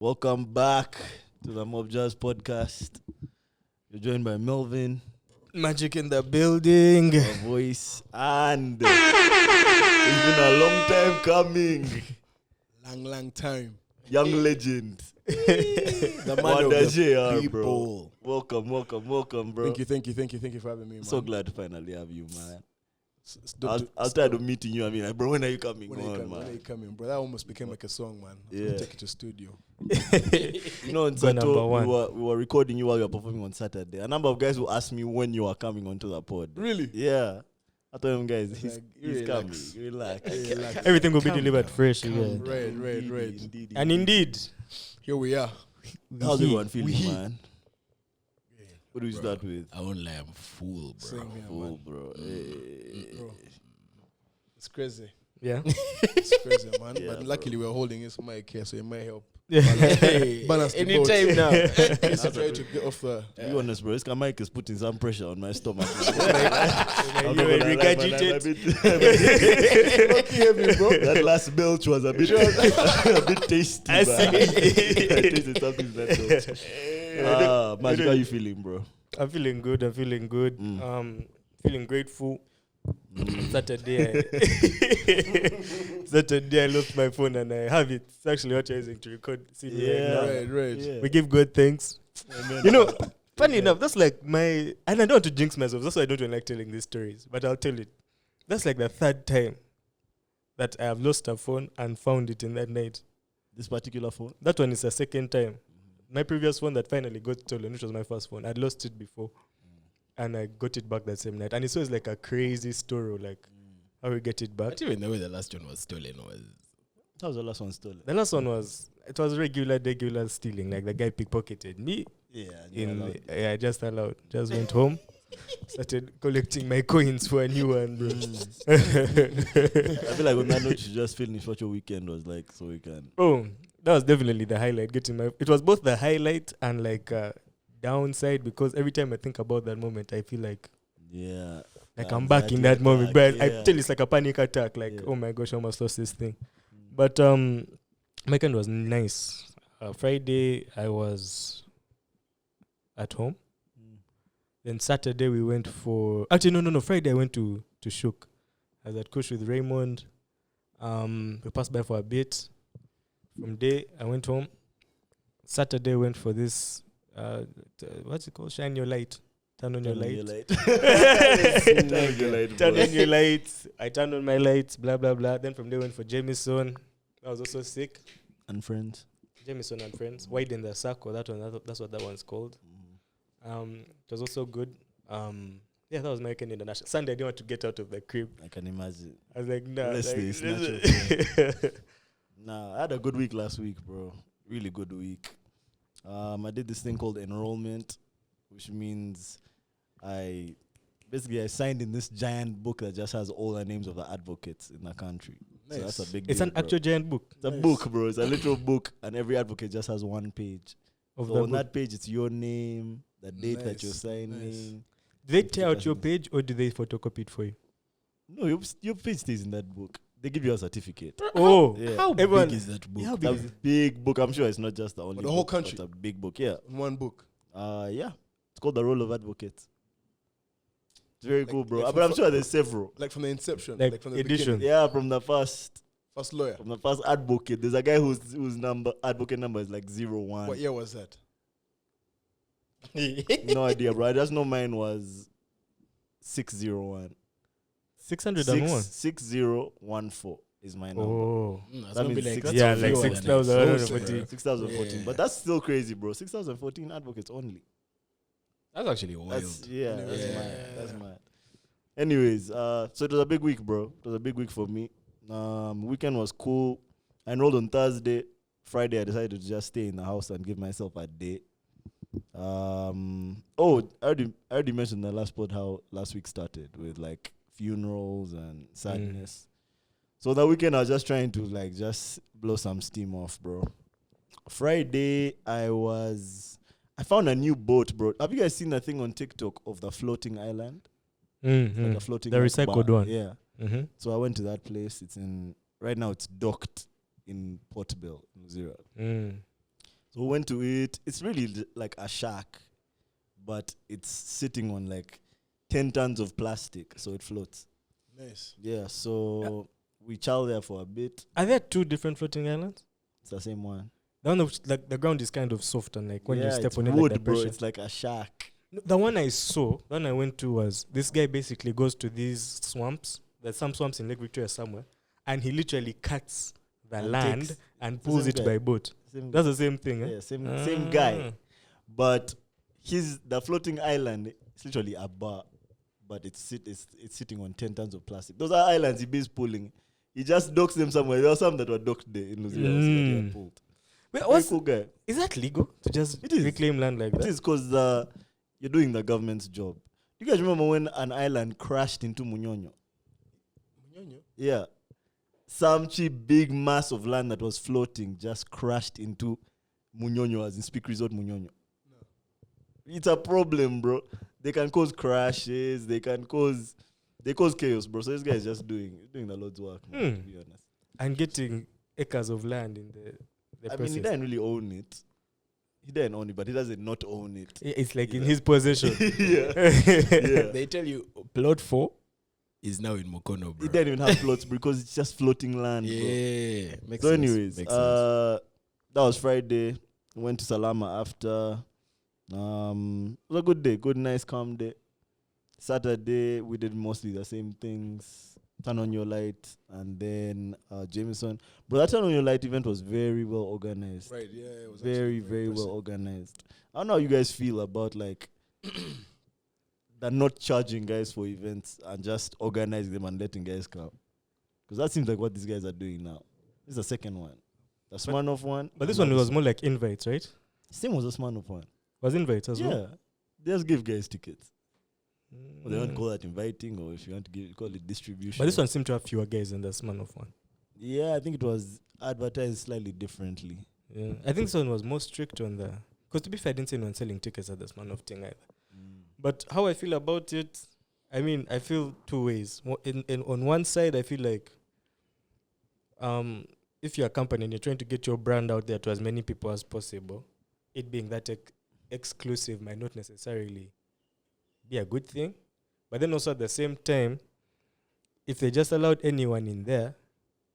Welcome back to the Mob Jazz podcast. You're joined by Melvin, Magic in the building. our voice, and it's been a long time coming. Long time. Young legend. The man What of does the he are, people. bro? Welcome, bro. Thank you for having me, man. So glad to finally have you, man. I I was tired of meeting you. I mean, like, bro, when are you coming when on, are man? you coming, bro? That almost became like a song, man. Yeah. Take it to studio. You know, in Go number Sato, one. we were recording you while you were performing on Saturday. A number of guys will ask me when you are coming onto the pod. Really? Yeah. I told him, guys, It's he's like, you coming. relax. Relax. Everything will be Calm delivered down. fresh. Calm Yeah. down. Right. Indeed. And indeed, Here we are. How's everyone We feeling, here. man? What do we start with? I won't lie, I'm full, bro. Same here, Cool, man. bro. Bro. It's crazy. yeah. It's crazy, man. Yeah, but luckily we're holding his mic here, so it might help. Yeah. Balance the Anytime now. It's trying to get off the... To be honest, bro, this mic is putting some pressure on my stomach. You will regurgitate. Lucky heavy, bro. That last belch was a bit, a bit tasty. I man. see. I tasted something in that belch. Magic, how you feeling, bro? I'm feeling good. Mm. Feeling grateful. Saturday, I lost my phone and I have it. It's actually what I'm using to record. See me right now. Right. Yeah. We give God thanks. You know, funny enough, that's like my... And I don't want to jinx myself. That's why I don't like telling these stories. But I'll tell it. That's like the third time that I have lost a phone and found it in that night. This particular phone? That one is the second time. My previous phone that finally got stolen, which was my first phone, I'd lost it before. And I got it back that same night. And it's always like a crazy story, like how we get it I back. don't even know where the last one was stolen. How was the last one stolen? The last one was regular stealing. Like the guy pickpocketed me. Yeah, Just allowed. Just went home, started collecting my coins for a new one, bro. I feel like on that note, you just finish what your weekend was like, so we can. Oh, that was definitely the highlight. It was both the highlight and like downside, because every time I think about that moment, I feel like I'm back in that moment. But I tell you, it's like a panic attack. Like, oh my gosh, I almost lost this thing. But my weekend was nice. Friday I was at home. Then Saturday we went for... Actually, no. Friday I went to Shook. I was at Kush with Raymond. We passed by for a bit. From there, I went home. Saturday went for this... what's it called? Shine your light. Turn on your light. Turn on your light. Turn on your lights. I turned on my lights, blah, blah, blah. Then from there went for Jameson. I was also sick. And friends. Jameson and friends. Widen the circle. That's what that one's called. It was also good. That was my weekend international. Sunday, I didn't want to get out of the crib. I can imagine. I was like, nah. Let's Like, Nah, I had a good week last week, bro. Really good week. I did this thing called enrollment, which means I signed in this giant book that just has all the names of the advocates in the country. Nice. So that's a big It's deal, an bro. actual giant book. It's a book, bro. It's a literal book, and every advocate just has one page. Of So the on book. that page, it's your name, the date that Nice, you're signing. nice. Do they tear out your page or do they photocopy it for you? No, your page stays in that book. They give you a certificate. Oh, Yeah. How Everyone- big is that book? how big It's is a it? big book. I'm sure it's not just the only the whole book, country? It's a big book, yeah. One book. Yeah. It's called The Role of Advocate. It's very cool, bro. like But I'm from- sure there's several. Like from the inception. Like from the edition. beginning. Yeah, from the first First lawyer. advocate. There's a guy whose advocate number is like 01. What year was that? No idea, bro. I just know mine was 601. 601. 6014 is my number. Oh. That's That gonna be means like six- Yeah, that's like fewer than 6,000. I I don't know, thought, 40. bro. 6014. Yeah. But that's still crazy, bro. 6014 advocates only. That's actually wild. That's Yeah. mad. That's mad. Anyways, so it was a big week, bro. It was a big week for me. Weekend was cool. I enrolled on Thursday. Friday, I decided to just stay in the house and give myself a day. I already mentioned in the last pod how last week started with like funerals and sadness. So that weekend I was just trying to like just blow some steam off, bro. Friday I found a new boat, bro. Have you guys seen that thing on TikTok of the floating island? Like a floating The like recycled bar. one. Yeah. Mm-hmm. So I went to that place. Right now it's docked in Port Bell, New Zealand. So we went to it. It's really like a shack, but it's sitting on like 10 tons of plastic, so it floats. Nice. Yeah, so we chill there for a bit. Are there two different floating islands? It's the same one. The one which, like the ground is kind of soft and like when you step it's on it, wood, like the bro. pressure. It's like a shack. No, the one I went to was this guy basically goes to these swamps. There's some swamps in Lake Victoria somewhere, and he literally cuts the And land takes and the pulls same it guy. by boat. Same, That's the same thing, eh? yeah, same guy. Ah. But the floating island. It's literally a bar, but it's sitting on 10 tons of plastic. Those are islands he is pulling. He just docks them somewhere. There were some that were docked there in New Zealand that he pulled. Wait, Very cool guy. is that legal to just It is. reclaim land like It that? is because you're doing the government's job. You guys remember when an island crashed into Munyonyo? Munyonyo? Yeah. Some cheap big mass of land that was floating just crashed into Munyonyo, as in Speak Resort Munyonyo. No. It's a problem, bro. They can cause crashes. They cause chaos, bro. So this guy is just doing the Lord's work, man, to be honest. And getting acres of land in the I mean, process. he didn't really own it. He didn't own it, but he doesn't not own it. It's like in Yeah. his possession. Yeah. Yeah. They tell you plot 4 is now in Mokono, He bro. didn't even have plots because it's just floating land, bro. Yeah. Makes So sense. anyways, Makes sense. that was Friday. Went to Salama after. It was a good day, good, nice, calm day. Saturday, we did mostly the same things. Turn on your light, and then Jameson. But that turn on your light event was very well organized. Right, yeah. It was Very, actually very well impressive. organized. I don't know how you guys feel about like they're not charging guys for events and just organizing them and letting guys come. Because that seems like what these guys are doing now. This is the second one. The Smirnoff one. But this and one now was more like invites, right? Same was the Smirnoff one. Was invites as Yeah. well? They just give guys tickets. Or they don't Mm. call that inviting, or if you want to call it distribution. But this one seemed to have fewer guys than the Smirnoff one. Yeah, I think it was advertised slightly differently. Yeah. I think this one was more strict on the... Because to be fair, I didn't see anyone selling tickets at the Smirnoff thing either. But how I feel about it, I mean, I feel two ways. On one side, I feel like if you're a company and you're trying to get your brand out there to as many people as possible, it being that exclusive might not necessarily be a good thing. But then also at the same time, if they just allowed anyone in there,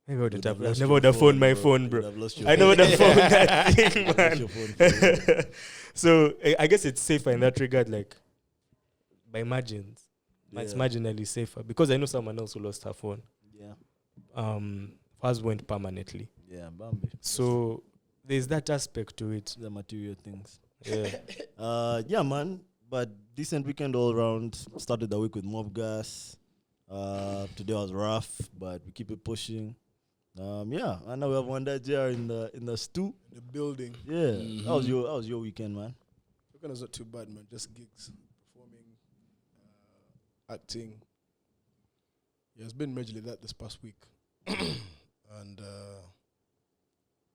maybe I wouldn't have. I never would have phoned my phone, bro. I never would have phoned that thing, man. So I guess it's safer in that regard, like by margins. It's marginally safer because I know someone else who lost her phone. Yeah. Hers went permanently. Yeah, Bambi. So there's that aspect to it. The material things. Yeah. Yeah, man. But decent weekend all around. Started the week with mob gas. Today was rough, but we keep it pushing. Yeah, and now we have one that JR in the stew. The building. Yeah, Mhm. how was your weekend, man? Weekend was not too bad, man. Just gigs, performing, acting. Yeah, it's been majorly that this past week. And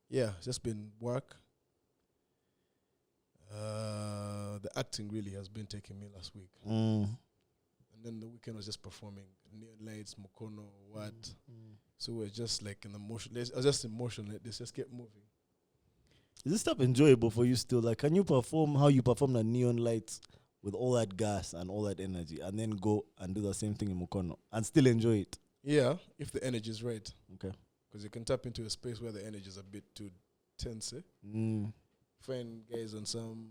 yeah, it's just been work. The acting really has been taking me last week. And then the weekend was just performing. Neon Lights, Mokono, what. So we're just like in the motion. I was just in motion like this, just kept moving. Is this stuff enjoyable for you still? Like, can you perform how you perform the Neon Lights with all that gas and all that energy, and then go and do the same thing in Mukono and still enjoy it? Yeah, if the energy is right. Okay. Because you can tap into a space where the energy is a bit too tense. Find guys on some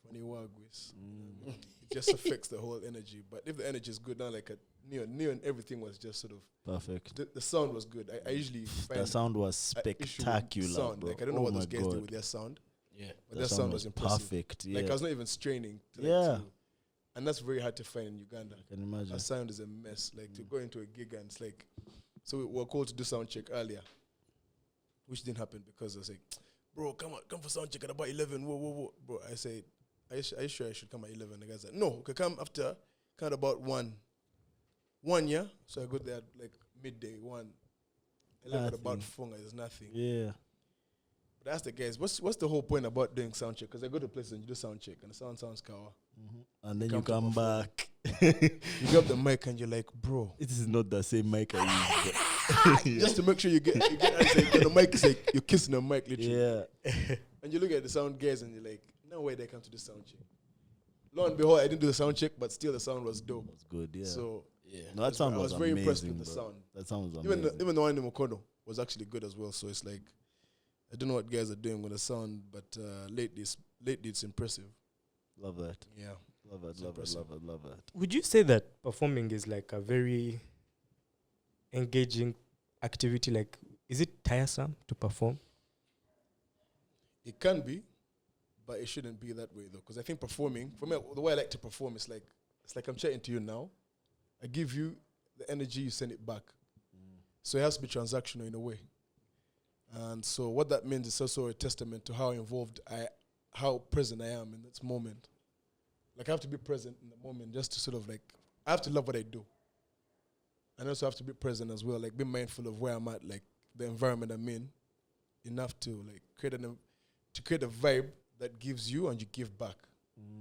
funny wagwis. It just affects the whole energy. But if the energy is good, now like a neon, everything was just sort of Perfect. the sound was good. I usually find The sound was a issue with spectacular, sound. bro. Like I don't know Oh what those my guys do God. with their sound, Yeah. but The their sound was impressive. perfect. Yeah, Like I was not even straining. To, like, Yeah. to- and that's very hard to find in Uganda. I can imagine. Our sound is a mess. Like to go into a gig and it's like, so we were called to do sound check earlier, which didn't happen because I was like, bro, come for sound check at about 11. Whoa. Bro, I said, are you sure I should come at 11? The guy said, no, we can come after, kind of about 1. 1, yeah? So I got there at like midday, 1. I left at about Nothing. 4, there's nothing. Yeah. But I asked the guys, what's the whole point about doing sound check? Because I go to places and you do sound check and the sound sounds kawa. And then You you come to come perform. back. You grab the mic and you're like, bro. This is not the same mic I use. Just to make sure you get and say, the mic is like, you're kissing the mic literally. Yeah. and you look at the sound guys and you're like, no way they come to the sound check. Lo and behold, I didn't do the sound check, but still the sound was dope. It's good, yeah. So Yeah. No, that sound I was was very amazing, impressed with the bro. sound. That sound was amazing. Even the one in Mokono was actually good as well. So it's like, I don't know what guys are doing with the sound, but lately it's impressive. Love that. Yeah. Love it, It's love it, impressive. love it, love it. Would you say that performing is like a very engaging activity? Like, is it tiresome to perform? It can be, but it shouldn't be that way though. Because I think performing, for me, the way I like to perform is like, it's like I'm chatting to you now. I give you the energy, you send it back. So it has to be transactional in a way. And so what that means is also a testament to how involved how present I am in this moment. Like I have to be present in the moment just to sort of like, I have to love what I do. And also have to be present as well, like be mindful of where I'm at, like the environment I'm in, enough to like create a vibe that gives you and you give back.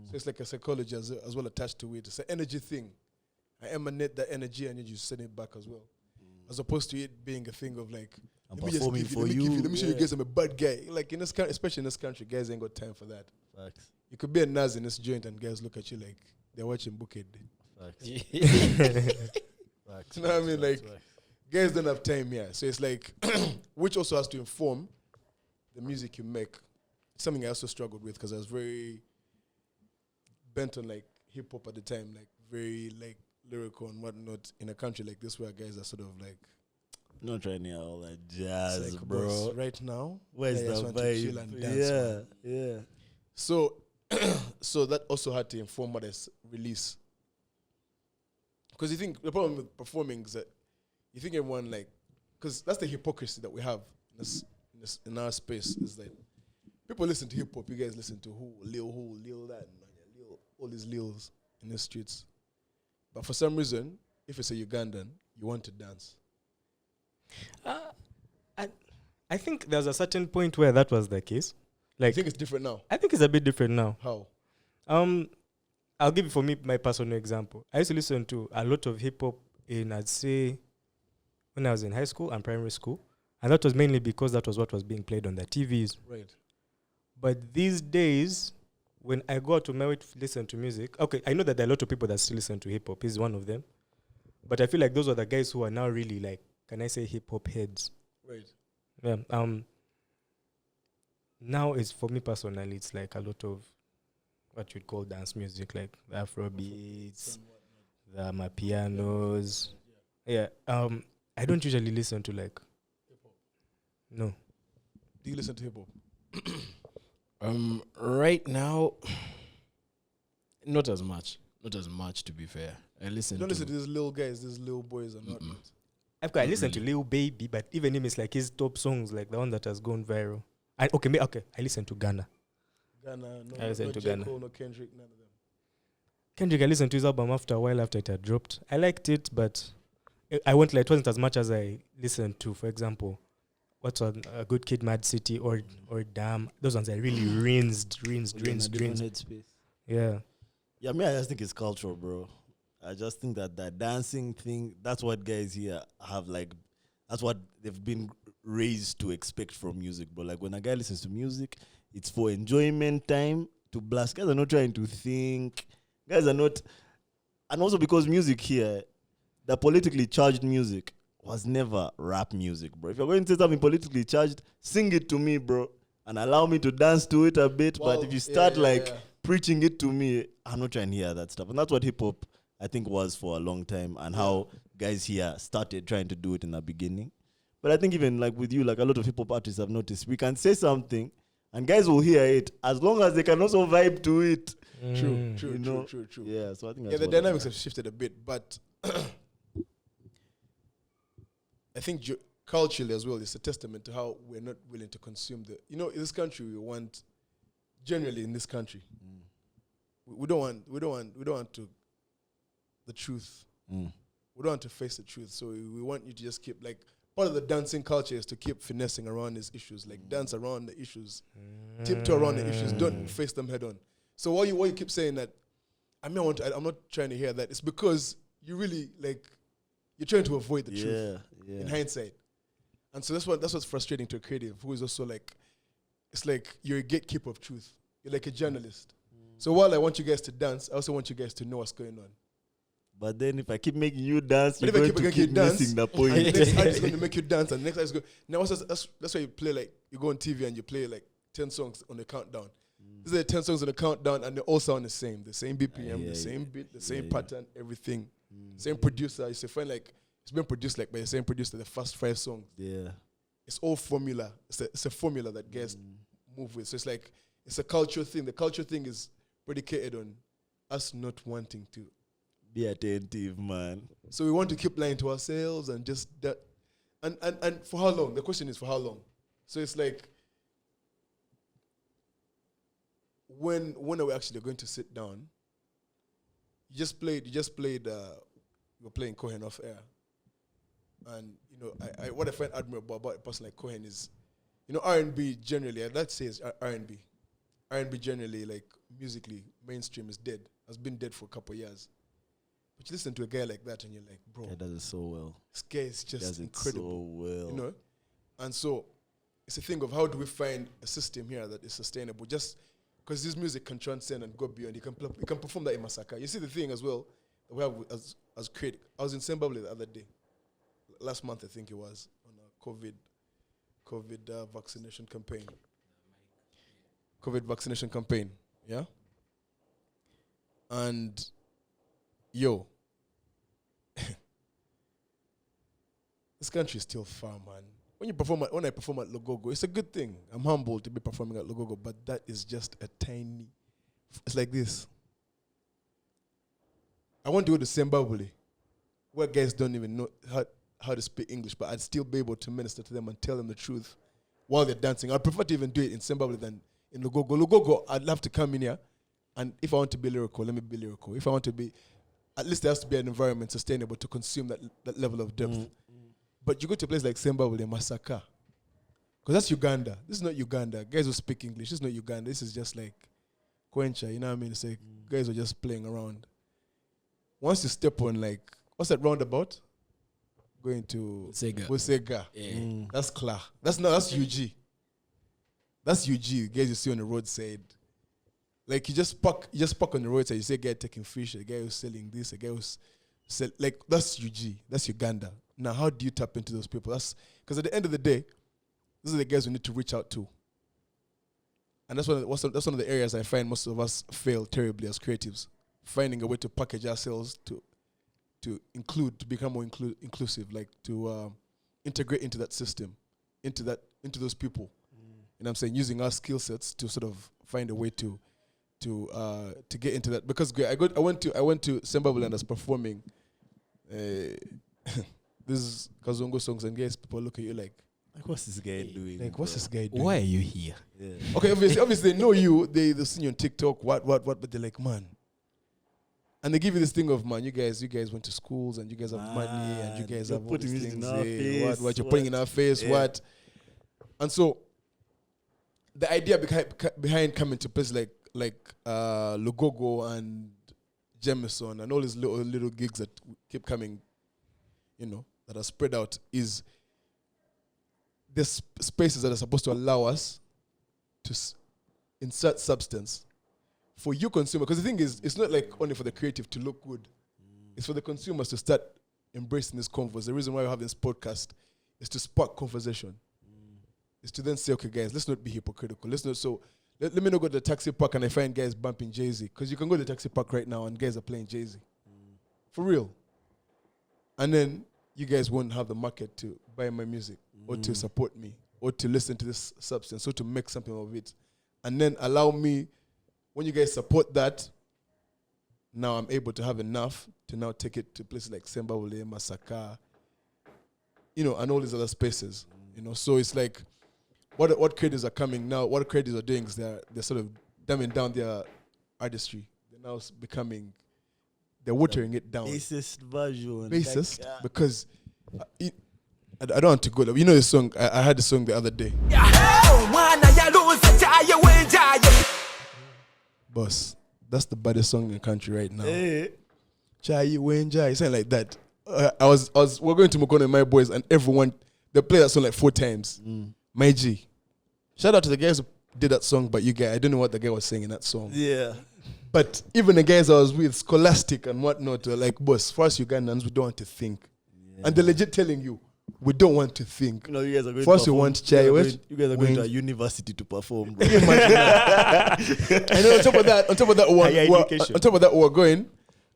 So it's like a psychology as well attached to it. It's an energy thing. I emanate that energy and then you send it back as well. As opposed to it being a thing of like, I'm let me just performing give for let me you. give let me show you yeah. guys I'm a bad guy. Like in this country, especially in this country, guys ain't got time for that. Facts. You could be a Naz in this joint and guys look at you like they're watching Bookhead. Facts. Facts. You know what I mean? Facts, Like, facts. guys don't have time here. So it's like, which also has to inform the music you make. It's something I also struggled with because I was very bent on like hip hop at the time, like very like lyrical and whatnot in a country like this where guys are sort of like, Not trying to hear all that it's jazz, like, bro. boss, right now, Where's I just the want to vibe? chill and dance, man. Yeah. So, so that also had to inform what I release. Because you think the problem with performing is that you think everyone like, because that's the hypocrisy that we have in our space is that people listen to hip hop. You guys listen to who, Lil that, and Lil, all these Lils in the streets. But for some reason, if it's a Ugandan, you want to dance. I think there's a certain point where that was the case. I Like, think it's different now. I think it's a bit different now. How? I'll give you for me my personal example. I used to listen to a lot of hip hop in, I'd say, when I was in high school and primary school, and that was mainly because that was what was being played on the TVs. Right. But these days, when I go out to my way to listen to music, okay, I know that there are a lot of people that still listen to hip hop. He's one of them, but I feel like those are the guys who are now really like, can I say, hip hop heads? Right. Yeah. Now it's for me personally, it's like a lot of what you'd call dance music, like the Afro beats, the Amapianos. Yeah. I don't usually listen to like. No. Do you listen to hip hop? Right now, not as much. Not as much, to be fair. I listen You don't to listen to these little guys, these little boys and whatnot. I listen to Lil Baby, but even him is like his top songs, like the one that has gone viral. I listen to Ghana. Ghana, no, I listen no to J. Ghana. Cole, no Kendrick, none of them. Kendrick, I listened to his album after a while after it had dropped. I liked it, but I won't lie, it wasn't as much as I listened to, for example, what's on A Good Kid, Mad City, or Damn. Those ones I really rinsed. Headspace. Yeah. Yeah, I just think it's cultural, bro. I just think that dancing thing, that's what guys here have, like, that's what they've been raised to expect from music, bro. Like, when a guy listens to music, it's for enjoyment time, to blast. Guys are not trying to think. Guys are not, and also because music here, the politically charged music was never rap music, bro. If you're going to say something politically charged, sing it to me, bro, and allow me to dance to it a bit. Well, but if you start preaching it to me, I'm not trying to hear that stuff. And that's what hip hop, I think, was for a long time, and how guys here started trying to do it in the beginning. But I think even like with you, like a lot of hip hop artists have noticed, we can say something and guys will hear it as long as they can also vibe to it. True. You know? True. Yeah, so I think Yeah, that's the what dynamics have shifted a bit, but I think culturally as well, it's a testament to how we're not willing to consume in this country, generally in this country, we don't want the truth. We don't want to face the truth. So we want you to just keep, like, part of the dancing culture is to keep finessing around these issues, like dance around the issues, tiptoe around the issues, don't face them head on. So why you keep saying that, I'm not trying to hear that. It's because you really, like, you're trying to avoid the truth in hindsight. And so that's what's frustrating to a creative who is also like, it's like you're a gatekeeper of truth. You're like a journalist. So while I want you guys to dance, I also want you guys to know what's going on. But then if I keep making you dance, But you're if I going to keep keep dance, missing the And the point. next artist is going to make you dance, and the next artist is going. Now that's why you play like you go on TV and you play like 10 songs on the countdown. These are the 10 songs on the countdown, and they all sound the same BPM, the same beat, the same pattern, everything. Same producer. You say find like it's been produced like by the same producer the first 5 songs. Yeah. It's all formula. It's a formula that guys move with. So it's like it's a culture thing. The culture thing is predicated on us not wanting to Be attentive, man. So we want to keep lying to ourselves and just that. And for how long? The question is for how long? So it's like, when are we actually going to sit down? You just played, we were playing Cohen off air. And, you know, I what I find admirable about a person like Cohen is, you know, R&B generally, I'd like to say is R&B. R&B generally, like musically, mainstream is dead. Has been dead for a couple of years. But you listen to a guy like that and you're like, bro. He does it so well. This guy is just incredible. So well. You know? And so it's a thing of how do we find a system here that is sustainable? Just because this music can transcend and go beyond. You can perform that in Masaka. You see the thing as well that we have as creative. I was in Zimbabwe the other day. Last month, I think it was, on a COVID vaccination campaign. COVID vaccination campaign, yeah? And, yo, this country is still far, man. When I perform at Logogo, it's a good thing. I'm humbled to be performing at Logogo, but that is just a tiny, it's like this. I want to go to Zimbabwe, where guys don't even know how to speak English, but I'd still be able to minister to them and tell them the truth while they're dancing. I'd prefer to even do it in Zimbabwe than in Logogo. Logogo, I'd love to come in here, and if I want to be lyrical, let me be lyrical. If I want to be, at least there has to be an environment sustainable to consume that level of depth. But you go to a place like Zimbabwe, Masaka, because that's Uganda. This is not Uganda. Guys who speak English, this is not Uganda. This is just like Quencha, you know what I mean? It's like guys are just playing around. Once you step on, like, what's that roundabout? Going to Busega. Yeah. That's Kla. That's UG. That's UG. Guys you see on the roadside. Like you just park on the roadside. You see a guy taking fish, a guy who's selling this, a guy who's like that's UG. That's Uganda. Now, how do you tap into those people? That's because at the end of the day, these are the guys we need to reach out to. And that's one of the areas I find most of us fail terribly as creatives. Finding a way to package ourselves to include, to become more inclusive, like to integrate into that system, into those people. You know what I'm saying? Using our skill sets to sort of find a way to get into that. Because I went to Zimbabwe and I was performing this Kazungu songs, and guys, people look at you like what's this guy doing? Like, what's this guy doing? Why are you here? Yeah. Okay, obviously they know you. They see you on TikTok, what, but they're like, man. And they give you this thing of, man, you guys went to schools and you guys have money and you guys have all these things. In our face, what you're putting in our face, what. And so the idea behind coming to places like Lugogo and Jameson and all these little gigs that keep coming, you know, that are spread out is there's spaces that are supposed to allow us to insert substance for you consumer. Because the thing is, it's not like only for the creative to look good. It's for the consumers to start embracing this converse. The reason why we have this podcast is to spark conversation. Is to then say, okay, guys, let's not be hypocritical. Let's not. So let me not go to the taxi park and I find guys bumping Jay-Z. Because you can go to the taxi park right now and guys are playing Jay-Z. For real. And then you guys won't have the market to buy my music or to support me or to listen to this substance or to make something of it. And then allow me, when you guys support that, now I'm able to have enough to now take it to places like Zimbabwe, Masaka, you know, and all these other spaces. You know, so it's like what creators are coming now, what creators are doing is they're sort of dumbing down their artistry. They're now becoming, they're watering it down. Bassist version. Bassist, because I don't want to go there. You know the song, I heard the song the other day. Boss, that's the baddest song in the country right now. Hey. Chai Wenjai, something like that. We're going to Mukono and my boys, and everyone, they play that song like 4 times. My G. Shout out to the guys who did that song, but you guy, I don't know what the guy was saying in that song. Yeah. But even the guys I was with, Scholastic and whatnot, were like, boss, for us Ugandans, we don't want to think. And they're legit telling you, we don't want to think. You know, you guys are going First to we perform. want chai. You guys are going to a university to perform, bro. Imagine that. And then on top of that, we're going,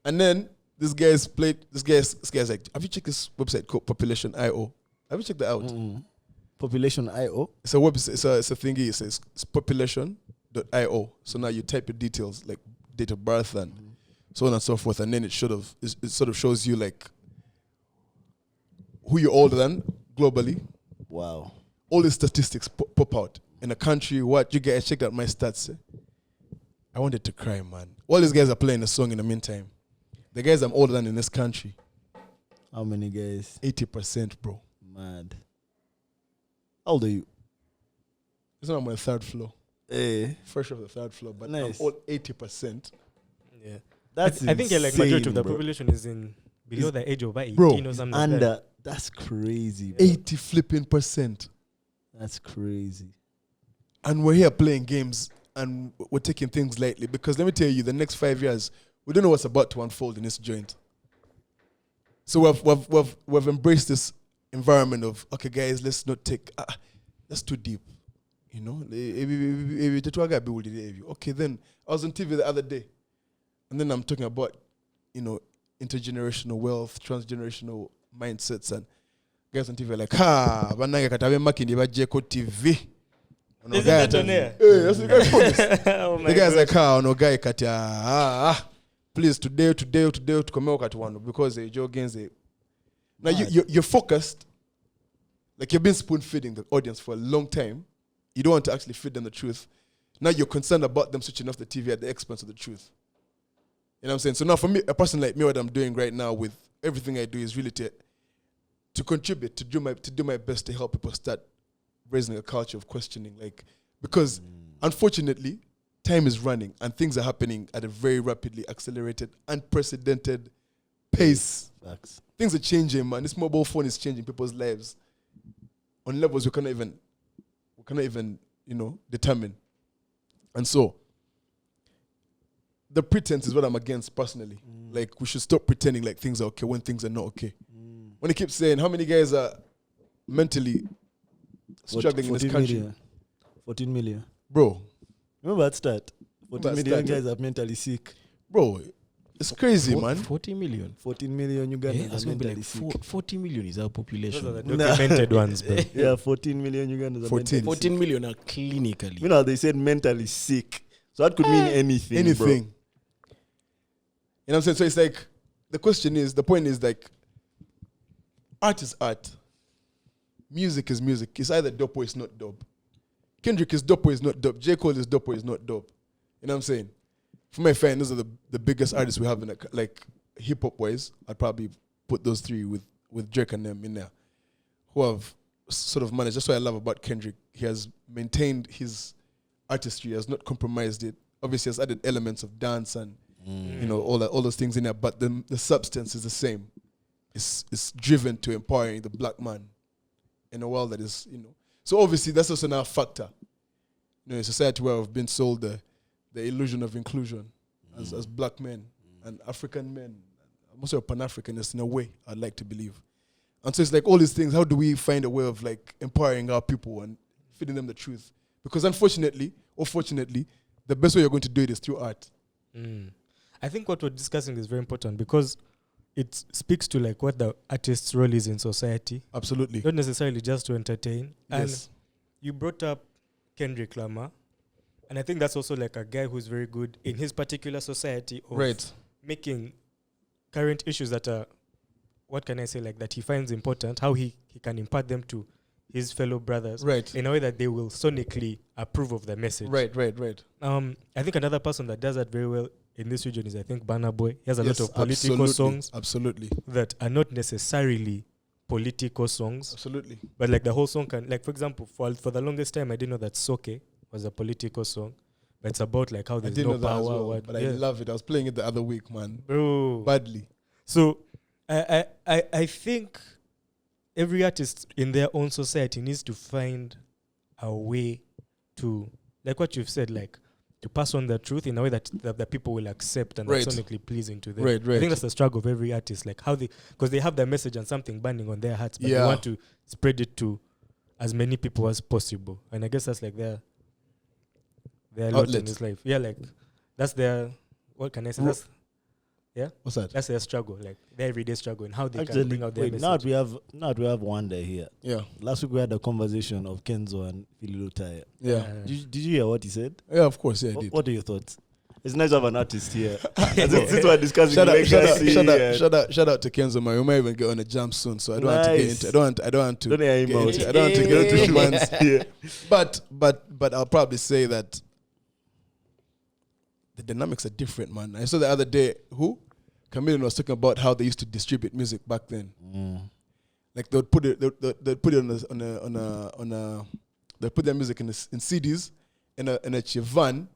and then this guy's like, have you checked this website called Population.io? Have you checked that out? Population.io. It's a website. It's a thingy. It says it's population.io. So now you type your details like date of birth and so on and so forth, and then it sort of shows you like who you're older than globally. Wow. All the statistics pop out in a country. What you guys checked out my stats? I wanted to cry, man. All these guys are playing a song in the meantime. The guys I'm older than in this country. How many guys? 80%, bro. Mad. How old are you? It's not on my third floor. Hey. Fresh off the third floor, but Nice. I'm all 80%. Yeah. That's I think like insane, majority of the bro. population is in below the age of 18 Bro, or something like that. Under. That's crazy. Bro. 80 flipping percent. That's crazy. And we're here playing games and we're taking things lightly because let me tell you, the next 5 years, we don't know what's about to unfold in this joint. So we've embraced this environment of, okay, guys, let's not take, that's too deep. You know? Okay, then I was on TV the other day and then I'm talking about, you know, intergenerational wealth, transgenerational mindsets, and guys on TV are like, bananga katabe makindi bajeko TV. Is it on air? Hey, that's the guy promised. Oh my The guy's God. like, no guy kati please today to come out one because they joke against it. Now you're focused, like you've been spoon feeding the audience for a long time. You don't want to actually feed them the truth. Now you're concerned about them switching off the TV at the expense of the truth. You know what I'm saying? So now for me, a person like me, what I'm doing right now with everything I do is really to contribute, to do my best to help people start raising a culture of questioning. Like, because unfortunately, time is running and things are happening at a very rapidly accelerated, unprecedented pace. Facts. Things are changing, man. This mobile phone is changing people's lives on levels we cannot even, you know, determine. And so, the pretense is what I'm against personally. Like, we should stop pretending like things are okay when things are not okay. When you keep saying how many guys are mentally struggling in this country, 14 million. bro, Remember that stat? 14 That million stat, guys are mentally sick. bro, it's crazy, man. 40 million. 14 million Ugandans Yeah, are that's gonna be mentally like sick. 40 million is our Those population. are the documented ones, bro. Yeah, 14 million Ugandans are 14. mentally 14 sick. million are clinically. You know, they said mentally sick. So that could mean anything. Anything. Bro. You know what I'm saying? So it's like, the point is like, art is art. Music is music. It's either dope or it's not dope. Kendrick is dope or it's not dope. J. Cole is dope or it's not dope. You know what I'm saying? For my fan, those are the biggest artists we have in like hip-hop wise. I'd probably put those three with Drake and them in there, who have sort of managed. That's what I love about Kendrick. He has maintained his artistry, has not compromised it. Obviously, has added elements of dance and you know all those things in there, but the substance is the same. It's driven to empowering the black man in a world that is, you know. So obviously, that's also now a factor. You know, in a society where we've been sold the illusion of inclusion as black men and African men. I'm also a Pan-Africanist in a way, I'd like to believe. And so it's like all these things, how do we find a way of like empowering our people and feeding them the truth? Because unfortunately, or fortunately, the best way you're going to do it is through art. I think what we're discussing is very important because it speaks to like what the artist's role is in society, Absolutely. not necessarily just to entertain. And Yes. you brought up Kendrick Lamar, and I think that's also like a guy who's very good in his particular society of Right. making current issues that are, what can I say, like that he finds important, how he can impart them to his fellow brothers Right. in a way that they will sonically approve of the message. Right. I think another person that does that very well in this region is, I think, Burna Boy. He has a Yes, lot of political absolutely. songs Absolutely. that are not necessarily political songs, Absolutely. but like the whole song can, like, for example, for the longest time, I didn't know that Soke was a political song, but it's about like how I there's didn't no know that as power. well, but I love it. I was playing it the other week, man. Bro. Badly. So I think every artist in their own society needs to find a way to like what you've said, like to pass on the truth in a way that the people will accept and Right. that's sonically pleasing to them. Right, I right. think that's the struggle of every artist, like how because they have their message and something burning on their hearts, but they Yeah. want to spread it to as many people as possible. And I guess that's like their lot in Outlet. this life. Yeah, like that's their, what can I say? What's that? That's their struggle, like their everyday struggle and how they can Actually, bring out their wait, now message. we have Wanda here. Yeah. Last week we had a conversation of Kenzo and Phililotaya. Yeah. Did you hear what he said? Yeah, of course. Yeah, I did. What are your thoughts? It's nice to have an artist here. Since we're discussing Shout legacy out to Kenzo, man. We might even get on a jam soon, so I don't want to get Nice. into. I don't want to. Don't hear him get out. into, I don't want to get into Hey. man's. Yeah. But I'll probably say that the dynamics are different, man. I saw the other day Chameleon was talking about how they used to distribute music back then. Like they'd put it they put their music in CDs in a Chivan,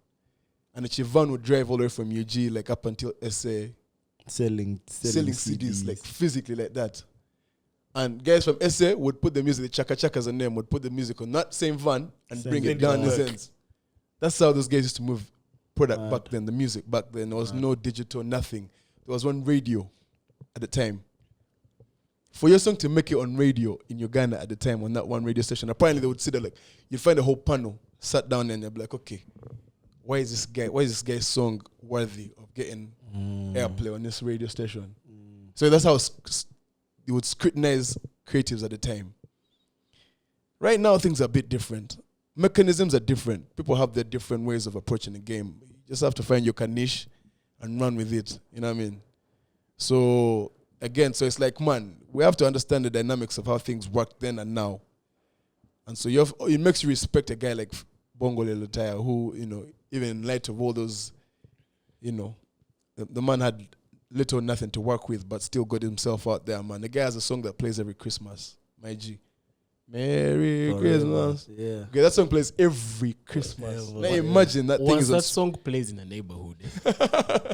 and a Chivan would drive all the way from UG like up until SA Selling CDs like physically like that. And guys from SA would put the music, the Chaka Chakas and them would put the music on that same van and Same bring it thing down to his work. ends. That's how those guys used to move product Mad. back then, the music back then. There was no digital, nothing. There was one radio at the time. For your song to make it on radio in Uganda at the time on that one radio station, apparently they would sit there like, you'd find a whole panel sat down and they'd be like, okay, why is this guy's song worthy of getting airplay on this radio station? So that's how they would scrutinize creatives at the time. Right now, things are a bit different. Mechanisms are different. People have their different ways of approaching the game. You just have to find your niche and run with it. You know what I mean? So, again, so it's like, man, we have to understand the dynamics of how things work then and now. And so it makes you respect a guy like Bongo Lelotaya, who, you know, even in light of all those, you know, the man had little or nothing to work with, but still got himself out there, man. The guy has a song that plays every Christmas, my G. Merry Christmas. Yeah. Okay, that song plays every Christmas. Forever. Now imagine that thing Once is that on song plays in a neighborhood,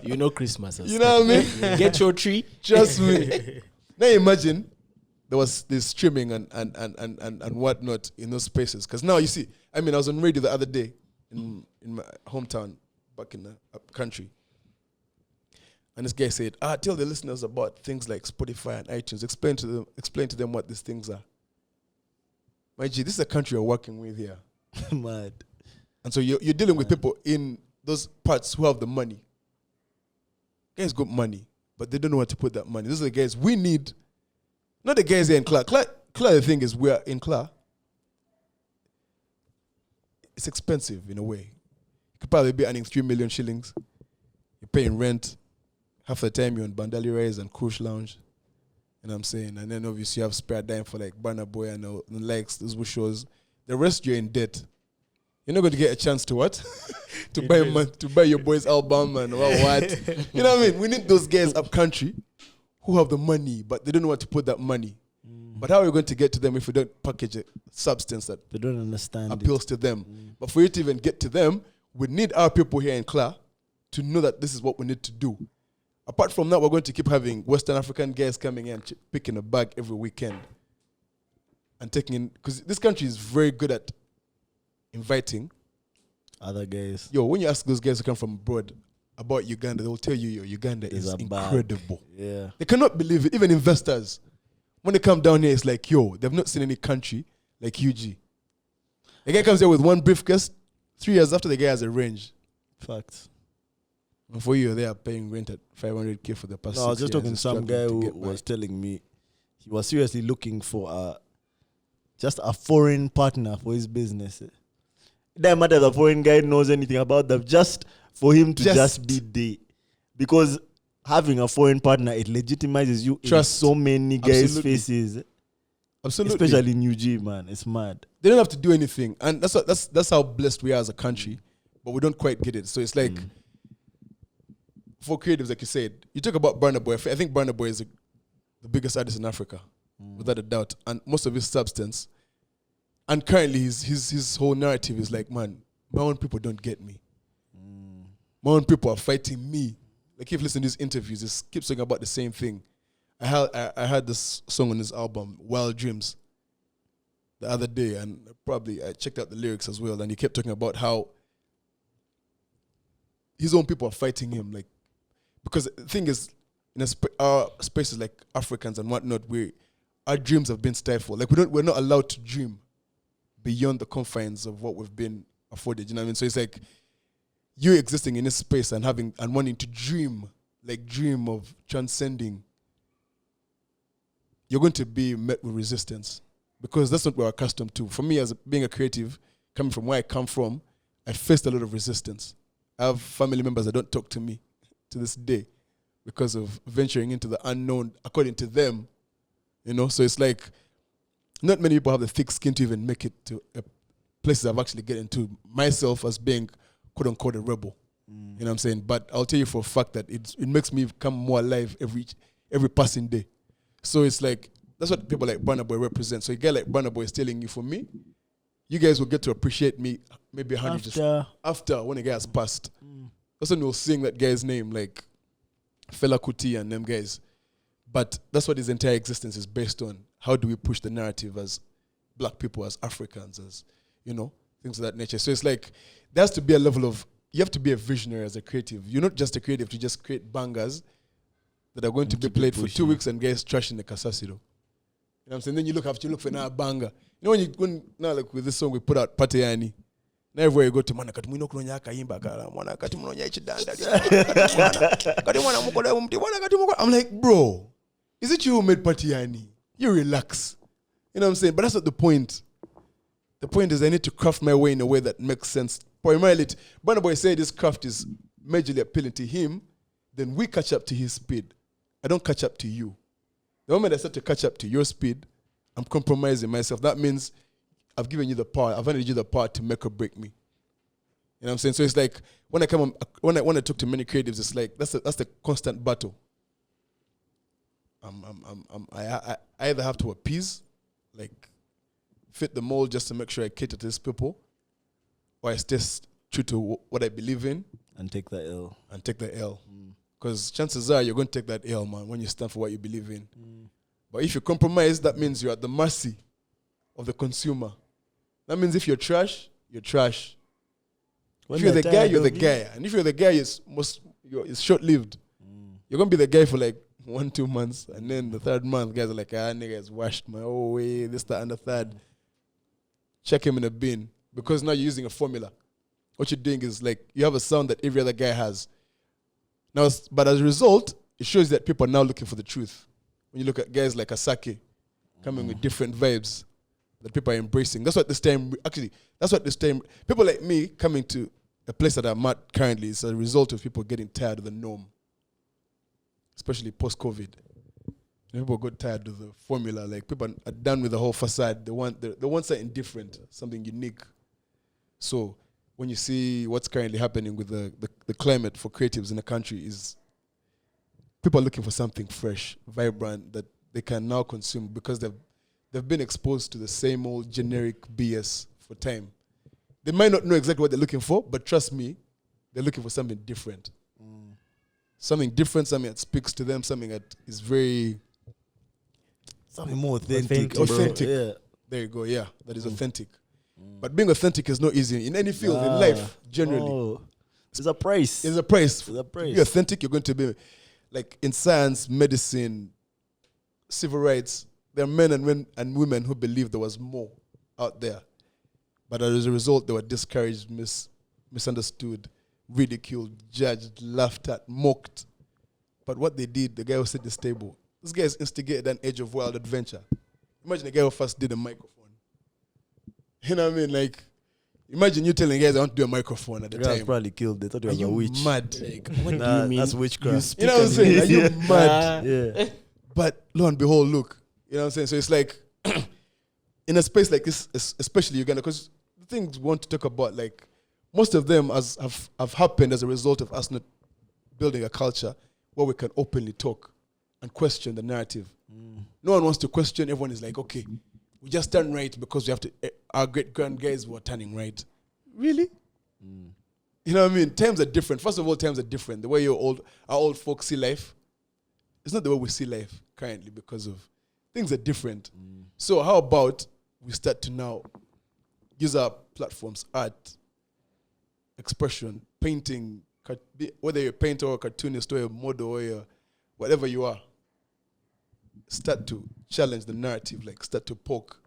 you know Christmas. Has You know what I started. mean? Get your tree. Trust me. Now imagine there was this streaming and whatnot in those spaces. Because now you see, I mean, I was on radio the other day in my hometown back in the country. And this guy said, tell the listeners about things like Spotify and iTunes. Explain to them what these things are. My G, this is a country you're working with here. Mad. And so you're dealing with people in those parts who have the money. Guys got money, but they don't know where to put that money. Those are the guys we need. Not the guys here in Clark. Clark, the thing is, we're in Clark. It's expensive in a way. You could probably be earning 3 million shillings. You're paying rent. Half the time you're on Bandali Rise and Cruise Lounge. You know what I'm saying? And then obviously you have spare dime for like Burna Boy and the likes, those who shows. The rest you're in debt. You're not going to get a chance to what? to buy your boy's album and what? You know what I mean? We need those guys up country who have the money, but they don't know where to put that money. But how are we going to get to them if we don't package a substance that They don't understand appeals to them? But for you to even get to them, we need our people here in Kla to know that this is what we need to do. Apart from that, we're going to keep having Western African guys coming in, picking a bag every weekend and taking in, because this country is very good at inviting other guys. Yo, when you ask those guys who come from abroad about Uganda, they will tell you, yo, Uganda is a bag. incredible. Yeah. They cannot believe it. Even investors, when they come down here, it's like, yo, they've not seen any country like UG. The guy comes here with one briefcase. 3 years after, the guy has a range. Facts. And for you, they are paying rent at 500K for the past 6 years. No, I was just talking to some guy struggling to who get by. was telling me he was seriously looking for just a foreign partner for his business. It doesn't matter if the foreign guy knows anything about them, just for him to just be there. Because having a foreign partner, it legitimizes you Trust. in so many guys' Absolutely. faces. Absolutely. Especially in UG, man. It's mad. They don't have to do anything. And that's how blessed we are as a country. But we don't quite get it. So it's like, for creatives, like you said, you talk about Burna Boy. I think Burna Boy is the biggest artist in Africa, without a doubt. And most of his substance, and currently his whole narrative is like, man, my own people don't get me. My own people are fighting me. Like if you listen to his interviews, he keeps talking about the same thing. I heard this song on his album, Wild Dreams, the other day, and probably I checked out the lyrics as well, and he kept talking about how his own people are fighting him. Like, because the thing is, in our spaces like Africans and whatnot, our dreams have been stifled. Like, we're not allowed to dream beyond the confines of what we've been afforded. You know what I mean? So it's like you existing in this space and wanting to dream of transcending. You're going to be met with resistance because that's what we're accustomed to. For me, as being a creative, coming from where I come from, I faced a lot of resistance. I have family members that don't talk to me to this day because of venturing into the unknown, according to them. You know, so it's like not many people have the thick skin to even make it to places I've actually get into. Myself as being quote unquote a rebel. You know what I'm saying? But I'll tell you for a fact that it makes me come more alive every passing day. So it's like that's what people like Burna Boy represent. So a guy like Burna Boy is telling you, for me, you guys will get to appreciate me maybe after when a guy has passed. That's when we'll sing that guy's name, like Fela Kuti and them guys. But that's what his entire existence is based on. How do we push the narrative as black people, as Africans, as, you know, things of that nature. So it's like, there has to be a level of, you have to be a visionary as a creative. You're not just a creative to just create bangers that are going to be played for 2 weeks and guys trash in the Kasasido. You know what I'm saying? Then you look for another banger. You know when now like with this song we put out, Pateyani. Now everywhere you go to mana katimuino kunonya kaimba kala mwana katimunonya ichidanda. I'm like, bro, is it you who made Pateyani? You relax. You know what I'm saying? But that's not the point. The point is I need to craft my way in a way that makes sense. Primarily, Burna Boy said this craft is majorly appealing to him, then we catch up to his speed. I don't catch up to you. The moment I start to catch up to your speed, I'm compromising myself. That means I've given you the power. I've handed you the power to make or break me. You know what I'm saying? So it's like when I talk to many creatives, it's like that's the constant battle. I either have to appease, like fit the mold just to make sure I cater to these people, or I stay true to what I believe in and take the L. Because chances are you're going to take that L, man, when you stand for what you believe in. But if you compromise, that means you're at the mercy of the consumer. That means if you're trash, you're trash. If you're the guy, you're the guy. And if you're the guy, it's short-lived. You're going to be the guy for like 1-2 months. And then the third month, guys are like, nigga has washed my whole way, this, that, and the third. Check him in a bin. Because now you're using a formula. What you're doing is like, you have a sound that every other guy has. Now, but as a result, it shows that people are now looking for the truth. When you look at guys like Asake coming with different vibes that people are embracing. That's what this time, people like me coming to a place that I'm at currently is a result of people getting tired of the norm. Especially post-COVID. People got tired of the formula. Like, people are done with the whole facade. They want something different, something unique. So when you see what's currently happening with the climate for creatives in the country is people are looking for something fresh, vibrant, that they can now consume because they've been exposed to the same old generic BS for time. They might not know exactly what they're looking for, but trust me, they're looking for something different. Something different, something that speaks to them, something that is very... Something more authentic. Authentic. Yeah. There you go, yeah. That is authentic. But being authentic is not easy in any field, in life, generally. Oh. There's a price. There's a price. There's a price. To be authentic, you're going to be... Like in science, medicine, civil rights, there are men and women who believe there was more out there. But as a result, they were discouraged, misunderstood, ridiculed, judged, laughed at, mocked. But what they did, the guy who set this table, this guy has instigated an age of wild adventure. Imagine the guy who first did a microphone. You know what I mean? Like, imagine you telling guys I want to do a microphone at the time. Probably killed. They thought you was a witch. Mad. Like, what do you mean? That's witchcraft. You know what I'm saying? Are you mad? Yeah. But lo and behold, look. You know what I'm saying? So it's like, in a space like this, especially Uganda, because the things we want to talk about, like, most of them have happened as a result of us not building a culture where we can openly talk and question the narrative. No one wants to question. Everyone is like, okay, we just turn right because we have to. Our great-grand guys were turning right. Really? You know what I mean? Times are different. First of all, times are different. The way our old folks see life, it's not the way we see life currently because of things are different. So how about we start to now use our platforms, art, expression, painting, whether you're a painter or a cartoonist or a model or whatever you are, start to challenge the narrative, like start to poke.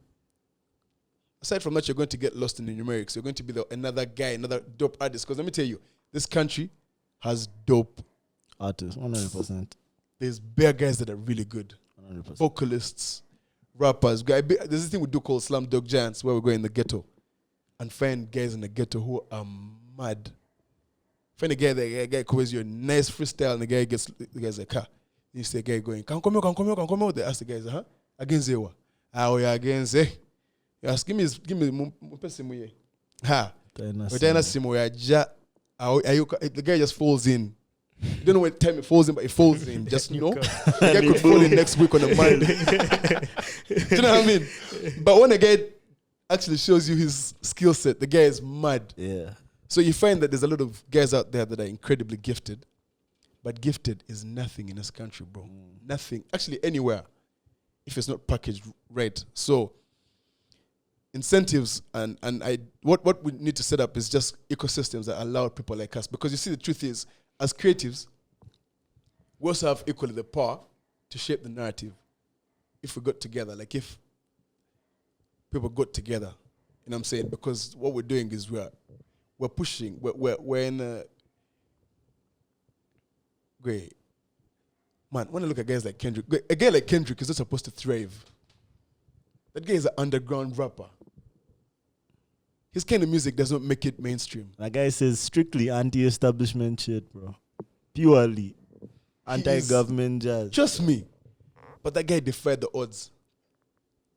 Aside from that, you're going to get lost in the numerics. You're going to be another guy, another dope artist. Because let me tell you, this country has dope artists, 100%. There's bare guys that are really good. 100%. Vocalists, rappers. There's this thing we do called Slumdog Giants, where we go in the ghetto and find guys in the ghetto who are mad. Find a guy that guy covers you a nice freestyle, and the guy's like, you see a guy going, come come here. They ask the guys, against Zewa. Oh yeah, against yes, give me the guy just falls in. You don't know what time it falls in, but it falls in. Just the guy could fall in next week on a Monday. Do you know what I mean? But when a guy actually shows you his skill set, the guy is mad. Yeah. So you find that there's a lot of guys out there that are incredibly gifted, but gifted is nothing in this country, bro. Nothing. Actually, anywhere, if it's not packaged right. So incentives and what we need to set up is just ecosystems that allow people like us. Because you see, the truth is, as creatives, we also have equally the power to shape the narrative if we got together. Like if people got together, you know what I'm saying? Because what we're doing is we're pushing, we're in a great. Man, when I look at guys like Kendrick, a guy like Kendrick is not supposed to thrive. That guy is an underground rapper. His kind of music does not make it mainstream. That guy says strictly anti-establishment shit, bro. Purely anti-government jazz. Trust me. But that guy defied the odds.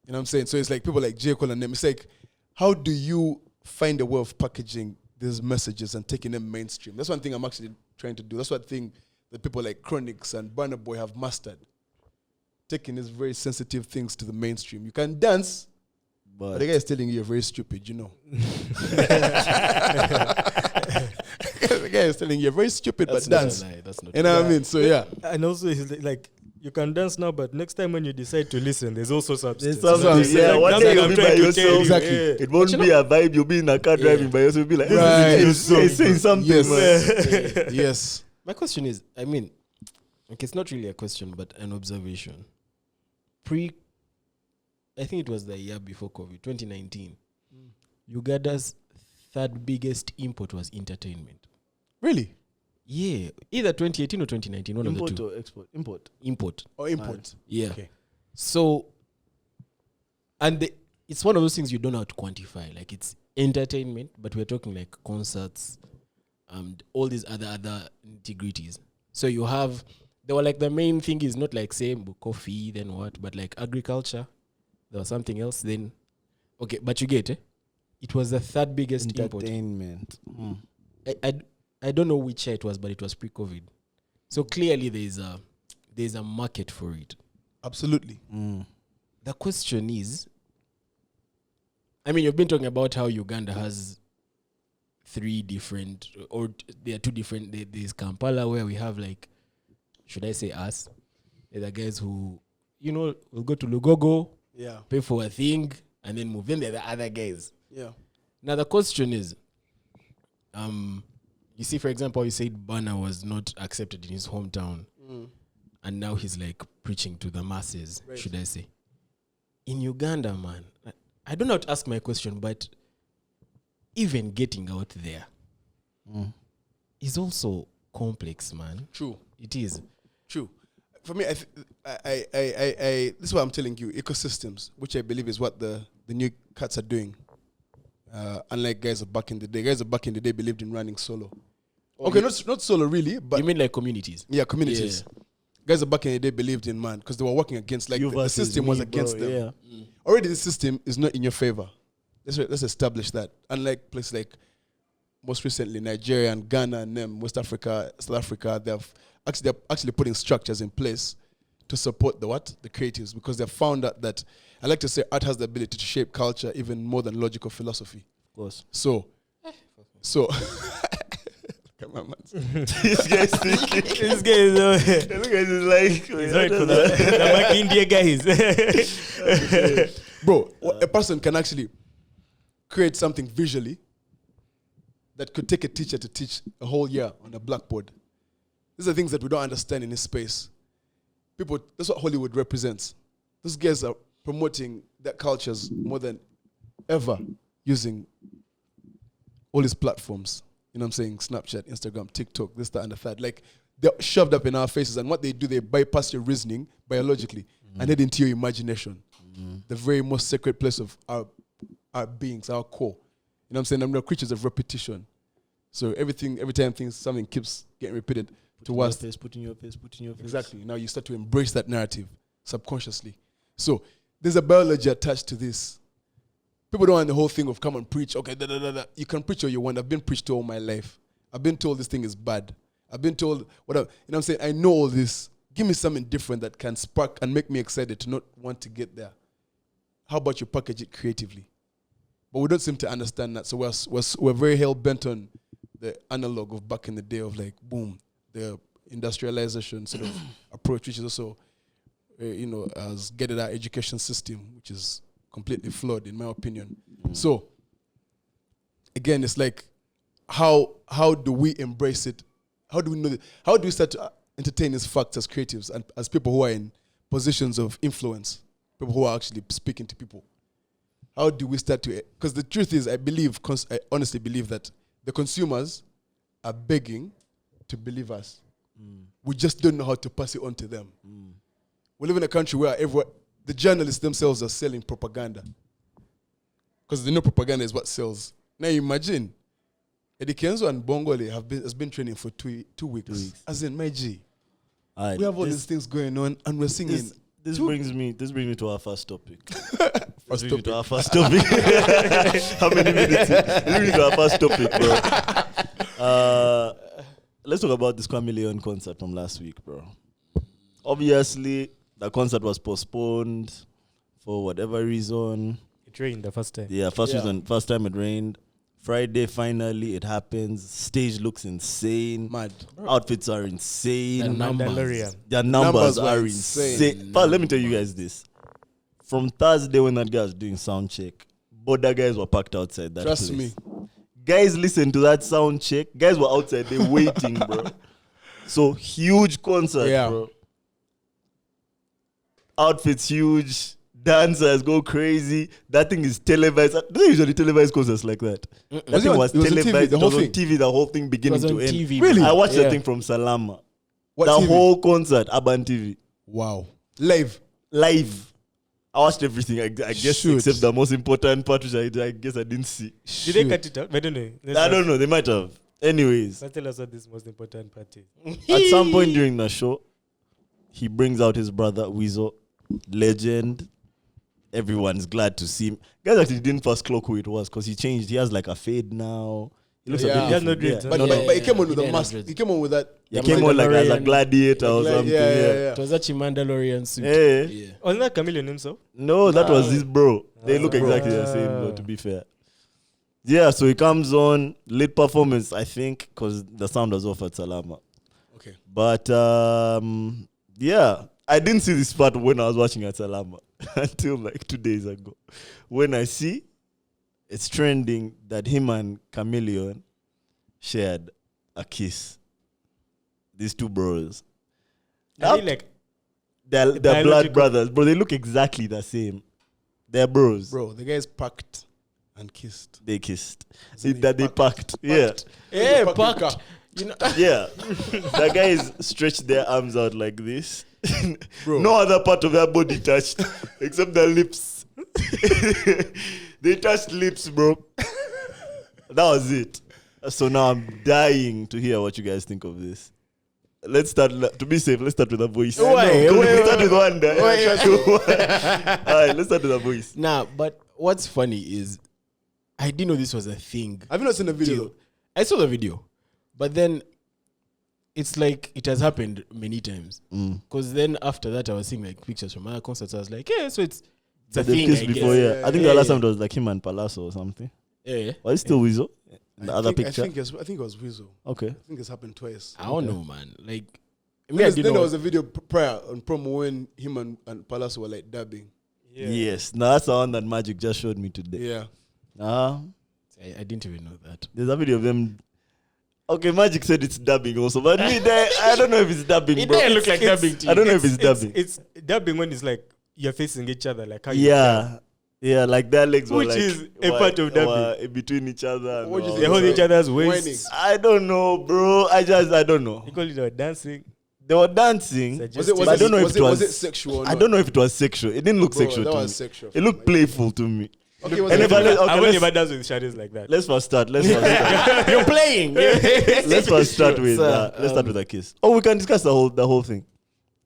You know what I'm saying? So it's like people like J. Cole and them. It's like, how do you find a way of packaging these messages and taking them mainstream? That's one thing I'm actually trying to do. That's one thing that people like Chronix and Burna Boy have mastered. Taking these very sensitive things to the mainstream. You can dance, but the guy is telling you you're very stupid, you know. The guy is telling you you're very stupid, That's but dance. That's not You know what I mean? So yeah. And also, it's like, you can dance now, but next time when you decide to listen, there's also substance. There's something, yeah. Like, One that's day what you'll I'm be trying by to yourself. tell you. Exactly. Yeah. It won't be a vibe. You'll be in a car driving by yourself. You'll be like, Right. he's saying something, Yes. man. Yes. My question is, I mean, okay, it's not really a question, but an observation. I think it was the year before COVID, 2019. Uganda's third biggest import was entertainment. Really? Yeah, either 2018 or 2019, one Import of the two. or export? Import. Import. Or import? Yeah. Okay. So, and it's one of those things you don't know how to quantify. Like, it's entertainment, but we're talking like concerts and all these other integrities. So you have, they were like, the main thing is not like, say, coffee, then what, but like agriculture. There was something else then. Okay, but you get it. It was the third biggest import. Entertainment. I don't know which year it was, but it was pre-COVID. So clearly there's a market for it. Absolutely. The question is, I mean, you've been talking about how Uganda has three different, or there are two different. There's Kampala, where we have like, should I say us? They're the guys who, will go to Lugogo, Yeah. pay for a thing, and then move. Then there are the other guys. Yeah. Now the question is, you see, for example, you said Burna was not accepted in his hometown, and now he's like preaching to the masses, Right. should I say? In Uganda, man, I don't know how to ask my question, but even getting out there is also complex, man. True. It is. True. For me, this is what I'm telling you, ecosystems, which I believe is what the new cats are doing. Unlike guys of back in the day. Guys of back in the day believed in running solo. Okay, not solo really, but You mean like communities? yeah, communities. Guys of back in the day believed in man because they were working against, like You the versus system me, was bro, against them. Yeah. Already the system is not in your favor. Let's establish that. Unlike places like most recently Nigeria and Ghana and them, West Africa, South Africa, they're actually putting structures in place to support the creatives, because they've found out that, I like to say, art has the ability to shape culture even more than logical philosophy. Of course. So come on, man. This guy's thinking. This guy is Look at this, like, he's right for the Mac India guys. Bro, a person can actually create something visually that could take a teacher to teach a whole year on a blackboard. These are things that we don't understand in this space. People, that's what Hollywood represents. Those guys are promoting their cultures more than ever using all these platforms. You know what I'm saying? Snapchat, Instagram, TikTok, this, that, and the third. Like, they're shoved up in our faces. And what they do, they bypass your reasoning biologically and head into your imagination. The very most sacred place of our beings, our core. You know what I'm saying? We're creatures of repetition. So every time something keeps getting repeated to us. Put in your face. Exactly. Now you start to embrace that narrative subconsciously. So there's a biology attached to this. People don't want the whole thing of come and preach. Okay, You can preach all you want. I've been preached to all my life. I've been told this thing is bad. I've been told whatever. You know what I'm saying? I know all this. Give me something different that can spark and make me excited to not want to get there. How about you package it creatively? But we don't seem to understand that. So we're very hell-bent on the analog of back in the day of like, boom, the industrialization sort of approach, which is also, has getting our education system, which is completely flawed in my opinion. So, again, it's like, how do we embrace it? How do we know that? How do we start to entertain these facts as creatives and as people who are in positions of influence, people who are actually speaking to people? How do we start to? Because the truth is, I honestly believe that the consumers are begging to believe us. We just don't know how to pass it on to them. We live in a country where the journalists themselves are selling propaganda. Because they know propaganda is what sells. Now imagine, Eddie Kenzo and Bongole has been training for 2 weeks. As in, my G, we have all these things going on and we're singing. This brings me to our first topic. How many minutes? This brings me to our first topic, bro. Let's talk about this Chameleon concert from last week, bro. Obviously, the concert was postponed for whatever reason. It rained the first time. Yeah, first time it rained. Friday, finally, it happens. Stage looks insane. Mad. Outfits are insane. The numbers are insane. But let me tell you guys this. From Thursday when that guy was doing sound check, both the guys were packed outside that Trust place. me. Guys listen to that sound check. Guys were outside there waiting, bro. So, huge concert, bro. Outfits huge. Dancers go crazy. That thing is televised. They don't usually televise concerts like that. That thing was televised. It was on TV, the whole thing beginning to end. TV, really? I watched that thing from Salama. What the TV? whole concert, Urban TV. Wow. Live. I watched everything, I guess, except the most important part, which I guess I didn't see. Did they cut it out? I don't know. I don't know. They might have. Anyways. But tell us what this most important part is. At some point during the show, he brings out his brother, Weasel. Legend. Everyone's glad to see him. Guys actually didn't first clock who it was because he changed. He has like a fade now. He looks a bit He has no different. dreads. But he came on with He a did mask. have He came on with that. He came on like as a gladiator or something. Yeah. It was actually Mandalorian suit. Hey. Yeah. Wasn't that Chameleon himself? No, that was his bro. They look bro. exactly the same, though, to be fair. Yeah, so he comes on, late performance, I think, because the sound was off at Salama. Okay. But, yeah, I didn't see this part when I was watching at Salama until like 2 days ago. When I see it's trending that him and Chameleon shared a kiss. These two bros. Are they like They're blood biological- brothers, bro. They look exactly the same. They're bros. Bro, the guys packed and kissed. They kissed. So They packed. Yeah. Hey, Packed packed. car. You know, Yeah. The guys stretched their arms out like this. Bro. No other part of their body touched except their lips. They touched lips, bro. That was it. So now I'm dying to hear what you guys think of this. Let's start, to be safe, let's start with a voice. Wait, Let's start with one. All right, let's start with a voice. nah, but what's funny is I didn't know this was a thing. Have you not seen the video? till- I saw the video, but then it's like it has happened many times. Because then after that, I was seeing like pictures from other concerts. I was like, yeah, so it's a They've thing. kissed I before, guess. yeah. I think the last time it was like him and Palazzo or something. Yeah. Was it still Weasel? The other picture? I think it was Weasel. Okay. I think it's happened twice. I don't know, man. Like, Then there was a video prior on promo when him and Palazzo were like dabbing. Yeah. Yes. Now that's the one that Magic just showed me today. Yeah. Ah. I didn't even know that. There's a video of them. Okay, Magic said it's dubbing also, but me there, I don't know if it's dubbing, It bro. doesn't look like dubbing to you. I don't know if it's dubbing. It's dubbing when it's like you're facing each other, like how you Yeah, like their legs were Which like is a part of dubbing. were in between each other. And What do you all think? They hold It's each like other's whining. waists. I don't know, bro. I don't know. You call it dancing. They were dancing. Suggestive. But I don't know if it was. it sexual? Or I not? don't know if it was sexual. It didn't look Bro, sexual that to was me. sexual. It looked playful to me. Okay, was And it if I let- okay, I won't let's- never dance with shadows like that. Let's first start. You're playing. Let's first start with. So, Let's start with a kiss. Oh, we can discuss the whole thing.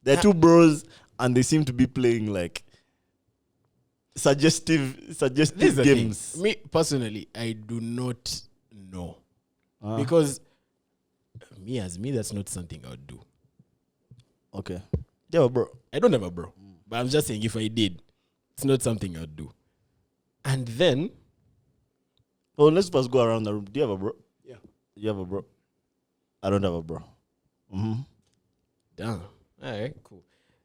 They're two bros, and they seem to be playing like suggestive This is the games. thing. Me personally, I do not know Ah, because me, that's not something I would do. okay. Yeah, bro. I don't have a bro, but I'm just saying if I did, it's not something I would do. And then Oh, let's first go around the room. Do you have a bro? Yeah. You have a bro? I don't have a bro. Mm-hmm. Damn. All right, cool.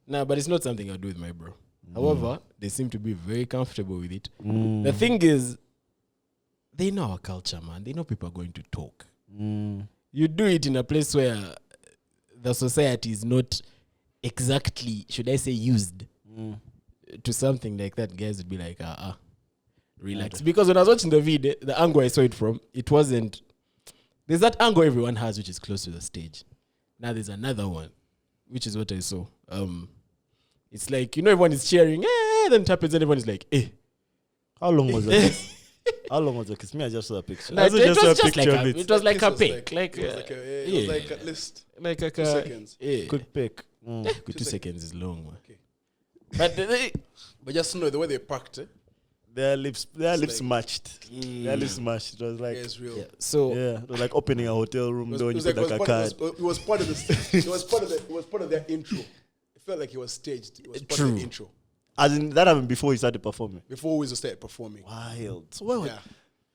Nah, but it's not something I'll do with my bro. However, they seem to be very comfortable with it. The thing is, they know our culture, man. They know people are going to talk. You do it in a place where the society is not exactly, should I say, used to something like that. Guys would be like, relax. Because when I was watching the video, the angle I saw it from, it wasn't. There's that angle everyone has, which is close to the stage. Now there's another one, which is what I saw. It's like, everyone is cheering, then it happens, and everyone is like, eh. How long was it? How long was the kiss? Me, I just saw a picture. No, That's it just was a just picture like of a, it. it was like a This pick. Like, it was like it was like at least like a 2 seconds. Yeah. Quick pick. Good 2 2 seconds is long, man. Okay. But But just know the way they packed it. Their lips like- matched. Their lips matched. It was like, It's real. yeah. So it was like opening a hotel room door and you put like a it card. was part of the it was part of their intro. It felt like it was staged. It was part of True. the intro As in, that happened before he started performing. before we started performing. Wild. So why Yeah.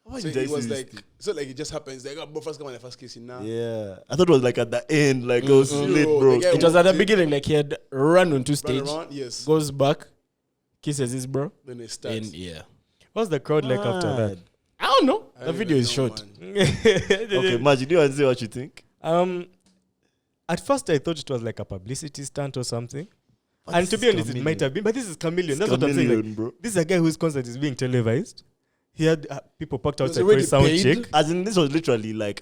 why So did I it was see this like thing? it's not like it just happens. Like, bro, first come on, first kissing now. Yeah. I thought it was like at the end, like it was late, bro. the guy it was at the walked in, beginning, like he had run onto ran stage, around, yes. goes back, kisses his bro, Then it starts. and yeah. What's the crowd like after that? I don't know. I The don't video even is know, short. man. Okay, Maggie, do you want to say what you think? At first I thought it was like a publicity stunt or something. But And this to is be honest, it Chameleon. might have been, but this is Chameleon. It's That's what I'm saying. Like, Chameleon, bro. this is a guy whose concert is being televised. He had people parked was outside for already his sound paid. check. As in, this was literally like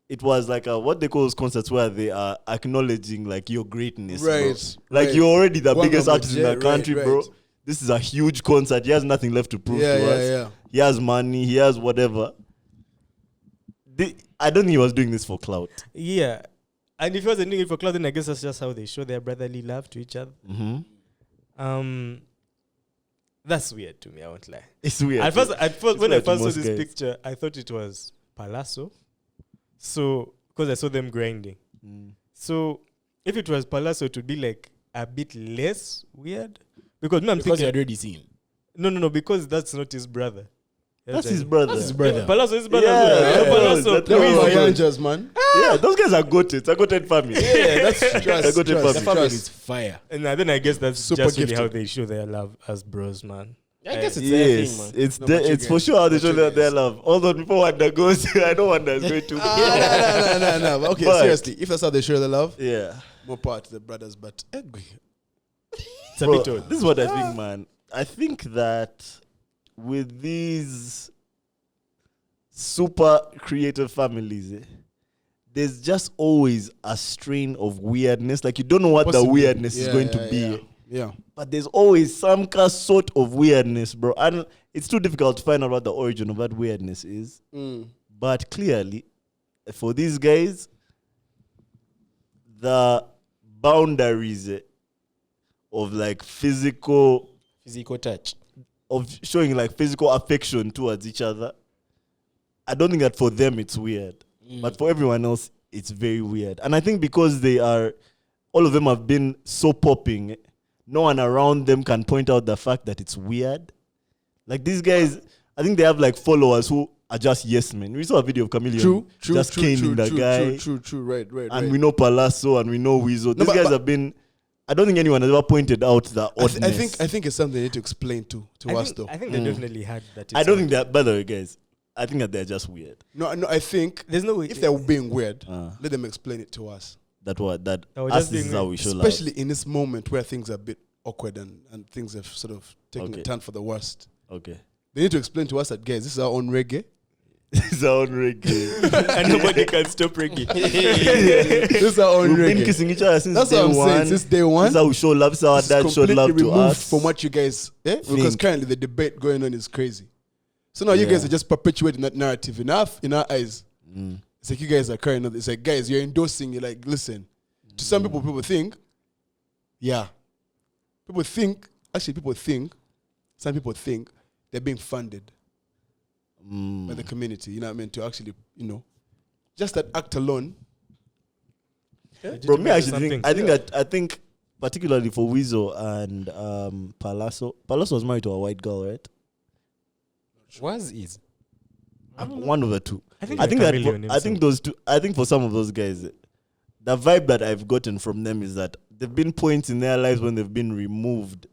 it was like what they call those concerts where they are acknowledging like your greatness, bro. Right. Like right. you're already the One biggest number, artist in yeah, the country, right, bro. right. This is a huge concert. He has nothing left to prove Yeah, to yeah, us. yeah. He has money. He has whatever. I don't think he was doing this for clout. Yeah. And if he wasn't doing it for clout, then I guess that's just how they show their brotherly love to each other. Mm-hmm. That's weird to me, I won't lie. It's weird. At first, when I weird to first saw most this guys. picture, I thought it was Palazzo. So, because I saw them grinding. So, if it was Palazzo, it would be like a bit less weird. Because me, I'm Because you thinking, had already seen. no, because that's not his brother. That's his brother. That's his brother. Palazzo is his brother. Yeah, as well. yeah, Palazzo, that- They were Who is Mayanjas, man. Yeah, those guys are goated. It's a goated family. Yeah, that's I trust. got it, trust, The Papi. family trust. is fire. And then I guess that's Super just really how gifted. they show their love as bros, man. I guess it's their Yes, thing, man. it's No, but you it's for guys- sure how they but show you their guys- love. Although before Wanda goes, I know Wanda is going to. No. But okay, But- seriously, if that's how they show the love, Yeah, more part to the brothers. But It's a Bro, bit odd. this is what I think, man. I think that with these super creative families, there's just always a strain of weirdness. Like you don't know what the Possibly. weirdness is Yeah, going yeah, to be. yeah. But there's always some sort of weirdness, bro. And it's too difficult to find out what the origin of that weirdness is. But clearly, for these guys, the boundaries of like physical, touch. of showing like physical affection towards each other, I don't think that for them it's weird. But for everyone else, it's very weird. And I think because they are, all of them have been so popping, no one around them can point out the fact that it's weird. Like these guys, I think they have like followers who are just yes men. We saw a video of Chameleon just caning the guy. True. Right. And we know Palazzo and we know Weasel. These guys have been, I don't think anyone has ever pointed out the oddness. I think it's something they need to explain to us though. I think they definitely had that. I don't think that, by the way, guys, I think that they're just weird. No, I think There's no way. if they're being weird, Uh, let them explain it to us. that No, us just this being is how weird. we show Especially in this moment where things are a bit awkward and things have sort of taken Okay. a turn for the worst. love. Okay. They need to explain to us that, guys, this is our own reggae. It's our own reggae. And nobody can stop reggae. This is our own We've been reggae. kissing each other since That's day what I'm one. saying. Since day one. This is how we show love. This is how our This is dad showed completely love to removed us. from what you guys, because Think. currently the debate going on is crazy. So now you guys Yeah. are just perpetuating that narrative in our eyes. Mm. It's like you guys are carrying on. It's like, guys, you're endorsing. You're like, listen. To some people think, yeah. People think, some people think they're being funded by the community. You know what I mean? To actually, just that act alone. Bro, me actually Something. think, I think particularly for Weasel and Palazzo. Palazzo was married to a white girl, right? is. One of the two. I think I think like that Chameleon I think those two. I think for some of those guys, the vibe that I've gotten from them is that there've been points in their lives when they've been removed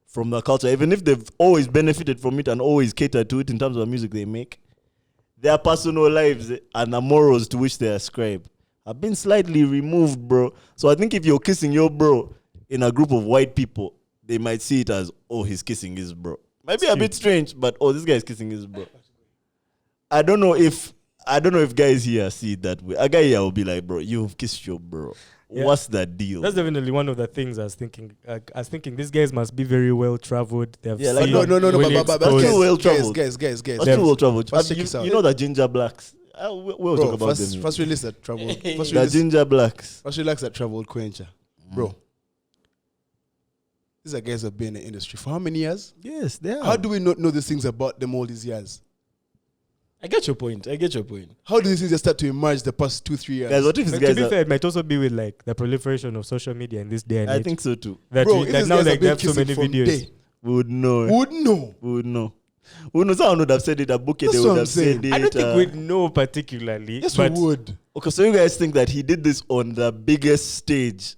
from the culture, even if they've always benefited from it and always catered to it in terms of the music they make. Their personal lives and the morals to which they ascribe have been slightly removed, bro. So I think if you're kissing your bro in a group of white people, they might see it as, oh, he's kissing his bro. Might be a bit strange, but oh, this guy is kissing his bro. I don't know if guys here see it that way. A guy here will be like, bro, you've kissed your bro. Yeah. What's the deal? That's definitely one of the things I was thinking. I was thinking these guys must be very well traveled. They have Yeah, like, seen No, really but exposed- too well traveled. guys. That's too well traveled. First check this out. You know the ginger blacks. We'll talk about them. First release that traveled. The ginger blacks. First release that traveled Quencher. Bro. These are guys that have been in the industry for how many years? Yes, they are. How do we not know these things about them all these years? I get your point. How do these things just start to emerge the past 2-3 years? Guys, what if these But to guys be are, fair, it might also be with like the proliferation of social media in this day and I age. think so too. that, Bro, we- if that these now guys like have they been have so kissing many from videos. day, We would know. who would know? We would know. We would know. Someone would have said it. A bouquet, That's they what would I'm have saying. said it. I don't think we'd know particularly. Yes, but we would. Okay, so you guys think that he did this on the biggest stage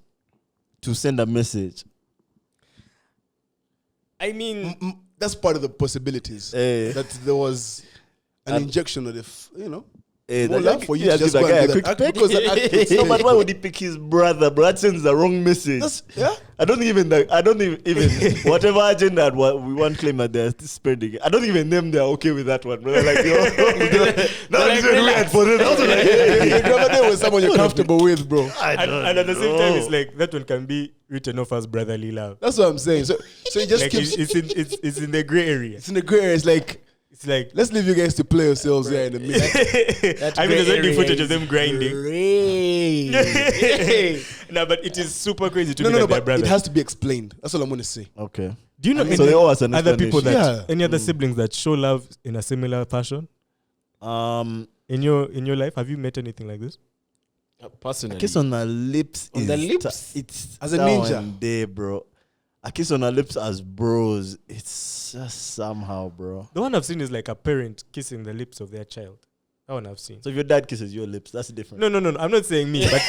to send a message? I mean, That's part of the possibilities. Eh. That there was an And- injection of the, Eh, more that love guy- for you yeah, to just give go that and guy do a that act, quick because that act could No, stay. but why would he pick his brother, bro? That sends the wrong message. That's, yeah? I don't even whatever agenda that we want claim that they're spreading. I don't even them they're okay with that one, bro. They're like, yo, that is very weird for them. I was like, You'd rather there was someone you're comfortable with, bro. and at the same time, it's like that one can be written off as brotherly love. That's what I'm saying. So it just Like keeps... it's in the gray area. It's in the gray area. It's like, It's like let's leave you guys to play yourselves here in the middle. I mean, there's already footage of them grinding. Great. No, but it is super crazy to No, me no, no, that they're but brothers. it has to be explained. That's all I'm going to say. okay. Do you know So they owe us an any other people that explanation. Yeah. any other siblings that show love in a similar fashion in your life? Have you met anything like this? Personally, A kiss on the lips. On is the lips? It's As a that ninja. one day, bro. A kiss on the lips as bros. It's just somehow, bro. The one I've seen is like a parent kissing the lips of their child. That one I've seen. So if your dad kisses your lips, that's different. No. I'm not saying me, but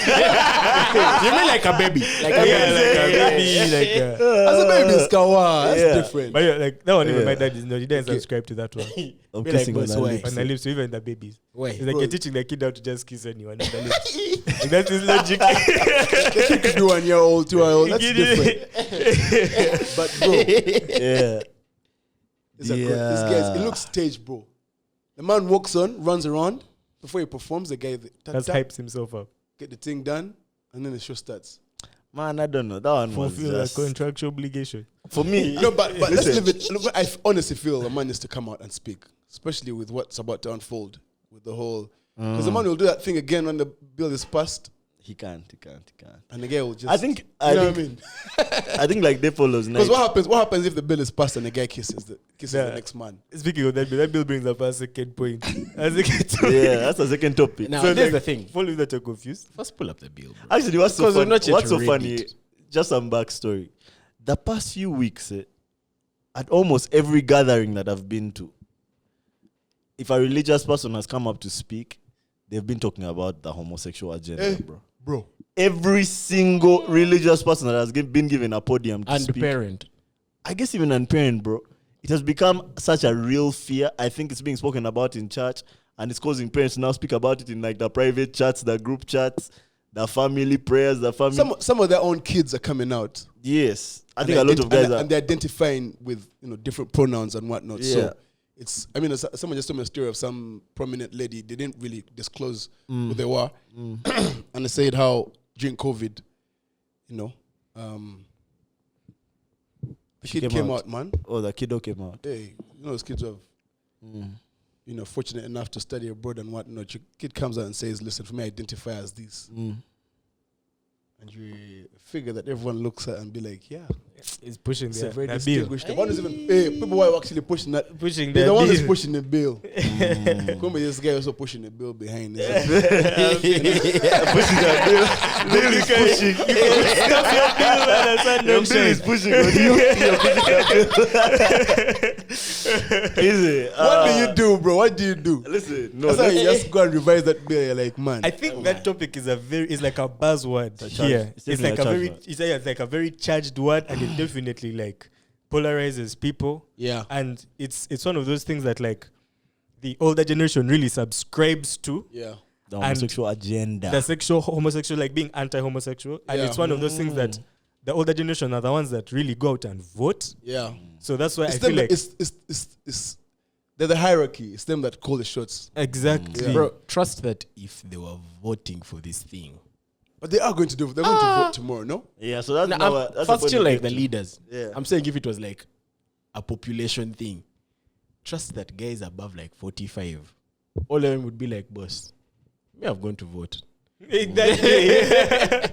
you mean like a baby? like a baby, like As a baby, it's kawa. That's Yeah. different. but yeah, like that one. Even Yeah. my dad is not. He doesn't Okay. subscribe to that one. I'm Be like, kissing on boss, the why? lips. On the lips, so even the babies. Wait. It's like Bro. you're teaching the kid how to just kiss anyone on the lips. Like, that's his logic. You could do 1 year old, 2 year old. That's Get different. it? But bro, Yeah. this guy, it looks staged, bro. The man walks on, runs around. Before he performs, the guy That's hypes himself up. get the thing done, and then the show starts. Man, I don't know. That one was Fulfill a just, contractual obligation. for me. No, but let's listen. leave it. Look, I honestly feel a man needs to come out and speak, especially with what's about to unfold with the whole. Because the man will do that thing again when the bill is passed, He can't. and the guy will just. I think. you I know think. what I mean? I think like they follows Because next. what happens if the bill is passed and the guy kisses the Yeah. next man? Speaking of that bill brings up a second point. Yeah, that's a second topic. Now, So there's like, the thing. Follow that you're confused. First, pull up the bill, bro. Actually, what's so Because we're funny? not yet What's so read funny? it. Just some backstory. The past few weeks, at almost every gathering that I've been to, if a religious person has come up to speak, they've been talking about the homosexual agenda, bro. Every single religious person that has been given a podium to And speak, parent. I guess even unparent, bro. it has become such a real fear. I think it's being spoken about in church, and it's causing parents to now speak about it in like the private chats, the group chats, the family prayers, the family. Some of their own kids are coming out. Yes, I think a lot of guys are, and they're identifying with different pronouns and whatnot. Yeah. So it's, I mean, someone just told me a story of some prominent lady. They didn't really disclose who they were, and they said how during COVID, the kid came out, man. Oh, the kiddo came out. Hey, those kids have, fortunate enough to study abroad and whatnot. Your kid comes out and says, "Listen, for me, I identify as this," and you figure that everyone looks at and be like, "Yeah, It's pushing it's a very that bill. distinguished." The one is even people who are actually pushing that. Pushing The that one that's bill. pushing the bill. Come this guy also pushing the bill behind. Pushing that bill. Bill is pushing. Your bill is pushing on you. You're pushing that bill. Easy. What do you do, bro? What do you do? Listen, no. That's how you just go and revise that bill. You're like, man. I think that topic is like a buzzword here. It's It's definitely like a a charged very, word. it's like a very charged word, and it definitely like polarizes people. Yeah. And it's one of those things that like the older generation really subscribes to. Yeah. The homosexual agenda. The homosexual, like being anti-homosexual, and Yeah. it's one of those things that the older generation are the ones that really go out and vote. Yeah. So that's why It's I them feel like it's they're the hierarchy. It's them that call the shots. exactly. Yeah. Bro, trust that if they were voting for this thing, But they are going to do. They're going to vote tomorrow. No. Yeah, so that's Nah, now I'm that's first the still point like of the it. leaders. Yeah. I'm saying if it was like a population thing, trust that guys above like 45, all of them would be like, boss, me have gone to vote. Exactly.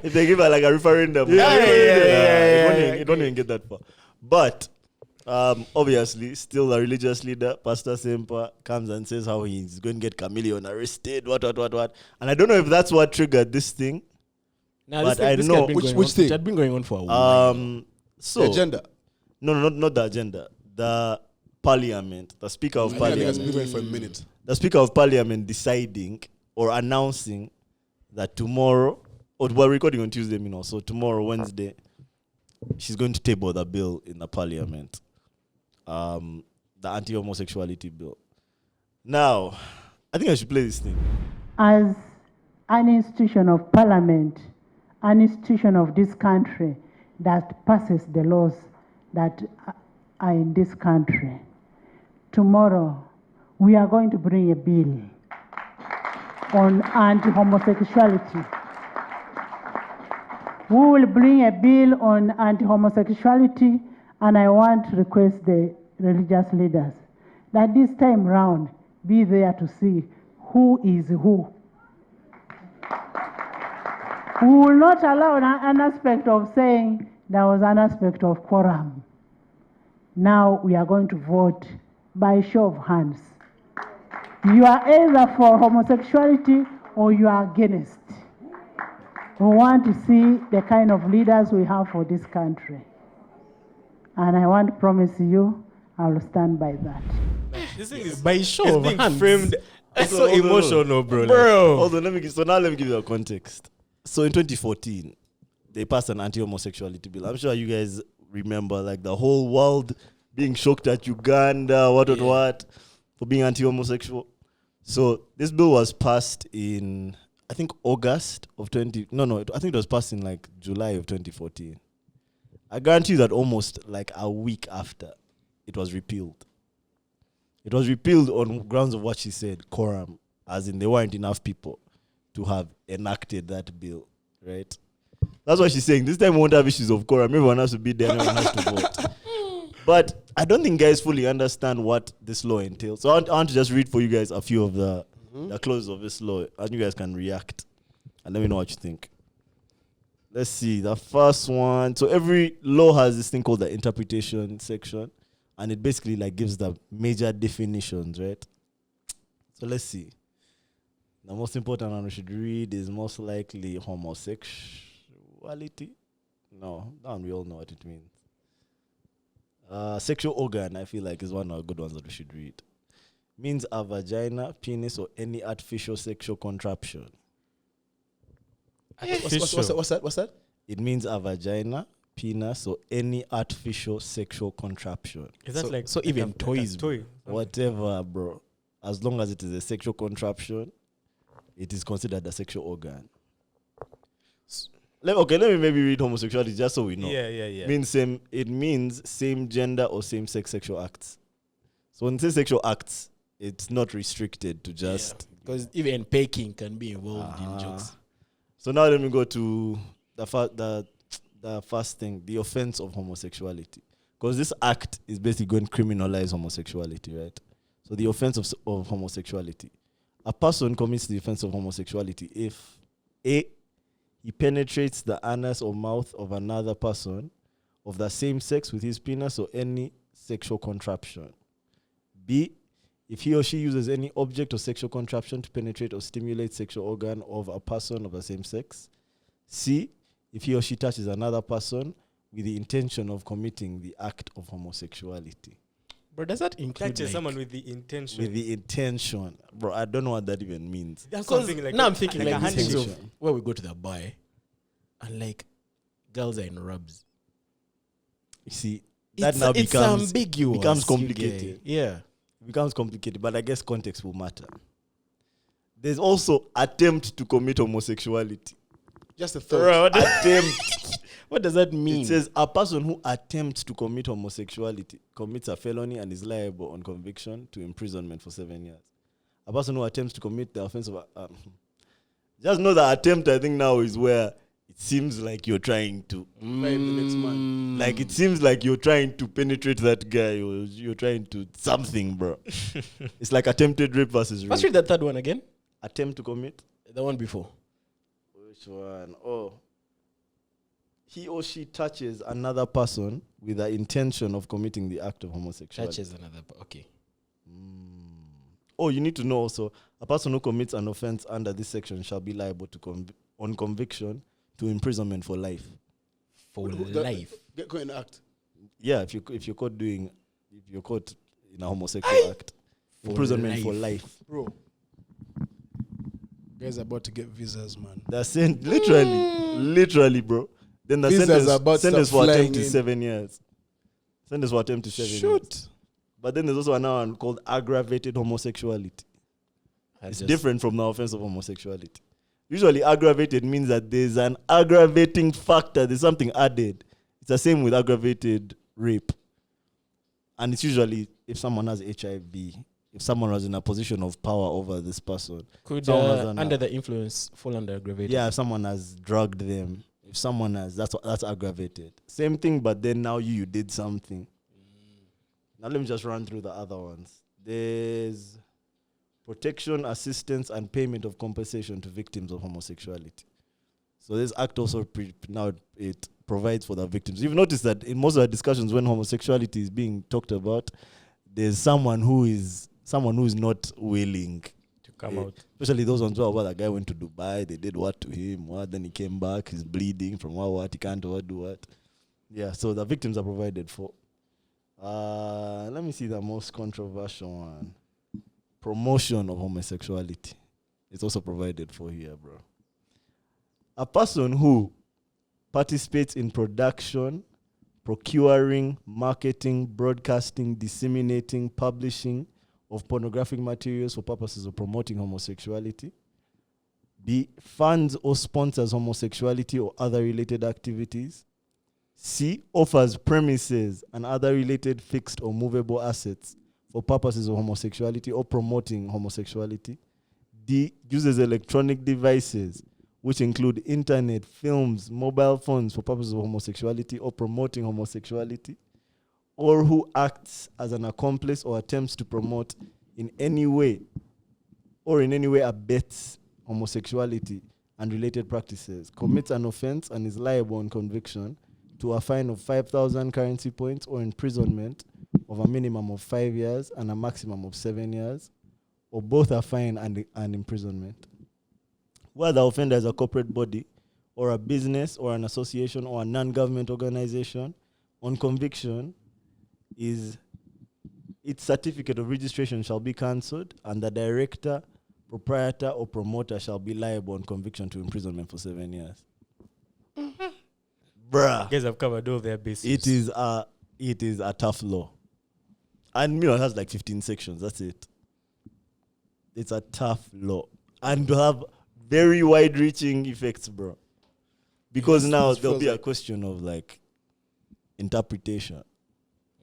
If they give her like a referendum, Yeah, it won't even get that far. But obviously, still the religious leader, Pastor Semper, comes and says how he's going to get Chameleon arrested, what. And I don't know if that's what triggered this thing. Now, But I know- which thing? It had been going on for a while. So The agenda. no, not the agenda. The Parliament, the Speaker of I think it's been Parliament, going for a minute. the Speaker of Parliament deciding or announcing that tomorrow, or we're recording on Tuesday, so tomorrow, Wednesday, she's going to table the bill in the Parliament, the anti-homosexuality bill. Now, I think I should play this thing. As an institution of parliament, an institution of this country that passes the laws that are in this country, tomorrow we are going to bring a bill on anti-homosexuality. We will bring a bill on anti-homosexuality, and I want to request the religious leaders that this time round be there to see who is who. We will not allow an aspect of saying there was an aspect of quorum. Now we are going to vote by show of hands. You are either for homosexuality or you are against. We want to see the kind of leaders we have for this country. And I want to promise you, I will stand by that. This thing is By show it's of being hands. framed. It's so Hold on. emotional, bro. Hold on, let me give you a context. So in 2014, they passed an anti-homosexuality bill. I'm sure you guys remember, like the whole world being shocked at Uganda, what for being anti-homosexual. So this bill was passed in, I think, August of I think it was passed in like July of 2014. I guarantee you that almost like a week after, it was repealed. It was repealed on grounds of what she said, quorum, as in there weren't enough people to have enacted that bill, right? That's what she's saying. This time we won't have issues of quorum. Everyone has to be there, everyone has to vote. But I don't think guys fully understand what this law entails. So I want to just read for you guys a few of the clauses of this law, and you guys can react and let me know what you think. Let's see. The first one. So every law has this thing called the interpretation section, and it basically like gives the major definitions, right? So let's see. The most important one we should read is most likely homosexuality. No, that one we all know what it means. Sexual organ, I feel like, is one of the good ones that we should read. Means a vagina, penis, or any artificial sexual contraption. What's that? It means a vagina, penis or any artificial sexual contraption. Is that like so even a toys, toy? Whatever, bro. As long as it is a sexual contraption, it is considered a sexual organ. Let me maybe read homosexuality just so we know. Yeah. It means same gender or same sex sexual acts. So when it says sexual acts, it's not restricted to just because even pegging can be involved in jokes. So now let me go to the first thing, the offense of homosexuality. Because this act is basically going to criminalize homosexuality, right? So the offense of homosexuality. A person commits the offense of homosexuality if A, he penetrates the anus or mouth of another person of the same sex with his penis or any sexual contraption. B, if he or she uses any object or sexual contraption to penetrate or stimulate sexual organ of a person of the same sex. C, if he or she touches another person with the intention of committing the act of homosexuality. But does that include Touches someone with the intention? With the intention. Bro, I don't know what that even means. That's Because something like now I'm thinking like like a these things handshake. of where we go to the bar and like girls are in rubs. You see, that now it's becomes ambiguous. becomes you complicated. get. Yeah. It becomes complicated, but I guess context will matter. There's also attempt to commit homosexuality. Just a thought. Attempt. What does that mean? It says a person who attempts to commit homosexuality commits a felony and is liable on conviction to imprisonment for 7 years. A person who attempts to commit the offense of just know that attempt, I think now is where it seems like you're trying to Bribe the next man. like it seems like you're trying to penetrate that guy or you're trying to something, bro. It's like attempted rape versus rape. Let's read that third one again. Attempt to commit. The one before. Which one? Oh. He or she touches another person with the intention of committing the act of homosexuality. Touches another. Okay. Oh, you need to know also, a person who commits an offense under this section shall be liable to on conviction to imprisonment for life. For life. Get caught in an act. Yeah, if you're caught in a homosexual act, For imprisonment for life. life. Bro. Guys are about to get visas, man. They're saying literally, bro. Then the Visas are about to sentence start for attempt flying is in. 7 years. Sentence for attempt is 7 years. Shoot. But then there's also another one called aggravated homosexuality. It's different from the offense of homosexuality. Usually aggravated means that there's an aggravating factor. There's something added. It's the same with aggravated rape. And it's usually if someone has HIV, if someone was in a position of power over this person. Could someone was under the influence fall under aggravated? Yeah, if someone has drugged them. If someone has, that's aggravated. Same thing, but then now you did something. Now let me just run through the other ones. There's protection, assistance, and payment of compensation to victims of homosexuality. So this act also now it provides for the victims. You've noticed that in most of the discussions when homosexuality is being talked about, there's someone who is not willing To come out. Especially those ones where the guy went to Dubai, they did what to him, what, then he came back, he's bleeding from what, he can't do what. Yeah, so the victims are provided for. Let me see the most controversial one. Promotion of homosexuality. It's also provided for here, bro. A person who participates in production, procuring, marketing, broadcasting, disseminating, publishing of pornographic materials for purposes of promoting homosexuality. B, funds or sponsors homosexuality or other related activities. C, offers premises and other related fixed or movable assets for purposes of homosexuality or promoting homosexuality. D, uses electronic devices, which include internet, films, mobile phones for purposes of homosexuality or promoting homosexuality. Or who acts as an accomplice or attempts to promote in any way abets homosexuality and related practices, commits an offense and is liable on conviction to a fine of 5,000 currency points or imprisonment of a minimum of 5 years and a maximum of 7 years, or both a fine and imprisonment. Where the offender is a corporate body or a business or an association or a non-government organization, on conviction, its certificate of registration shall be cancelled, and the director, proprietor, or promoter shall be liable on conviction to imprisonment for 7 years. bruh. You guys have covered all their bases. It is a tough law. And it has like 15 sections. That's it. It's a tough law. And to have very wide-reaching effects, bro. Because now there'll be a question of like interpretation.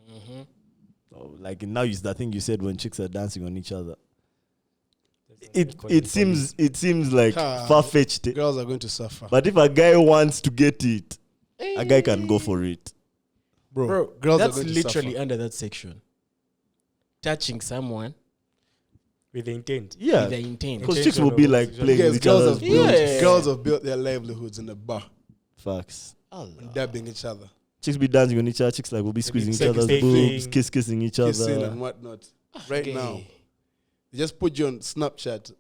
Mm-hmm. So, like now is the thing you said when chicks are dancing on each other. There's It seems like far-fetched. Girls are going to suffer. But if a guy wants to get it, a guy can go for it. Bro, girls That's are going literally to suffer. under that section. Touching someone with the intent. Yeah. with the intent. Because chicks will be like playing Yes, with each other's boobs. Yeah. girls have built their livelihoods in the bar, Facts. dabbing each other, Chicks be dancing on each other. Chicks like will be squeezing each other's taking, boobs, kissing each kissing other. and whatnot. Right Okay. now, they just put you on Snapchat.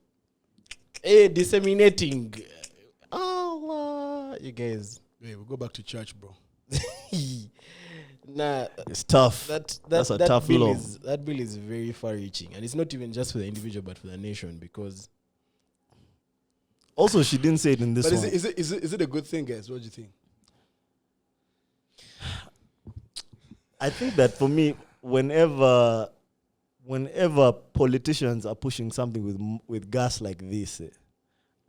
Hey, disseminating. Allah, you guys. Hey, we'll go back to church, bro. Nah, It's tough. That's a tough bill law. that bill is very far-reaching, and it's not even just for the individual, but for the nation. Because Also, she didn't say it in this But one. is it a good thing, guys? What do you think? I think that for me, whenever politicians are pushing something with gas like this,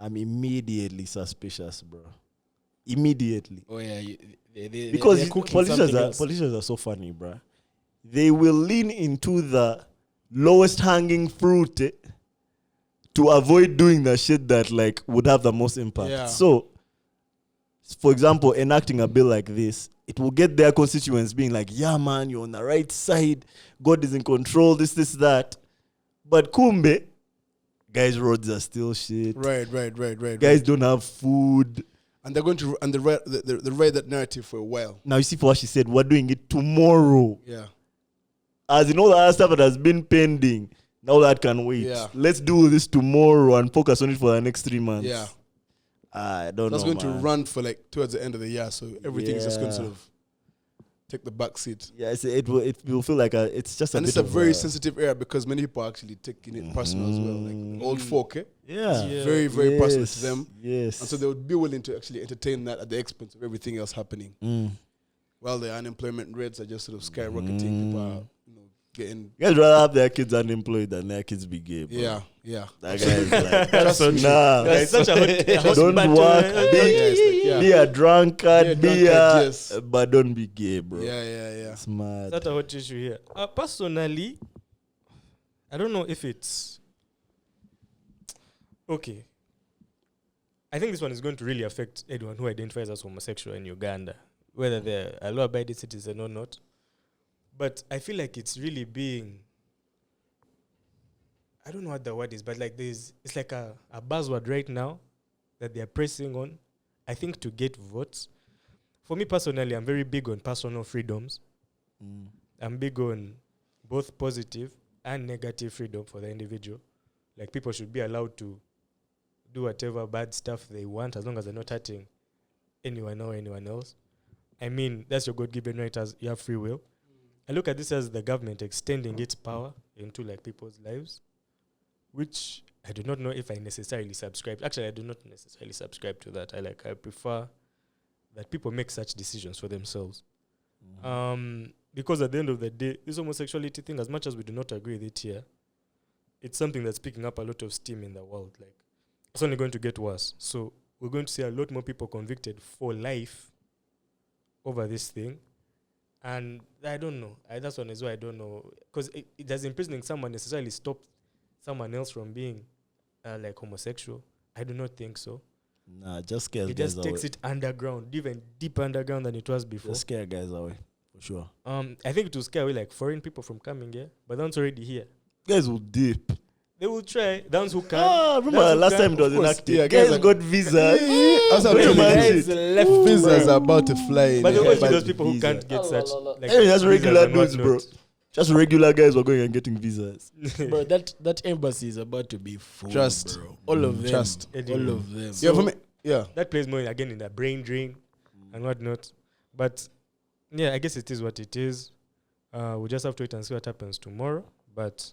I'm immediately suspicious, bro. Immediately. oh yeah, Because they're cooking politicians something else. politicians are so funny, bro. They will lean into the lowest hanging fruit to avoid doing the shit that like would have the most impact. Yeah. So, for example, enacting a bill like this, it will get their constituents being like, "Yeah, man, you're on the right side. God is in control. This, that." But kumbe, guys, roads are still shit. Right. Guys don't have food. And they're going to they ride that narrative for a while. Now you see, for what she said, we're doing it tomorrow. Yeah. As in all the other stuff that has been pending, now that can wait. Yeah. Let's do this tomorrow and focus on it for the next 3 months. Yeah. I don't That's know. going man. to run for like towards the end of the year, so everything is just going to Yeah. sort of take the back seat. Yeah, it will feel like it's just And a it's bit a of very sensitive area because many people are actually taking it personal as well. Like old folk, Yeah. It's very, very personal to them. Yes. And so they would be willing to actually entertain that at the expense of everything else happening. Mm. While the unemployment rates are just sort of skyrocketing, people are, getting. You guys rather have their kids unemployed than their kids be gay, bro. Yeah. That guy is like, Trust me. nah. It's such a hot Don't button. work. Yeah. Be a drunkard. Be a drunkard, yes. But don't be gay, bro. Yeah. Smart. That's a hot issue here. Personally, I don't know if it's okay. I think this one is going to really affect anyone who identifies as homosexual in Uganda, whether they're a law-abiding citizen or not. But I feel like it's really being, I don't know what the word is, but like it's like a buzzword right now that they're pressing on, I think, to get votes. For me personally, I'm very big on personal freedoms. I'm big on both positive and negative freedom for the individual. Like, people should be allowed to do whatever bad stuff they want as long as they're not hurting anyone or anyone else. I mean, that's your God-given right, as you have free will. I look at this as the government extending its power into like people's lives, which I do not know if I necessarily subscribe. Actually, I do not necessarily subscribe to that. I prefer that people make such decisions for themselves. Because at the end of the day, this homosexuality thing, as much as we do not agree with it here, it's something that's picking up a lot of steam in the world. Like, it's only going to get worse. So we're going to see a lot more people convicted for life over this thing. And I don't know. That's one is why I don't know. Because does imprisoning someone necessarily stop someone else from being like homosexual? I do not think so. Nah, just scare It guys just takes away. it underground, even deeper underground than it was before. Just scare guys away, for sure. I think it will scare away like foreign people from coming here, but the ones already here, Guys will dip. they will try. The ones who can. Remember Those who last can, time it was of course. enacted. Yeah, guys guys got visas. That's what I'm Don't telling imagine. you. guys left. Visas are about to fly in. But there will here. always be those people who can't get such. Like, Hey, that's visas regular and dudes, bro. whatnot. Just regular guys were going and getting visas. Bro, that embassy is about to be full. Trust. Bro. All of them. Trust. All of them. Yeah, for me. Yeah. That plays more again in the brain drain and whatnot. But yeah, I guess it is what it is. We'll just have to wait and see what happens tomorrow. But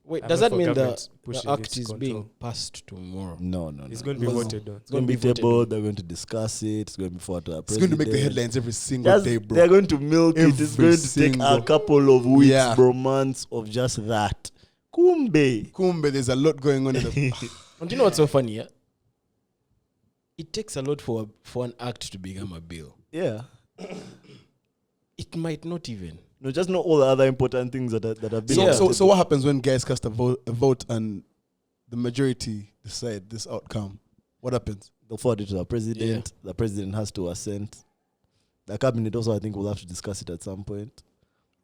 Wait, I'm does not that for mean the government pushing act this is control. being passed tomorrow? No. It's going to be No. voted on. It's going to be voted tabled. They're going to discuss it. It's going to be fought to a It's president. going to make the headlines every single Just, day, bro. they're going to milk it. It's Every going to take a single- couple of weeks, Yeah. bro, months of just that. Kumbe. Kumbe, there's a lot going on in the And you know what's so funny? Yeah? It takes a lot for an act to become a bill. Yeah. It might not even. No, just not all the other important things that have been. So, Yeah. so what happens when guys cast a vote and the majority decide this outcome? What happens? They'll forward it to the president. The president has to assent. The cabinet also, I think, will have to discuss it at some point.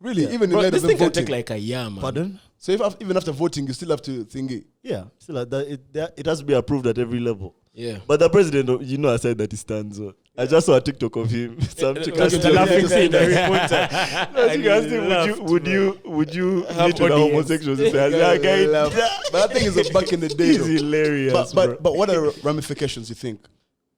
Really? Yeah. Even in Bro, light this of thing them can take voting? like a year, man. Pardon? So even after voting, you still have to think it. Yeah. Still, it has to be approved at every level. Yeah. But the president, you know, aside that he stands on. I just saw a TikTok of him. Some chick Like asked the him- laughing scene that we put No, chick asked him, would you Have meet with the audience. homosexuals? He said, yeah, guy. But that thing is back in the day. He's though. hilarious, bro. But what are the ramifications, you think?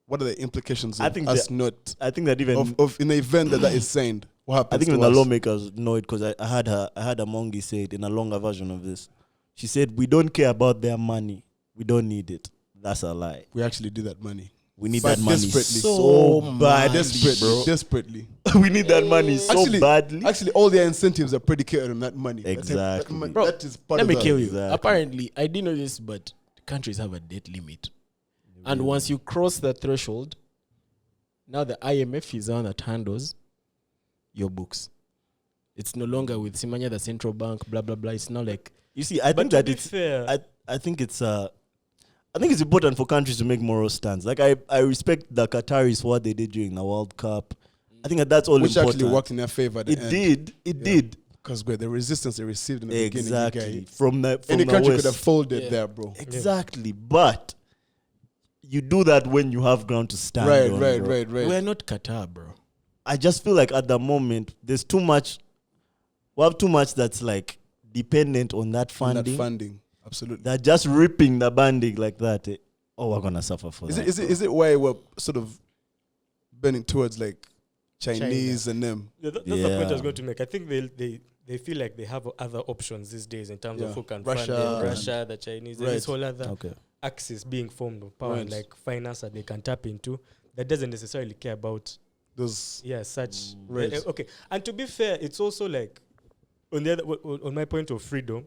What are the implications I of think us that- not I think that even of in the event that is signed? What I happens think even to the us? lawmakers know it because I had Amongi say it in a longer version of this. She said, "We don't care about their money. We don't need it." That's a lie. We actually do that money. We need But that money desperately. so badly, Desperately, bro. desperately. We need that money so badly. Actually, all their incentives are predicated on that money. Exactly. That, Bro, that is part Let of me that. kill you. Exactly. Apparently, I didn't know this, but countries have a debt limit. And once you cross the threshold, now the IMF is on that handles your books. It's no longer with Simanya, the central bank, blah, blah, blah. It's now like, You see, I think to that be it's fair, I think it's important for countries to make moral stands. Like I respect the Qataris for what they did during the World Cup. I think that's all Which important. actually worked in their favor. It did. Because the resistance they received in the Exactly. beginning, From any the country West. could have folded Yeah. there, bro. Exactly. But you do that when you have ground to stand on. bro. Right. we're not Qatar, bro. I just feel like at the moment there's too much. We have too much that's like dependent on that On funding. that funding, absolutely. They're just ripping the banding like that. Oh, we're gonna suffer for that. Is it why we're sort of bending towards like Chinese and them? Yeah, that's the point I was Yeah. going to make. I think they feel like they have other options these days in terms Yeah. of who can Russia fund them. and- Russia, the Chinese, Right. there's this whole other Okay. axis being formed of power, Right. like finance that they can tap into that doesn't necessarily care about Those such. Right. Okay, and to be fair, it's also like on the other, on my point of freedom,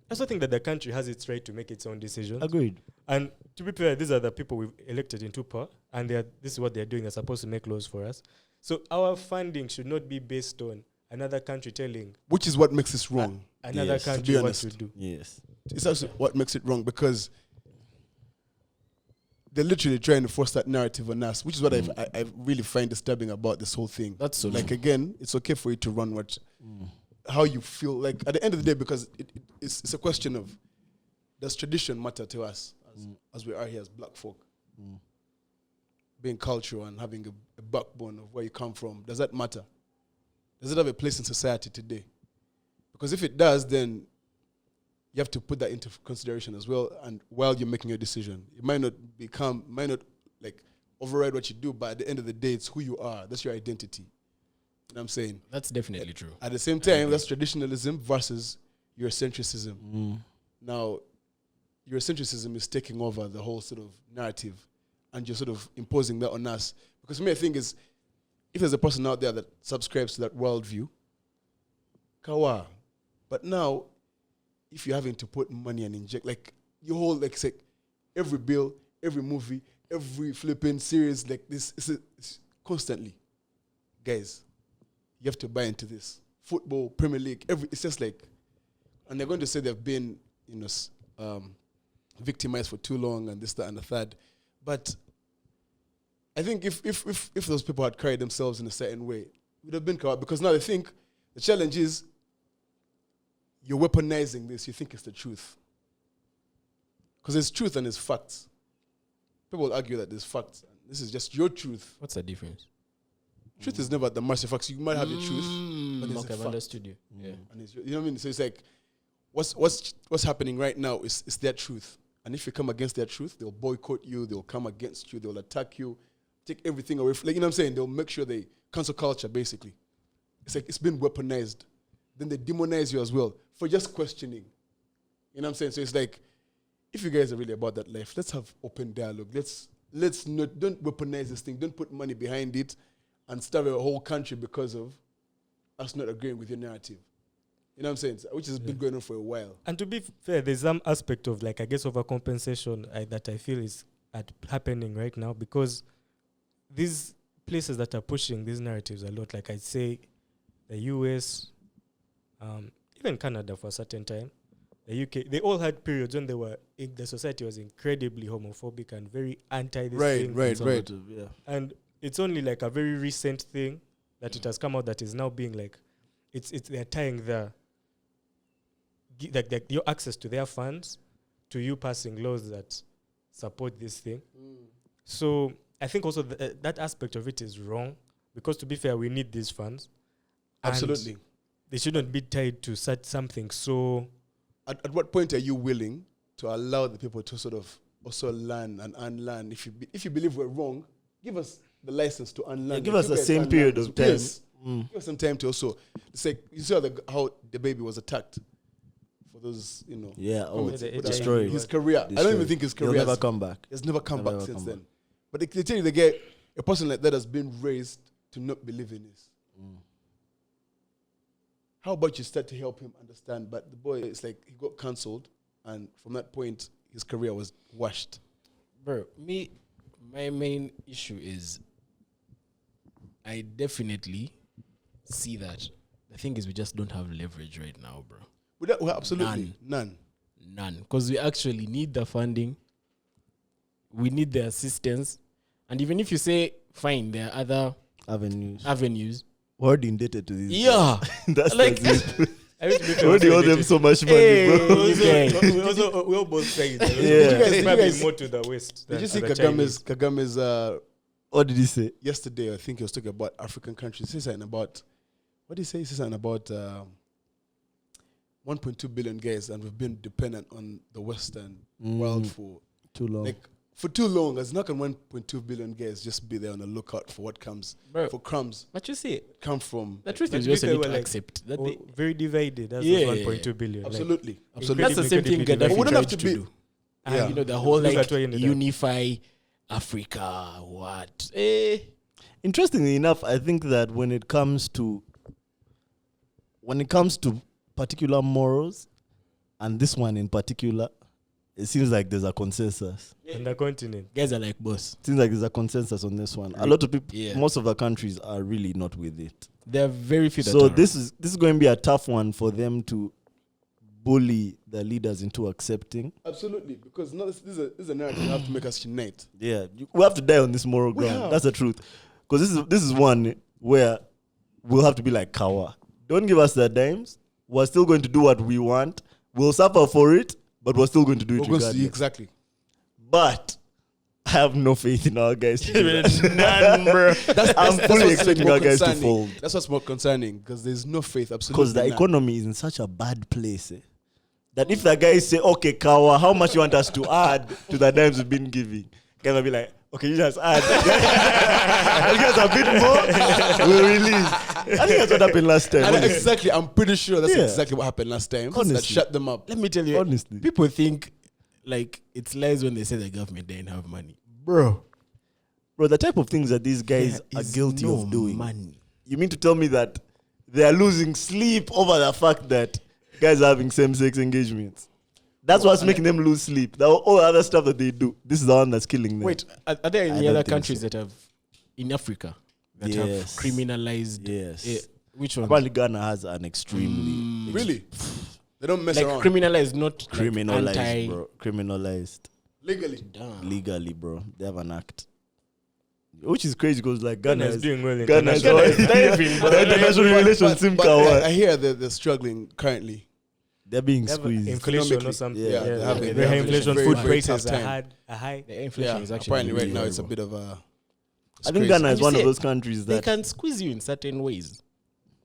I also think that the country has its right to make its own decisions. Agreed. And to be fair, these are the people we've elected into power, and this is what they're doing. They're supposed to make laws for us. So our funding should not be based on another country telling which is what makes this wrong. another Yes, to be country what honest. to do. Yes. It's also what makes it wrong because they're literally trying to force that narrative on us, which is what I really find disturbing about this whole thing. That's so like true. again, it's okay for you to run how you feel like at the end of the day, because it's a question of does tradition matter to us as we are here as black folk, being cultural and having a backbone of where you come from. Does that matter? Does it have a place in society today? Because if it does, then you have to put that into consideration as well. And while you're making your decision, it might not like override what you do, but at the end of the day, it's who you are. That's your identity. You know what I'm saying? That's definitely true. At the same time, that's traditionalism versus Eurocentrism. Now, Eurocentrism is taking over the whole sort of narrative and you're sort of imposing that on us. Because for me, I think is, if there's a person out there that subscribes to that worldview, kawa. But now, if you're having to put money and inject, like, your whole, like, say, every bill, every movie, every flipping series, like this, it's constantly. Guys, you have to buy into this. Football, Premier League, it's just like, and they're going to say they've been, victimized for too long and this, that, and the third. But I think if those people had carried themselves in a certain way, it would have been correct. Because now they think the challenge is you're weaponizing this. You think it's the truth. Because there's truth and there's facts. People will argue that there's facts. This is just your truth. What's the difference? Truth is never at the mercy of facts. You might have the truth, but there's Okay, a I've fact. understood you. Yeah. And it's, you know what I mean? So it's like, what's happening right now is their truth. And if you come against their truth, they'll boycott you, they'll come against you, they'll attack you, take everything away. Like, you know what I'm saying? They'll make sure they cancel culture, basically. It's like it's been weaponized. Then they demonize you as well for just questioning. You know what I'm saying? So it's like, if you guys are really about that life, let's have open dialogue. Let's not, don't weaponize this thing. Don't put money behind it and starve a whole country because of us not agreeing with your narrative. You know what I'm saying? Which has been going on for a while. And to be fair, there's some aspect of like, I guess, overcompensation that I feel is happening right now, because these places that are pushing these narratives a lot, like I'd say the US, even Canada for a certain time, the UK, they all had periods when the society was incredibly homophobic and very anti this thing. Right. Yeah. And it's only like a very recent thing that it has come out that is now being like, they're tying your access to their funds to you passing laws that support this thing. So I think also that aspect of it is wrong, because to be fair, we need these funds. Absolutely. They shouldn't be tied to such something. So at what point are you willing to allow the people to sort of also learn and unlearn? If you believe we're wrong, give us the license to unlearn. Yeah, give us the same period of time. Yes. Give us some time to also. It's like, you see how the baby was attacked. For those, Yeah, destroyed. His career. I don't even think his career He'll never come back. has never come Never back come since back. then. But they tell you, a person like that has been raised to not believe in this. How about you start to help him understand? But the boy, it's like he got cancelled, and from that point, his career was washed. Bro, my main issue is I definitely see that. The thing is, we just don't have leverage right now, bro. Well, absolutely none. None. Because we actually need the funding. We need the assistance. And even if you say, fine, there are other avenues. We're already indebted to these. Yeah. That's like, it. I wish we We already owe them so much money, bro. we all both saying Yeah. it's probably guys- more to the west. Did than you see the Chinese. Kagame's What did he say? yesterday? I think he was talking about African countries. He said something about, what did he say? He said something about 1.2 billion guys, and we've been dependent on the Western world for Too long. for too long. As not can 1.2 billion guys just be there on the lookout for what comes, Bro. for crumbs But you see, come from. the truth But is, to we be also fair, need we're to like, accept that very divided. That's Yeah. 1.2 billion. Absolutely, that's absolutely. the same thing incredibly Gaddafi But wouldn't have tried to to be- do. Yeah. And, the whole Look like at where he ended up. unify Africa, what? Interestingly enough, I think that when it comes to particular morals, and this one in particular, it seems like there's a consensus. On the continent. Guys are like, boss. It seems like there's a consensus on this one. A lot of people, Yeah. most of the countries are really not with it. There are very few that So are. this is going to be a tough one for them to bully the leaders into accepting. Absolutely, because this is a narrative that have to make us unite. Yeah, we have to die on this moral We ground. have. That's the truth. Because this is one where we'll have to be like Kawa. Don't give us the dimes. We're still going to do what we want. We'll suffer for it, but we're still going to do it We're going to see regardless. exactly. But I have no faith in our guys to do that. None, bro. I'm fully what's expecting more our guys to concerning. fold. That's what's more concerning, because there's no faith. Absolutely, Because the none. economy is in such a bad place. That if the guys say, okay, Kawa, how much you want us to add to the dimes we've been giving? Guys will be like, okay, you just add. And you guys a bit more, we'll release. I think that's what happened last time. And honestly. exactly, I'm pretty sure that's Yeah. exactly what happened last time. That Honestly. shut them up. Let me tell you, Honestly. people think like it's lies when they say the government didn't have money. Bro, Bro, the type of things that these guys there are is guilty no of doing. money. You mean to tell me that they are losing sleep over the fact that guys are having same-sex engagements? That's what's making them lose sleep. All the other stuff that they do, this is the one that's killing them. Wait, are there I any don't other think countries so. that have in Africa that have Yes. criminalized? Yes. Which one? Apparently Ghana has an extremely Really? They don't mess Like around. criminalized, not criminalized, like anti. bro. Criminalized Legally. Damn. legally, bro. They have an act, which is crazy because like Ghana Ghana is is doing well Ghana is internationally. diving, bro. The international relations seem But kawa. I hear they're struggling currently. They're being They have squeezed. inflation or Economically. something. Yeah, Yeah, they have yeah. it. Very high They have inflation. very, Food very prices tough time. are high. The inflation Yeah, is actually apparently right really now it's a horrible. bit of a. I think crazy. Ghana And is you one of see, those countries They that can squeeze you in certain ways.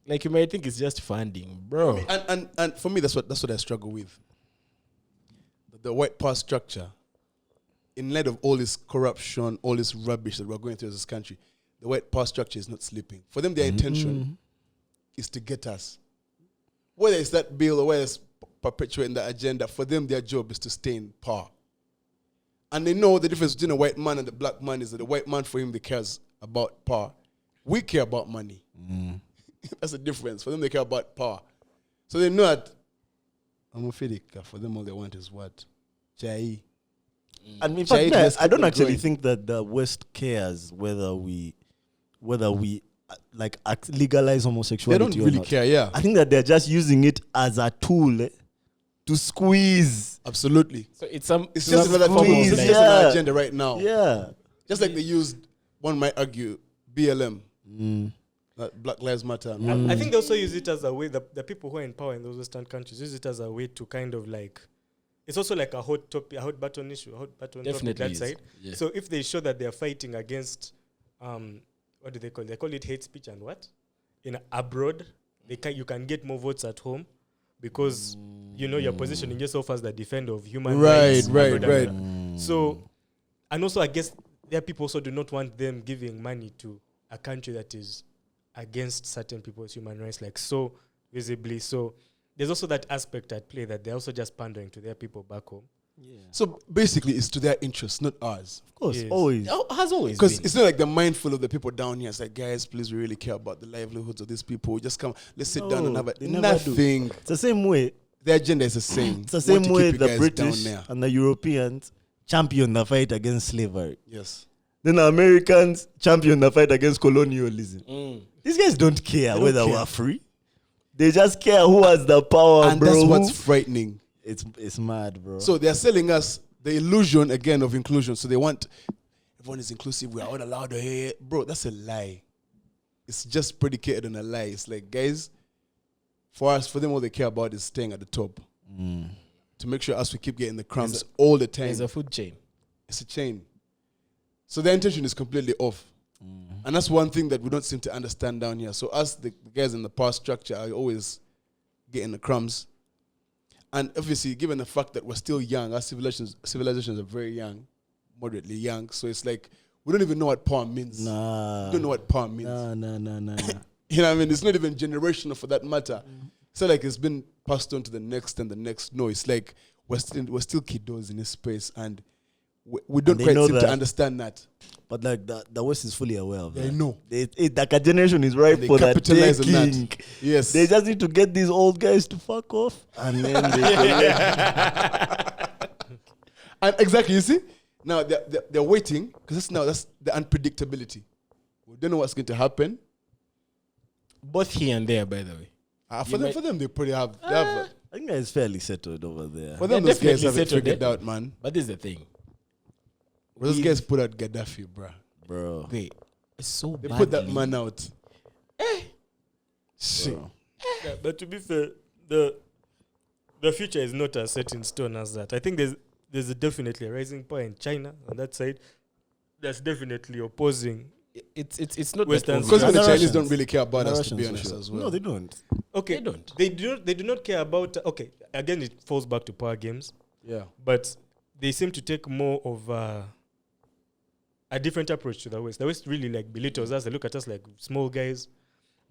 Like you might think it's just funding, bro. And for me, that's what I struggle with. The white power structure, in light of all this corruption, all this rubbish that we're going through as this country, the white power structure is not sleeping. For them, their intention is to get us. Whether it's that bill or whether it's perpetuating that agenda. For them, their job is to stay in power. And they know the difference between a white man and the black man is that the white man, for him, they cares about power. We care about money. That's the difference. For them, they care about power. So they know that for them, all they want is what? Chai. And in Chai, fact, let's I keep don't on actually going. think that the West cares whether we like legalize They homosexuality. don't or really not. care, yeah. I think that they're just using it as a tool to squeeze. Absolutely. So it's some. It's just another form of squeeze, it's just an yeah. agenda right now. Yeah. Just like they used, one might argue, BLM, Black Lives Matter. I think they also use it as a way, the people who are in power in those Western countries use it as a way to kind of like, it's also like a hot topic, a hot button issue, a hot button topic Definitely that is. side. Yeah. So if they show that they are fighting against, what do they call it? They call it hate speech and what? In abroad, you can get more votes at home because, you're positioning yourself as the defender of human rights. Right. So, and also I guess there are people also do not want them giving money to a country that is against certain people's human rights, like so visibly. So there's also that aspect at play that they're also just pandering to their people back home. Yeah. So basically, it's to their interests, not ours. Of course, Yes. always. Has always Because been. it's not like they're mindful of the people down here. It's like, guys, please, we really care about the livelihoods of these people. Just come, let's sit down and No, have it. they never do. Nothing. It's the same way. Their agenda is the same. It's the same Want to way keep you the guys British down there. and the Europeans champion the fight against slavery. Yes. Then the Americans champion the fight against colonialism. Mm. These guys don't care They don't whether care. we're free. They just care who has the power, And bro. that's what's frightening. It's mad, bro. So they're selling us the illusion again of inclusion. So they want everyone is inclusive. We are all allowed to hear. Bro, that's a lie. It's just predicated on a lie. It's like, guys, for them, all they care about is staying at the top. To make sure us we keep getting the crumbs all the time. There's a food chain. It's a chain. So their intention is completely off. And that's one thing that we don't seem to understand down here. So us, the guys in the power structure, are always getting the crumbs. And obviously, given the fact that we're still young, our civilizations are very young, moderately young. So it's like, we don't even know what power means. Nah. We don't know what power means. Nah. You know what I mean? It's not even generational for that matter. It's not like it's been passed on to the next and the next. No, it's like we're still kiddos in this space, and we don't they quite know seem to that. understand that. But like the West is fully aware of They that. know. Like a generation is ripe And they for that capitalize on that. taking. Yes. They just need to get these old guys to fuck off, and then they And exactly, you see? Now they're waiting, because that's the unpredictability. We don't know what's going to happen. Both here and there, by the way. For them, they probably have. They have I think it's fairly settled over there. for them, They're those guys definitely have it settled, figured eh? out, man. But this is the thing. Those guys put out Gaddafi, bruh. Bro. Wait, it's so They bad. put that man out. Shit. Bro. Yeah, but to be fair, the future is not as set in stone as that. I think there's definitely a rising power in China on that side that's definitely opposing. It's not Western Because And the the Chinese Russians. don't really care about The us, to Russians be for honest, sure. as well. No, they don't. Okay, They don't. They do not care about. Okay, again, it falls back to power games, Yeah. but they seem to take more of a different approach to the West. The West really like belittles us. They look at us like small guys,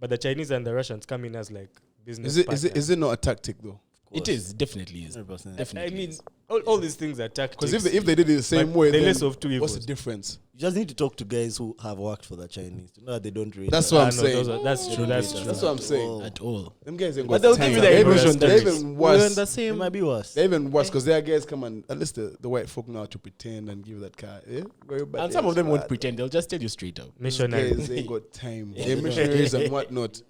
but the Chinese and the Russians come in as like business. Is it not a tactic though? It is, definitely is. 100%. Definitely. I mean, is. all these things are tactics. Because if they did it the same but way, they're then less of two what's evils. the difference? You just need to talk to guys who have worked for the Chinese to know that they don't rate That's us. what I'm No, saying. that's true. That's true. That's what I'm saying. Oh. At all. Them guys ain't But got they'll time. give you the They're impression they're that even we're on worse. the It same. might be worse. They're even worse because their guys come and at least the white folk know how to pretend and give that car. Yeah? And some of them won't pretend. They'll just tell you straight up. These Missionary. guys ain't got time. They're missionaries and whatnot.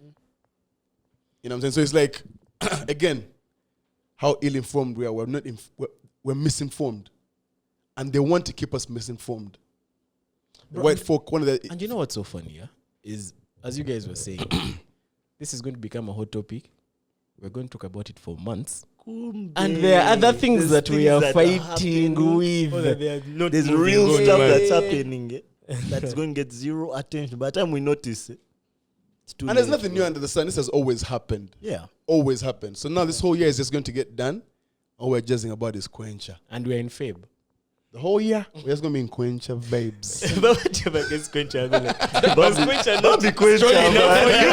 You know what I'm saying? So it's like, again, how ill-informed we are. We're misinformed. And they want to keep us misinformed. The Bro, white folk, one of the... And you know what's so funny, yeah? Is, as you guys were saying, this is going to become a hot topic. We're going to talk about it for months. And there are other things There's that we are things that fighting happening. with. Oh, that they are not There's moving real on, stuff man. that's happening that's going to get zero attention. By the time we notice it, it's too And there's late, nothing bro. new under the sun. This has always happened. Yeah. Always happened. So now this whole year is just going to get done. All we're jazzing about is Quencha. And we're in Feb. The whole year, we're just gonna be in Quencha vibes. But what you have against Quencha? Was Quencha not be Quencha, strong enough for you?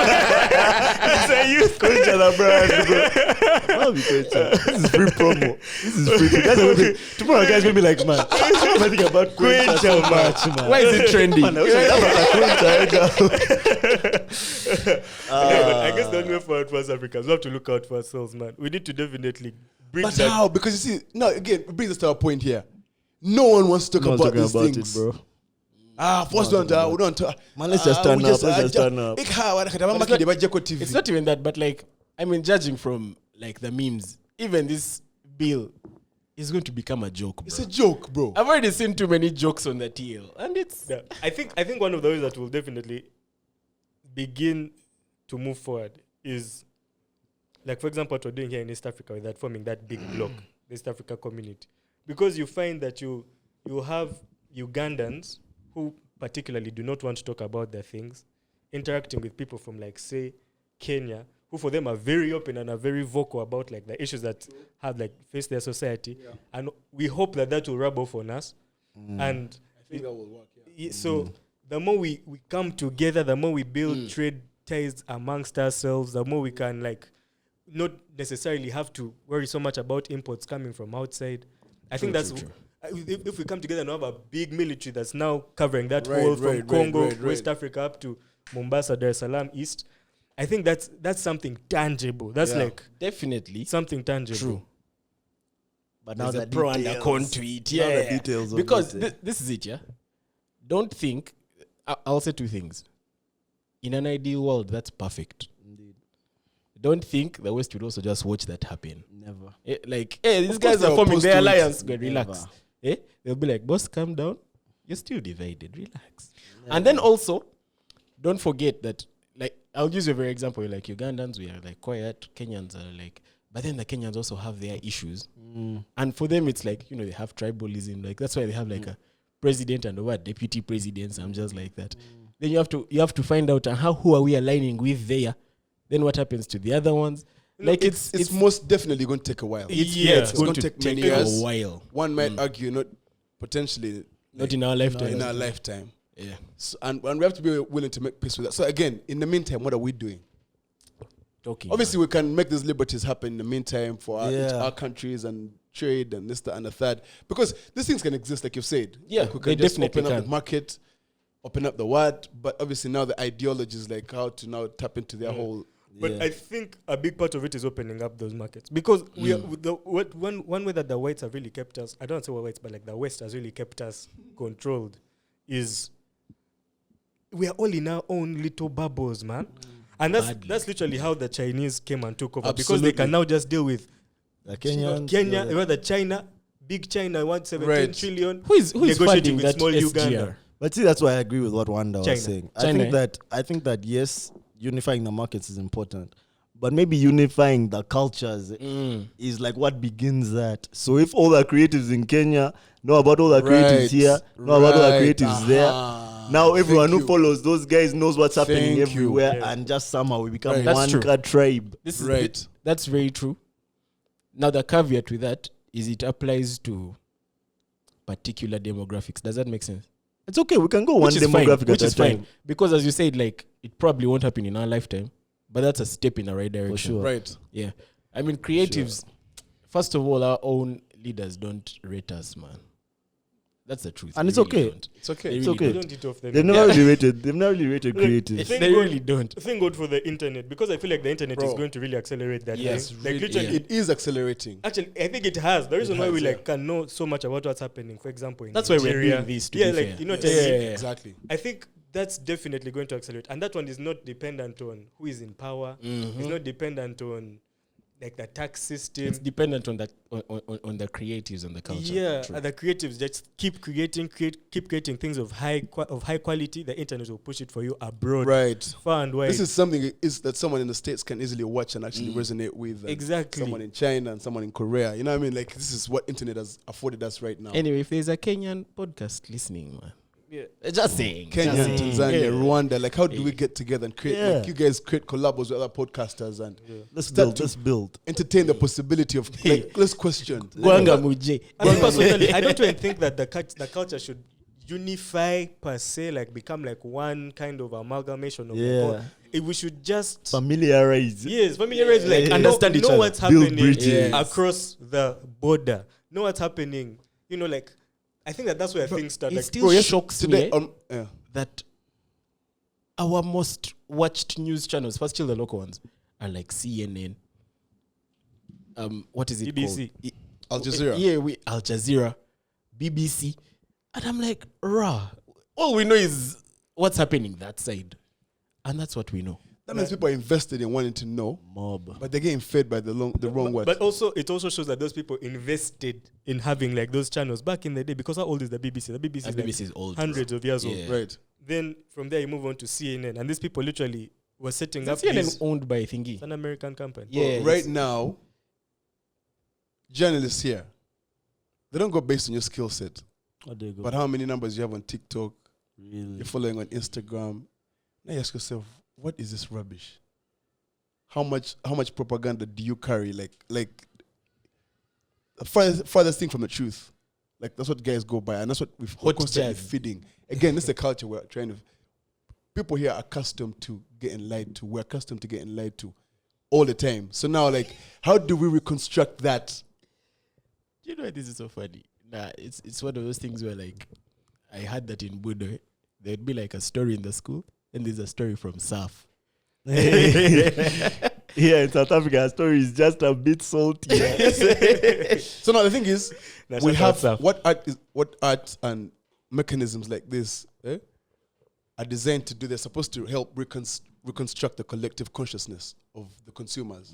As a youth. Quencha the brand, bro. That'll be Quencha. This is free promo. This is free. Guys are gonna be, tomorrow, guys gonna be like, man, I think about Quencha so much, man. Why is it trending? Man, I wish I had Quencha. I guess the only way forward for us Africans, we have to look out for ourselves, man. We need to definitely bring But that. how? Because you see, no, again, it brings us to our point here. No one wants to talk about these things. bro. First one, we don't talk. Man, let's just turn up. Let's just turn up. It's It's not even that, but like, I mean, judging from like the memes, even this bill is going to become a joke, bro. It's a joke, bro. I've already seen too many jokes on the TL, and it's Yeah. I think one of the ways that will definitely begin to move forward is, like, for example, what we're doing here in East Africa with that forming that big block, the East Africa community, because you find that you have Ugandans who particularly do not want to talk about their things, interacting with people from, like, say, Kenya, who for them are very open and are very vocal about, like, the issues that have, like, faced their society, and we hope that will rub off on us, and I think that will work. so the more we come together, the more we build trade ties amongst ourselves, the more we can, like, not necessarily have to worry so much about imports coming from outside. I think that's if we come together and have a big military that's now covering that whole from Congo, West Africa up to Mombasa, Dar es Salaam, East. I think that's something tangible. That's like definitely something tangible. true. But There's now a the pro and a details. con to it. Now the Yeah, details of because it, this is it. Yeah, don't think. I'll say two things. In an ideal world, that's perfect. Indeed. Don't think the West would also just watch that happen. Never. Like, hey, these Of course guys are they're forming opposed their to it. alliance. Go, Never. relax. They'll be like, boss, calm down. You're still divided. Relax. And then also, don't forget that, like, I'll use a very example. Like, Ugandans, we are like quiet. Kenyans are like, but then the Kenyans also have their issues. And for them, it's like, they have tribalism. Like, that's why they have like a president and over deputy presidents. I'm just like that. Then you have to find out who are we aligning with there. Then what happens to the other ones? Like, It's most definitely going to take a while. it's going to take many years. a while. One might argue, not potentially, Not in our lifetime. in our lifetime. Yeah. So, and we have to be willing to make peace with that. So again, in the meantime, what are we doing? Talking. Obviously, we can make these liberties happen in the meantime for Yeah. our countries and trade and this, that, and the third. Because these things can exist, like you've said. Yeah, Like we they can just definitely open up can. the market, open up the what. But obviously now the ideology is like how to now tap into their whole. But I think a big part of it is opening up those markets, because we are one way that the whites have really kept us, I don't want to say whites, but like the West has really kept us controlled, is we are all in our own little bubbles, man. And that's literally how the Chinese came and took over, because they can now just deal with The Kenyans, Kenya, yeah. rather China, big China, 117 Right. trillion. Who is negotiating funding with that small SGR? Uganda. But see, that's why I agree with what Wanda China. was saying. China, I think that yes, unifying the markets is important, but maybe unifying the cultures is like what begins that. So if all the creatives in Kenya know about all the creatives here, know about all the creatives there, now everyone who follows those guys knows what's happening Thank you. everywhere, Yeah. and just somehow we become Right. That's one true. tribe. This is Right. That's very true. Now the caveat with that is it applies to particular demographics. Does that make sense? It's okay. We can go one Which is fine, demographic which at is a time. fine. Because as you said, like, it probably won't happen in our lifetime, but that's a step in the right direction. sure. Right. Yeah. I mean, creatives, first of all, our own leaders don't rate us, man. That's the truth. And They it's really okay. don't. It's okay. They It's really okay. Don't eat off them. They've never really rated. They've never really rated Look, creatives. Thank They God- really don't. Thank God for the internet, because I feel like the internet is Bro. going to really accelerate that. Yes, thing. Really, Like literally, it is accelerating. actually, I think it has. The reason why has, we yeah. like can know so much about what's happening, for example, in That's why we're Nigeria. doing this, to yeah, be like fair. you know, Yes. what I mean? Yeah. Exactly. I think that's definitely going to accelerate, and that one is not dependent on who is in power. It's not dependent on like the tax system. It's dependent on that on the creatives and the culture. Yeah, True. and the creatives just keep creating things of high quality. The internet will push it for you abroad, Right. far and wide. This is something that someone in the States can easily watch and actually resonate with. And Exactly. Someone in China and someone in Korea. You know what I mean? Like, this is what internet has afforded us right now. Anyway, if there's a Kenyan podcast listening, man, Just saying. Kenya, Just saying. Tanzania, Yeah. Rwanda. Like, how do we get together and create? Like, you guys create collabos with other podcasters and Let's start build. to Let's build. entertain the possibility of like, let's question. Gwanga Muje. I mean, personally, I don't even think that the culture should unify per se, like become like one kind of amalgamation of we should just Familiarize. familiarize, like Understand each know other. what's Build happening bridges. across the border. Know what's happening. You know, like I think that's where things start. It Like, still shocks Today, me that our most watched news channels, first still the local ones, are like CNN. What is it BBC. called? Al Jazeera. Yeah, Al Jazeera, BBC, and I'm like, rah. All we know is what's happening that side, and that's what we know. That means people are invested in wanting to know, Mob. but they're getting fed by the wrong words. but also it also shows that those people invested in having like those channels back in the day. Because how old is the BBC? The BBC is, BBC is old, hundreds of years old. Yeah. Right. Then from there you move on to CNN, and these people literally were setting up CNN these. owned by Thingy. It's an American company. Yeah. Right now, journalists here, they don't go based on your skill set, How do you go? but how many numbers you have on TikTok, Really? you're following on Instagram. Now you ask yourself, what is this rubbish? How much propaganda do you carry? Like farthest thing from the truth. Like that's what guys go by, and that's what we're constantly jazz. feeding. Again, this is the culture we're trying to. People here are accustomed to getting lied to. We're accustomed to getting lied to all the time. So now, like, how do we reconstruct that? You know, this is so funny. Nah, it's one of those things where like I had that in Budo. There'd be like a story in the school, and there's a story from SAF. Yeah, in South Africa, our story is just a bit salty. So now the thing is, That's we not have stuff. what art and mechanisms like this are designed to do. They're supposed to help reconstruct the collective consciousness of the consumers.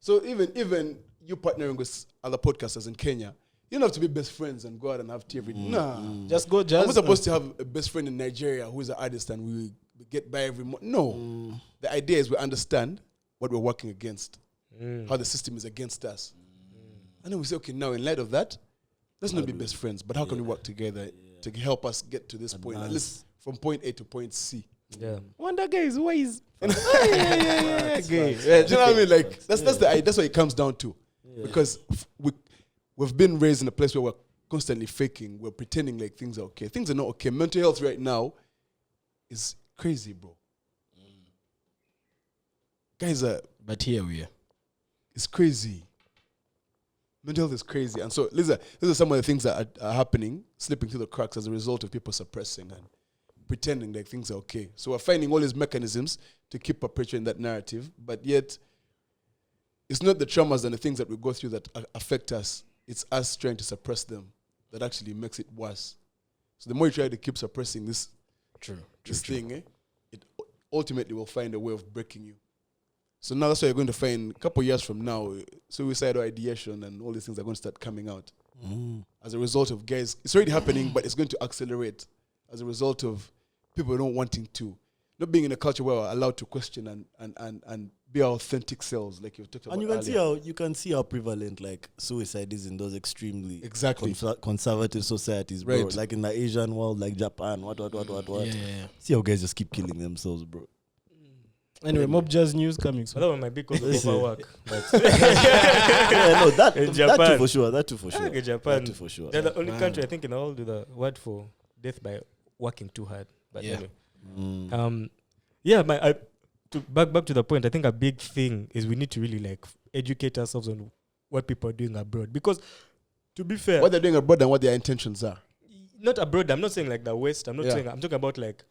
So even you partnering with other podcasters in Kenya, you don't have to be best friends and go out and have tea every day. Nah. Just go, I'm supposed to have a best friend in Nigeria who is an artist and we get by every month. No. The idea is we understand what we're working against, how the system is against us. And then we say, okay, now in light of that, let's not be best friends, but how can we work together to help us get to this point, at least from point A to point C? Yeah. Wonder guy is wise. Do you know what I mean? Like that's what it comes down to, because we've been raised in a place where we're constantly faking, we're pretending like things are okay. Things are not okay. Mental health right now is crazy, bro. Guys, But here we are. it's crazy. Mental health is crazy, and so these are some of the things that are happening, slipping through the cracks as a result of people suppressing and pretending like things are okay. So we're finding all these mechanisms to keep perpetuating that narrative, but yet it's not the traumas and the things that we go through that affect us. It's us trying to suppress them that actually makes it worse. So the more you try to keep suppressing this thing, it ultimately will find a way of breaking you. So now that's why you're going to find a couple of years from now, suicidal ideation and all these things are going to start coming out. As a result of guys, it's already happening, but it's going to accelerate as a result of people not wanting to, not being in a culture where we're allowed to question and be our authentic selves, like you've talked about. And you can see how prevalent like suicide is in those extremely Exactly. conservative societies, bro. Right. Like in the Asian world, like Japan, what. Yeah. See how guys just keep killing themselves, bro. Anyway, Mob Jazz news coming So soon. that one might be because of Listen. overwork. But Yeah, no, that In too Japan. for sure. That too for I sure. think in Japan, That too for sure. they're the only Man. country I think in the world with the word for death by working too hard. But Yeah. anyway. To back to the point, I think a big thing is we need to really like educate ourselves on what people are doing abroad. Because to be fair, What they're doing abroad and what their intentions are. not abroad, I'm not saying like the West, I'm talking about like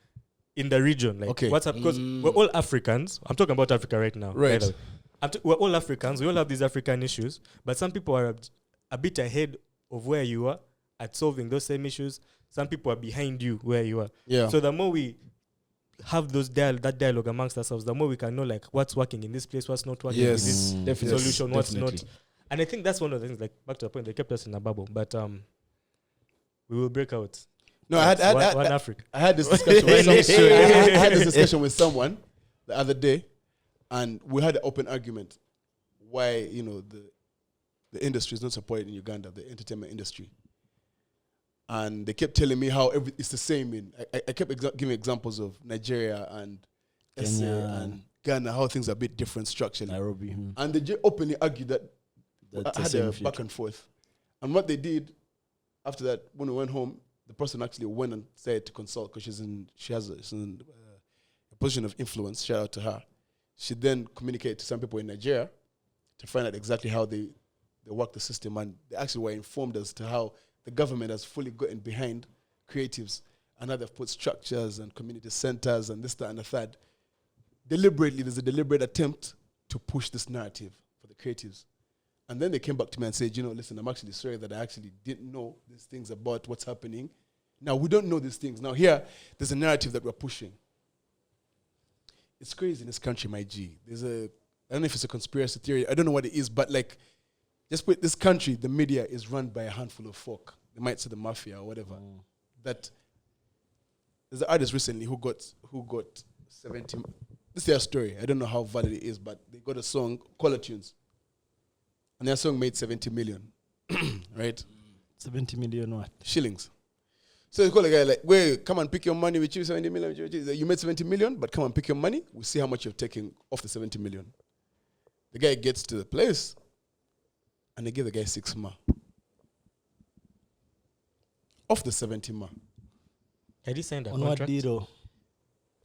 in the region. Like Okay. what's up? Because we're all Africans. I'm talking about Africa right now. Right. by the way. We're all Africans. We all have these African issues. But some people are a bit ahead of where you are at solving those same issues. Some people are behind you where you are. Yeah. So the more we have that dialogue amongst ourselves, the more we can know like what's working in this place, what's not working in Yes. this Definitely. solution, what's Definitely. not. And I think that's one of the things, like back to the point, they kept us in a bubble. But we will break out. No, I One Africa. I had this discussion with I had this discussion with someone the other day, and we had an open argument why, the industry is not supported in Uganda, the entertainment industry. And they kept telling me how it's the same in. I kept giving examples of Nigeria and SA and Ghana, how things are a bit different structurally. Nairobi. And they openly argued that That's I the had same a future. back and forth. And what they did after that, when we went home, the person actually went and said to consult because she's in a position of influence. Shout out to her. She then communicated to some people in Nigeria to find out exactly how they work the system, and they actually were informed as to how the government has fully gotten behind creatives and how they've put structures and community centers and this, that, and the third. Deliberately, there's a deliberate attempt to push this narrative for the creatives. And then they came back to me and said, listen, I'm actually sorry that I actually didn't know these things about what's happening. Now, we don't know these things. Now, here, there's a narrative that we're pushing. It's crazy in this country, my G. I don't know if it's a conspiracy theory. I don't know what it is, but just put this country, the media is run by a handful of folk. They might say the mafia or whatever. That there's an artist recently who got 70. This is their story. I don't know how valid it is, but they got a song, Color Tunes. And their song made 70 million, right? 70 million what? Shillings. So they call a guy like, wait, come and pick your money with you, 70 million. You made 70 million, but come and pick your money. We'll see how much you're taking off the 70 million. The guy gets to the place, and they give the guy 6 ma. Off the 70 ma. Had he signed a On what contract? deal?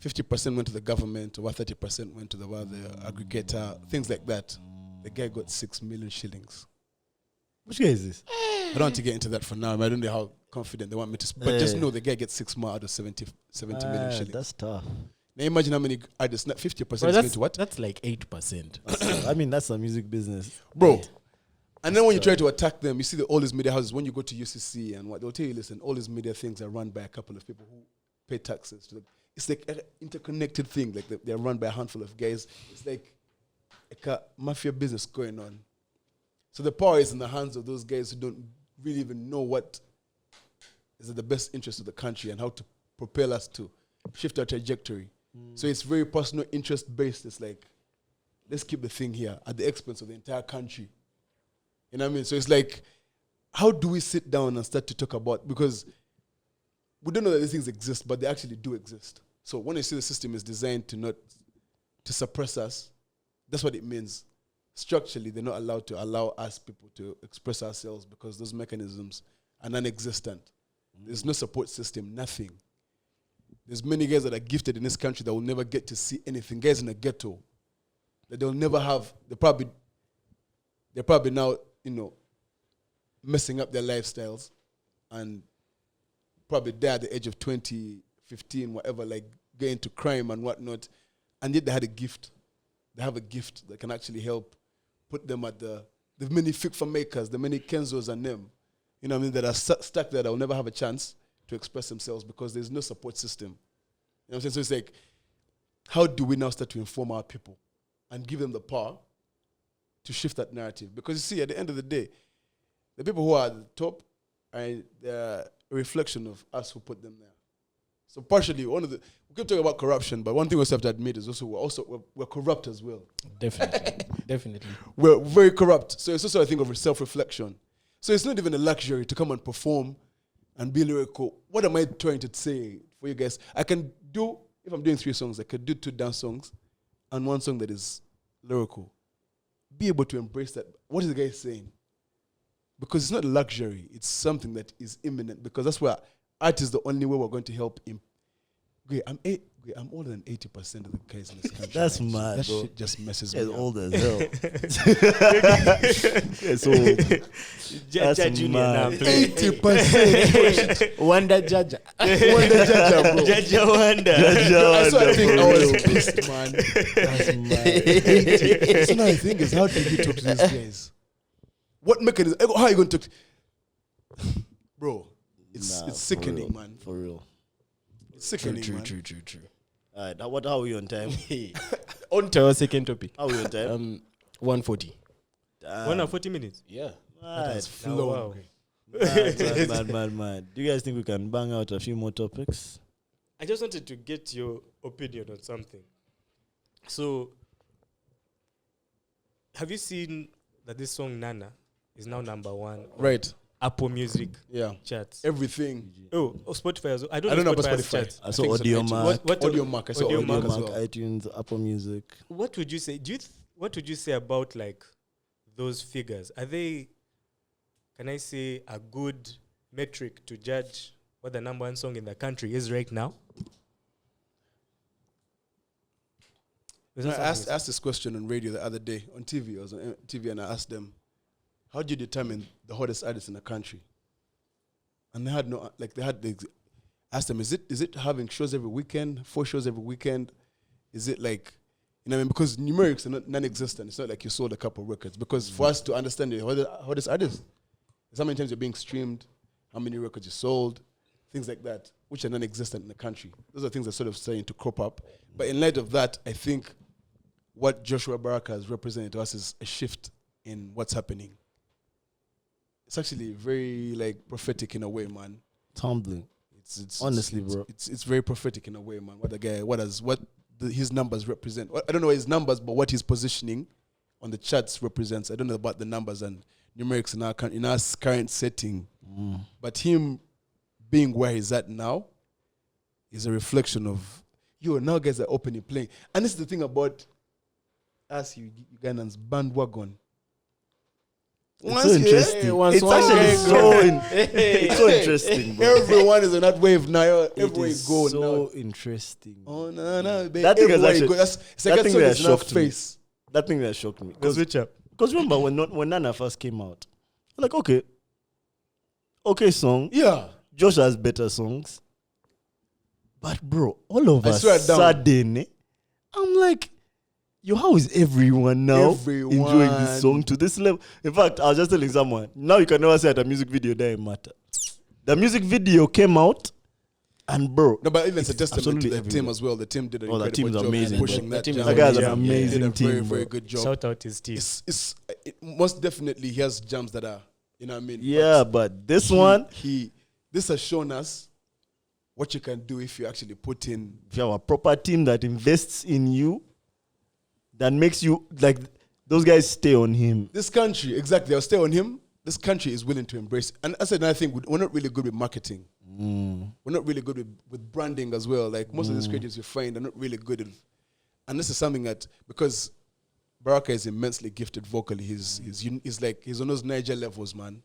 50% went to the government, or 30% went to the aggregator, things like that. The guy got 6 million shillings. Which guy is this? I don't want to get into that for now. I don't know how confident they want me to. But just know the guy gets 6 more out of 70 million shillings. That's tough. Now imagine how many artists. 50% Bro, is going to what? That's like 8%. I mean, that's a music business. Bro. And then when you try to attack them, you see all these media houses, when you go to UCC and what, they'll tell you, listen, all these media things are run by a couple of people who pay taxes. It's like an interconnected thing. Like they're run by a handful of guys. It's like a mafia business going on. So the power is in the hands of those guys who don't really even know what is in the best interest of the country and how to propel us to shift our trajectory. So it's very personal interest based. It's like, let's keep the thing here at the expense of the entire country. You know what I mean? So it's like, how do we sit down and start to talk about, because we don't know that these things exist, but they actually do exist. So when you see the system is designed to suppress us, that's what it means. Structurally, they're not allowed to allow us people to express ourselves because those mechanisms are non-existent. There's no support system, nothing. There's many guys that are gifted in this country that will never get to see anything. Guys in a ghetto that they'll never have. They're probably now, messing up their lifestyles and probably die at the age of 20, 15, whatever, like get into crime and whatnot. And yet they had a gift. They have a gift that can actually help put them at the many FIFA makers, the many Kenzos and them, that are stuck there that will never have a chance to express themselves because there's no support system. You know what I'm saying? So it's like, how do we now start to inform our people and give them the power to shift that narrative? Because you see, at the end of the day, the people who are at the top they're a reflection of us who put them there. So partially, we keep talking about corruption, but one thing we also have to admit is we're corrupt as well. Definitely. We're very corrupt. So it's also a thing of self-reflection. So it's not even a luxury to come and perform and be lyrical. What am I trying to say for you guys? I can do, if I'm doing 3 songs, I could do 2 dance songs and 1 song that is lyrical. Be able to embrace that. What is the guy saying? Because it's not a luxury. It's something that is imminent, because that's where art is the only way we're going to help him. I'm older than 80% of the guys in this country. That's mad, That bro. shit just messes It's me up. old as hell. It's old. That's Junior now mad. playing. 80%. Wonder Jaja. Wonder Jaja, bro. Jaja Wonder. I saw a thing, I for was real. pissed, man. That's mad. So now the thing is, how do you talk to these guys? What mechanism? How are you going to talk to... Bro, it's Nah, sickening, for real, man. For real. It's sickening, man. True. All right, how are we on time? On to our second topic. How are we on time? 140. 1 hour 40 minutes. Yeah. Mad. Flow. wow. Mad. Do you guys think we can bang out a few more topics? I just wanted to get your opinion on something. So, have you seen that this song Nana is now number 1 on Right. Apple Music Yeah. charts. Everything. Spotify as well. I I don't know about Spotify has Spotify. charts. I saw think it's on Audio iTunes. Mac. What- Audio Mac. I saw Audio Audio Mac Mac as Mac, well. iTunes, Apple Music. What would you say? What would you say about like those figures? Are they, can I say, a good metric to judge what the number one song in the country is right now? I asked this question on radio the other day on TV. I was on TV and I asked them, "How do you determine the hottest artist in the country?" And they had no asked them, "Is it having shows every weekend, 4 shows every weekend? Is it like, you know what I mean? Because numerics are not non-existent. It's not like you sold a couple of records. Because for us to understand the hottest artist, it's how many times you're being streamed, how many records you sold, things like that, which are non-existent in the country. Those are things that sort of starting to crop up. But in light of that, I think what Joshua Baraka has represented to us is a shift in what's happening. It's actually very like prophetic in a way, man. It's humbling. It's Honestly, bro. It's very prophetic in a way, man. His numbers represent. I don't know his numbers, but what his positioning on the charts represents. I don't know about the numbers and numerics in our current setting, but him being where he's at now is a reflection of now guys are openly playing. And this is the thing about us, you Ugandans, bandwagon. It's so interesting. It's actually so interesting, bro. Everyone is on that wave now. Everywhere you go so now. interesting. Oh no, baby. That thing has Everywhere you actually- go, it's like that thing that that song is in our shocked me. face. That thing that shocked me. Go switch up. Because remember when Nana first came out, I'm like, okay song. Yeah. Josh has better songs. But bro, all of I a swear down. sudden, I'm like, how is everyone now Everyone. enjoying this song to this level? In fact, I was just telling someone, now you can never say that a music video doesn't matter. The music video came out, and bro, No, but even it's a testament to absolutely the team everywhere. as well. The team did an Oh, the incredible team's job amazing, in pushing bro. that. The team is jam. That guy's an Yeah, amazing he did a team, very, bro. very good job. Shout out his team. It most definitely he has jams that are, you know what I mean? Yeah, but this one, This has shown us what you can do if you actually put in. if you have a proper team that invests in you, that makes you like those guys stay on him. This country, exactly, I'll stay on him. This country is willing to embrace. And I said another thing, we're not really good with marketing. We're not really good with branding as well. Like most of these creatives you find are not really good at. And this is something that, because Baraka is immensely gifted vocally, he's on those Niger levels, man.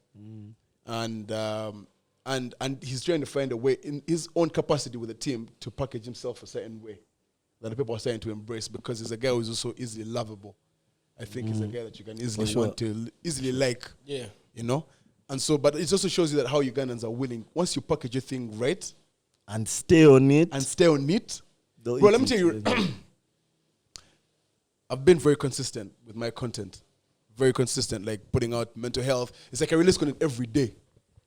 And he's trying to find a way in his own capacity with the team to package himself a certain way that the people are starting to embrace, because he's a guy who's also easily lovable. I think he's a guy that you can easily want to easily like. Yeah. You know? And so, but it also shows you that how Ugandans are willing, once you package your thing right And stay on it. and stay on it. they'll Bro, eat let me it. tell you, I've been very consistent with my content. Very consistent, like putting out mental health. It's like I release content every day.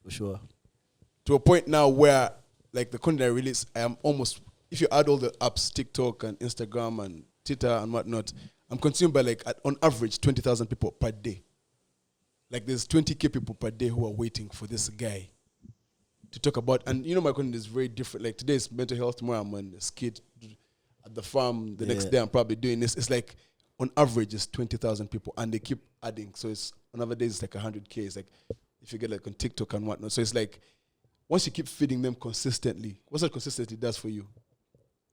For sure. To a point now where, like, the content I release, I am almost, if you add all the apps, TikTok and Instagram and Twitter and whatnot, I'm consumed by, like, on average, 20,000 people per day. Like, there's 20K people per day who are waiting for this guy to talk about. And, you know, my content is very different. Like, today is mental health, tomorrow I'm on a skit at the farm, the next day I'm probably doing this. It's like, on average, it's 20,000 people, and they keep adding. So it's, on other days, it's like 100K. It's like, if you get, like, on TikTok and whatnot. So it's like, once you keep feeding them consistently, what's that consistency does for you?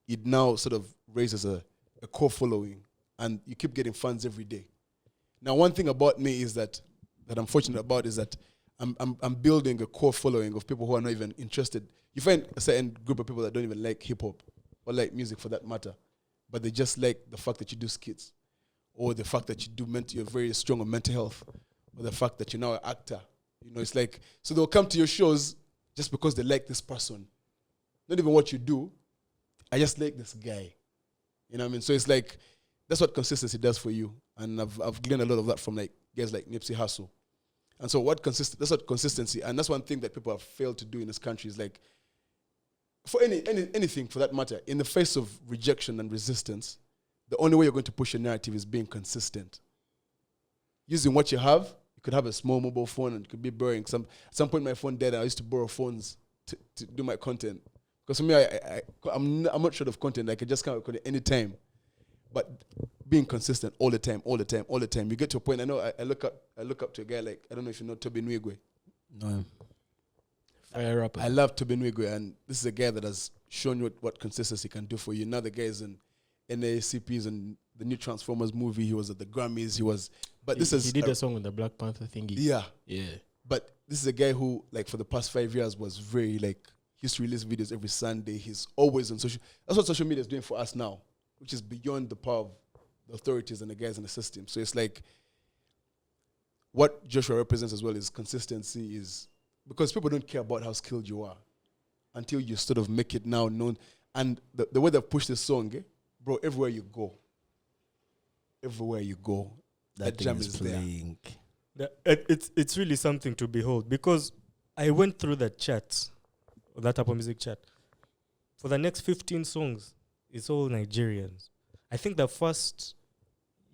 It now sort of raises a core following, and you keep getting fans every day. Now, one thing about me is that I'm fortunate about is that I'm building a core following of people who are not even interested. You find a certain group of people that don't even like hip hop or like music for that matter, but they just like the fact that you do skits, or the fact that you're very strong on mental health, or the fact that you're now an actor. You know, it's like, so they'll come to your shows just because they like this person. Not even what you do. I just like this guy. You know what I mean? So it's like, that's what consistency does for you. And I've gleaned a lot of that from like guys like Nipsey Hussle. And so that's what consistency, and that's one thing that people have failed to do in this country is like, for anything for that matter, in the face of rejection and resistance, the only way you're going to push a narrative is being consistent. Using what you have, you could have a small mobile phone and it could be borrowing. At some point my phone died and I used to borrow phones to do my content. Because for me, I'm not short of content. I can just come up with it any time. But being consistent all the time. You get to a point, I know I look up to a guy like, I don't know if you know Toby Nwigwe. No. Fire up. I love Tobinwigwe, and this is a guy that has shown you what consistency can do for you. Now the guy is in NAACPs and the new Transformers movie. He was at the Grammys. He did a song on the Black Panther thingy. Yeah. Yeah. But this is a guy who, like, for the past 5 years was very, like, he used to release videos every Sunday. He's always on social. That's what social media is doing for us now, which is beyond the power of the authorities and the guys in the system. So it's like what Joshua represents as well is consistency, is because people don't care about how skilled you are until you sort of make it now known. And the way they've pushed this song, bro, everywhere you go, that That jam thing is is there. playing. It's really something to behold, because I went through that chat, that Apple Music chat. For the next 15 songs, it's all Nigerians. I think the first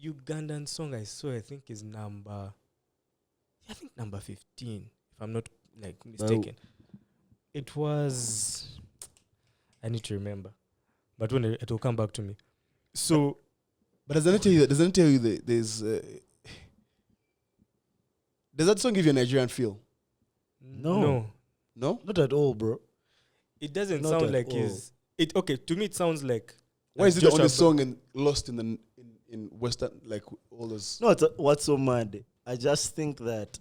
Ugandan song I saw, I think, is number 15, if I'm not mistaken. It was, I need to remember, but when it will come back to me. So, But doesn't it tell you that there's does that song give you a Nigerian feel? no, No? Not at all, bro. it doesn't Not sound at like all. his. It okay to me. It sounds like. Why is it the Joshua only song lost in Western, like all those? No, what's so mad? I just think that.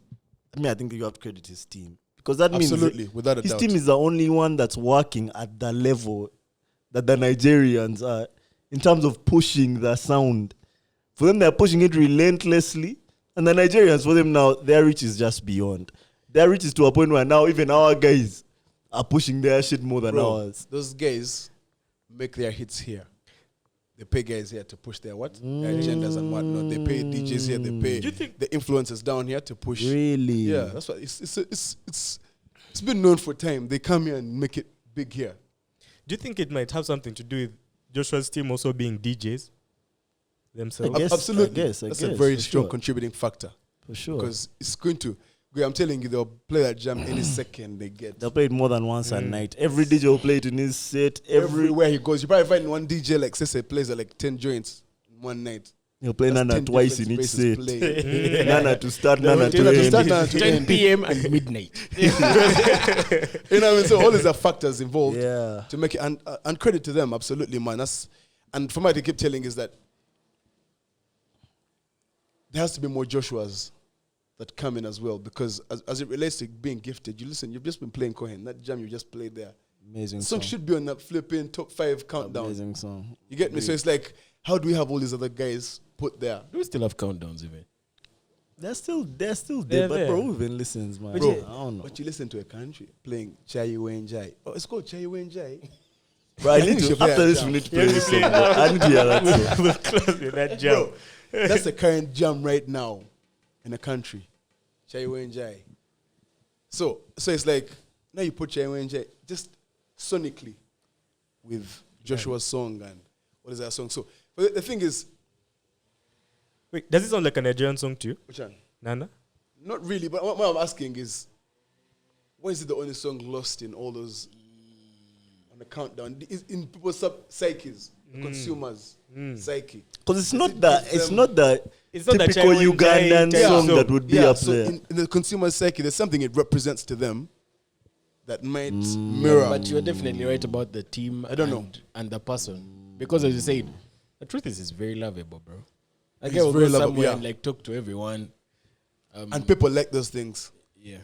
I think you have to credit his team, because that Absolutely, means without a his doubt. team is the only one that's working at the level that the Nigerians are in terms of pushing the sound. For them, they're pushing it relentlessly, and the Nigerians, for them now, their reach is just beyond. Their reach is to a point where now even our guys are pushing their shit more than Bro, ours. those guys make their hits here. They pay guys here to push their what? Their agendas and whatnot. They pay DJs here. They pay Do you think- the influencers down here to push. Really? Yeah, that's what it's been known for time. They come here and make it big here. Do you think it might have something to do with Joshua's team also being DJs themselves? I guess- Absolutely, I that's a guess, very for strong sure. contributing factor For sure. because it's going to. I'm telling you, they'll play that jam any second they get. They'll play it more than once a night. Every DJ will play it in his set. Everywhere he goes, you probably find one DJ like say plays like 10 joints in one night. He'll play That's Nana 10 twice in different each spaces set. playing. Nana to start, Nana to Nana to end. start, Nana to 10 end. p.m. and midnight. You know what I mean? So all these are factors involved Yeah. to make it, and credit to them, absolutely, man. And for me, they keep telling is that there has to be more Joshuas that come in as well, because as it relates to being gifted, you've just been playing Cohen, that jam you just played there. Amazing The song song. should be on that flipping top 5 countdown. Amazing song. You get me? So it's like, how do we have all these other guys put there? Do we still have countdowns even? They're still there, They're but there. bro, who even listens, man? Bro, I don't know. but you listen to a country playing Chai Wenjai. Oh, it's called Chai Wenjai. Bro, I I need think we to, should play after a this, jam. we need to play this song. Bro. I need to hear that song. We'll close with that jam. Bro, that's the current jam right now in the country. Chai Wenjai. So it's like, now you put Chai Wenjai just sonically with Joshua's song and what is that song? So, but the thing is, Wait, does it sound like a Nigerian song to you, which one? Nana? Not really, but what I'm asking is, why is it the only song lost in all those on the countdown? Is in people's psyches, the consumers' psyche. Because it's not it that, gives it's them- not the It's not that typical Chai Wenjai Ugandan type song song. that would be up so there. in the consumer's psyche, there's something it represents to them that might mirror. But you're definitely right about the team. I don't know. And the person, because as you said, the truth is, it's very lovable, bro. I It's get will very go lovable, somewhere yeah. and like talk to everyone. And people like those things. Yeah.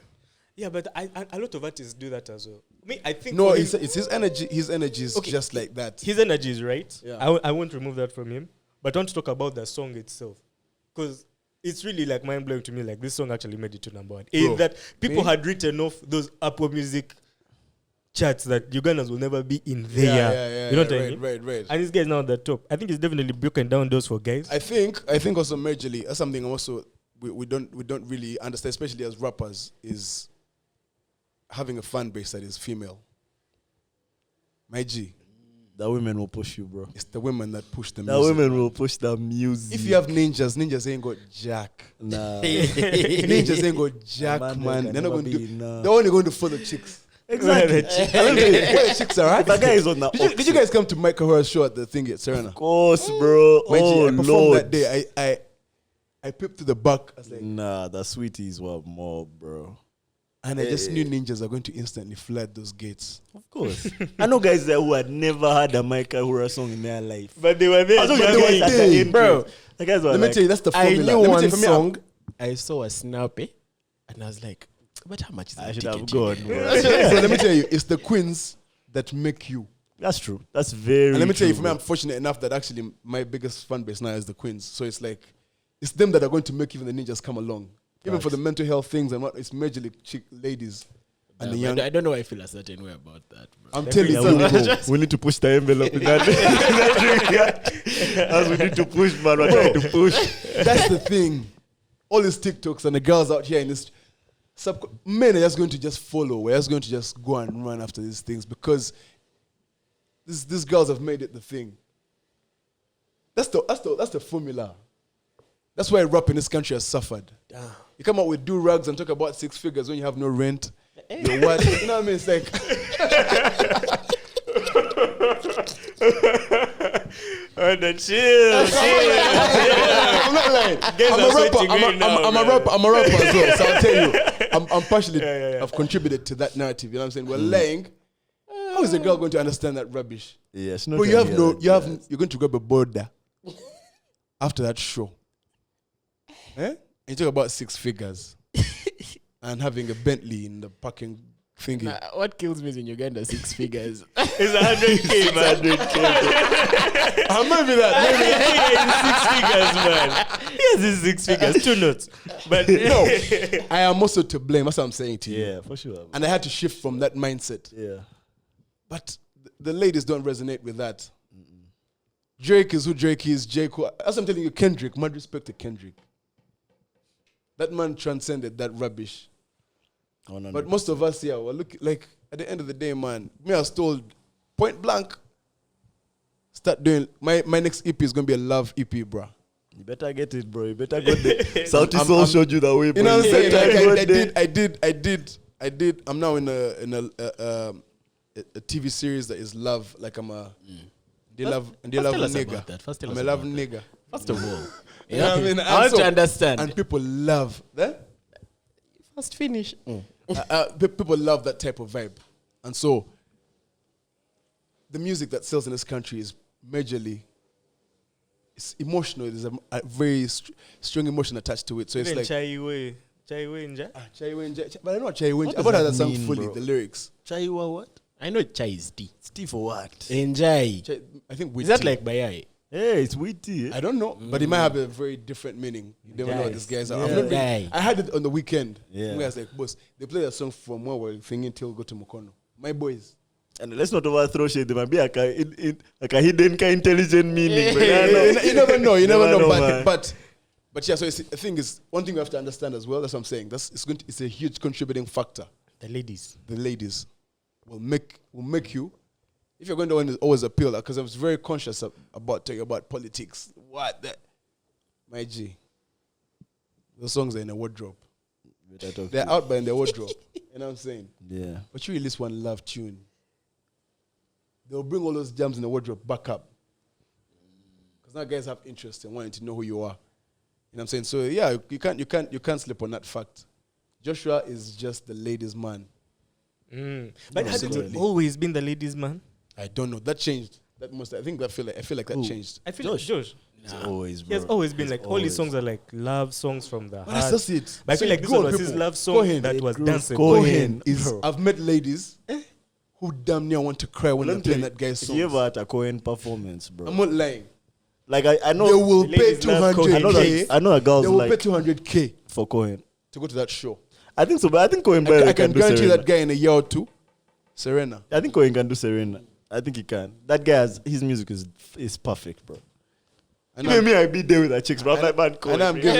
Yeah, but a lot of artists do that as well. Me, I think No, for it's him- his energy. His energy is Okay. just like that. his energy is right. Yeah. I won't remove that from him. But I want to talk about the song itself, because it's really like mind blowing to me. Like, this song actually made it to number 1. In Bro, that people me? had written off those Apple Music charts that Ugandans will never be in there. You know what I mean? Right. And this guy is now at the top. I think it's definitely broken down those for guys. I think also majorly that's something also we don't really understand, especially as rappers, is having a fan base that is female. My G, The women will push you, bro. it's the women that push the The music. women will push the music. If you have ninjas ain't got jack. Nah. Ninjas ain't got jack, Man, man. they They're not can going to never do. be, nah. They're only going to follow chicks. Exactly. Where the chicks are at? The guy is on the Did you guys come to Michael Horror's show at the thing at Serena? Of course, bro. My G, Oh, I performed Lord. that day. I peeped to the back. I was like, Nah, the sweeties were more, bro. And I just knew ninjas are going to instantly flood those gates. Of course. I know guys there who had never heard a Micah Hura song in their life. But they were there. I know they you were guys at there, the end, bro. The guys were Let me like, tell you, that's the I formula. knew Let me tell one you, for me, song. I saw a snap, and I was like, but how much is I that should ticket? have gone. you Bro. know? so let me tell you, it's the queens that make you. That's true. That's very And let me tell you, for true, me, bro. I'm fortunate enough that actually my biggest fan base now is the queens. So it's like, it's them that are going to make even the ninjas come along. Even for the mental health things and what, it's majorly chick ladies and the young. I don't know why I feel a certain way about that, bro. I'm telling Yeah, you, we need to push the envelope in that, in that regard. As we need to push, man. We're trying to push. that's the thing. All these TikToks and the girls out here in this, men are just going to just follow. We're just going to just go and run after these things because these girls have made it the thing. That's the formula. That's why rap in this country has suffered. You come out with do-rags and talk about 6 figures when you have no rent. Your what? You know what I mean? It's like And then chill. I'm not lying. I'm a rapper as well. So I'll tell you, I'm partially I've contributed to that narrative. You know what I'm saying? We're lying. How is a girl going to understand that rubbish? Yes, But you're going to grab a border after that show. Eh? And you talk about 6 figures and having a Bentley in the parking thingy. Nah, what kills me is in Uganda, 6 figures. It's 100K, man. 100K. Maybe 6 figures, man. Yes, it's 6 figures. 2 notes. But No, I am also to blame. That's what I'm saying to you. Yeah, for sure. And I had to shift from that mindset. Yeah. But the ladies don't resonate with that. Drake is who Drake is. J. Cole. As I'm telling you, Kendrick, mad respect to Kendrick. That man transcended that rubbish. But most of us here, we're looking like at the end of the day, man. Me, I was told point blank. Start doing my next EP is gonna be a love EP, bro. You better get it, bro. You better go there. Southeast Soul showed you the way, bro. You know what I'm saying? Better Like, go there. I did. I'm now in a TV series that is love. Like I'm a they love tell us nigga. about that. First tell I'm us a love about nigga. First of all, You know what I mean? I want to understand. And people love that. First finish. People love that type of vibe, and so the music that sells in this country is majorly. It's emotional. There's a very strong emotion attached to it. So it's even like Chaiwe Nja. Chai Wenja, but I know Chai Wenja. What I've does heard that that song mean, fully. bro? The lyrics. Chaiwa what? I know chai is tea. Tea for what? Enjoy. I think Is that like bayai? Hey, it's witty. I don't know, but it might have a very different meaning. You never know what these guys are. I've Yeah. not really- Guy. I had it on the weekend. Yeah. I was like, boss, they play a song from where we're singing till go to Mukono. My boys. And let's not overthrow shit. There might be like a hidden intelligent meaning. But You never know. You never know. man. But yeah. So the thing is, one thing we have to understand as well. That's what I'm saying. It's a huge contributing factor. The ladies. The ladies will make you. If you're going to want to always appeal, because I was very conscious about talking about politics. What that, my G. Those songs are in a wardrobe. They're out by in their wardrobe. You know what I'm saying? Yeah. But you release one love tune, they'll bring all those jams in the wardrobe back up. Because now guys have interest in wanting to know who you are. You know what I'm saying? So yeah, you can't slip on that fact. Joshua is just the ladies' man. But has it always been the ladies' man? I don't know. That changed. I feel like that changed. I feel like Josh. It's always, He bro. has always been It's like all his always. songs are like love songs from the But heart. that's it. But I feel like this one was his love song that was dancing. Cohen is. bro. I've met ladies who damn near want to cry when they're playing that guy's If song. you ever had a Cohen performance, bro. I'm not lying. Like I know They will the pay ladies love Cohen. 200K. I know a girl's They will like pay 200K for Cohen. to go to that show. I think so, but I think Cohen I better can do guarantee Serena. that guy in a year or two, Serena. I think Cohen can do Serena. I think he can. That guy his music is perfect, bro. And Even I'm, me, I be there with a chicks, but I'm like, man, Cohen. and I'm giving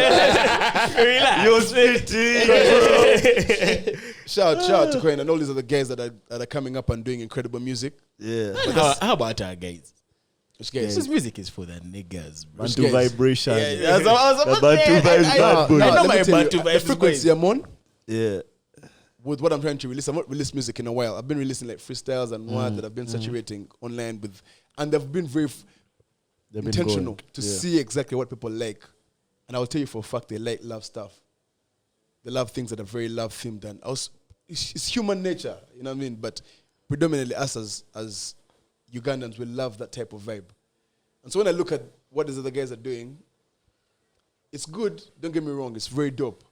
You're spitting, bro. shout out to Cohen and all these other guys that are coming up and doing incredible music. Yeah. How about our guys? Which guys? This music is for the niggas, bro. Bantu guys? vibration. Yeah, I was about The Bantu to say, vibes I bad boy. know let me my tell you, Bantu the vibes, frequency boys. I'm on Yeah. with what I'm trying to release. I'm not released music in a while. I've been releasing like freestyles and what that I've been saturating online with, and they've been very They've been intentional going. to Yeah. see exactly what people like. And I'll tell you for a fact, they like love stuff. They love things that are very love themed. And I was it's human nature, you know what I mean? But predominantly us as Ugandans, we love that type of vibe. And so when I look at what these other guys are doing, it's good, don't get me wrong, it's very dope.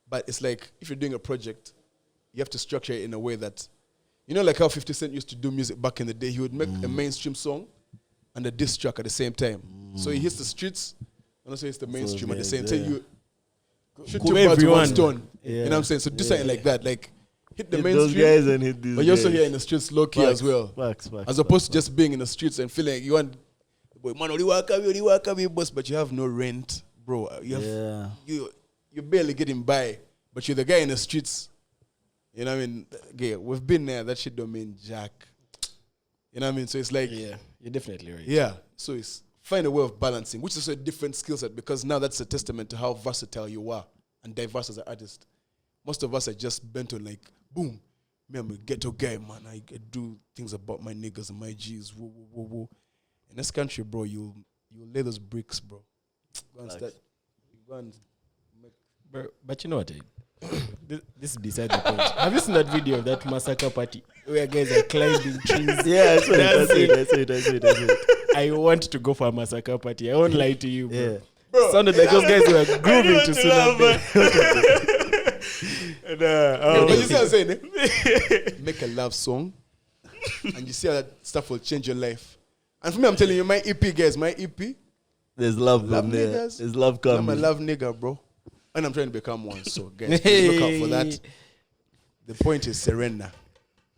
But it's like, if you're doing a project, you have to structure it in a way that, you know, like how 50 Cent used to do music back in the day, he would make a mainstream song and a diss track at the same time. So he hits the streets, and also hits the mainstream at the same time. You shoot two birds with one stone. You know what I'm saying? So do something like that. Like, hit the mainstream, those guys and hit these but you're also guys. here in the streets low key as well. As opposed to just being in the streets and feeling like you want, boy, man, boss, but you have no rent, bro. You have, you're barely getting by, but you're the guy in the streets. You know what I mean? Okay, we've been there. That shit don't mean jack. You know what I mean? So it's like, Yeah, you're definitely right. yeah. So it's find a way of balancing, which is a different skill set, because now that's a testament to how versatile you are and diverse as an artist. Most of us are just bent on like, boom, me, I'm a ghetto guy, man. I do things about my niggas and my G's. Woo, woo, woo, woo. In this country, bro, you lay those bricks, bro. Go and start. Go and make. But you know what? This is beside the point. Have you seen that video of that massacre party where guys are climbing trees? Yeah, that's it. I want to go for a massacre party. I won't lie to you, bro. Yeah. Bro, Sounded like those guys were grooving to Sudan. but you see what I'm saying? Eh? Make a love song, and you see how that stuff will change your life. And for me, I'm telling you, my EP, guys, my EP, There's love Love in there. niggas. There's love I'm a coming. love nigga, bro. And I'm trying to become one. So, guys, please look out for that. The point is Serena.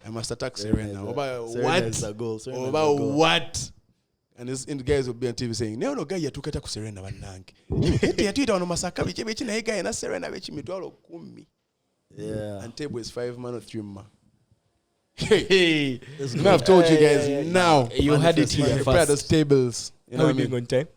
I must attack Serena. About Serena is what? the goal. Serena is the About goal. what? And this, and the guys will be on TV saying, no, guy, you took it to Serena. Yeah. And table is 5 man or 3 man. Hey, now I've told you guys now. You had it here Prepare those first. tables. You know How what we I mean? doing on time?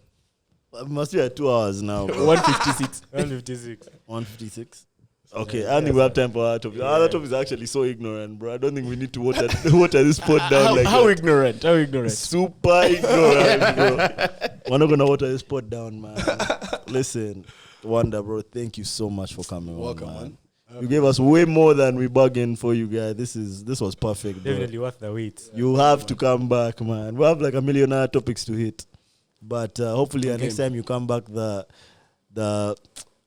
We must be at 2 hours now. 156. 156. 156. Okay, I don't think we have time for our topic. Our other topic is actually so ignorant, bro. I don't think we need to water this pod down like How that. ignorant? How ignorant? Super ignorant, bro. We're not gonna water this pod down, man. Listen, Wonder, bro, thank you so much for coming. Welcome, on, man. You gave us way more than we bargained for, you guys. This was perfect, bro. Definitely worth the wait. You have to come back, man. We have like a million other topics to hit, but hopefully next time you come back, the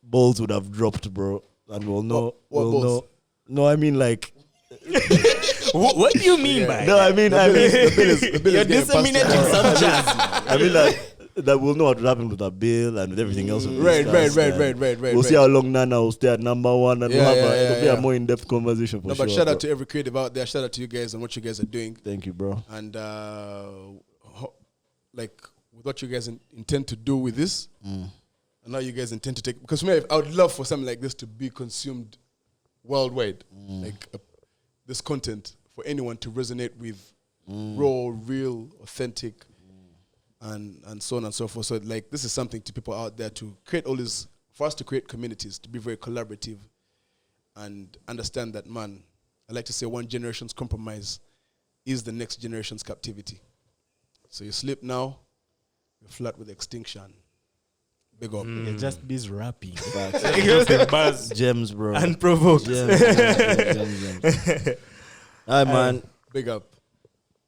balls would have dropped, bro, and we'll know. What we'll balls? know. No, I mean like. What do you mean by No, I mean. The bill You're is getting passed disseminating around. some jazz. I mean that we'll know what will happen with the bill and with everything else. we'll Right. discuss, We'll see how long Nana will stay at number one, and Yeah, we'll have yeah, it'll be yeah. a more in-depth conversation for No, sure. but shout bro. out to every creative out there. Shout out to you guys and what you guys are doing. Thank you, bro. And like with what you guys intend to do with this, and now you guys intend to take. Because for me, I would love for something like this to be consumed worldwide, like this content for anyone to resonate with, raw, real, authentic, and so on and so forth. So like this is something to people out there to create all this, for us to create communities, to be very collaborative, and understand that, man, I like to say one generation's compromise is the next generation's captivity. So you sleep now, you're flat with extinction. Big up. You're just busy rapping. Buzz. Gems, bro. Unprovoked. Gems. All right, man. Big up.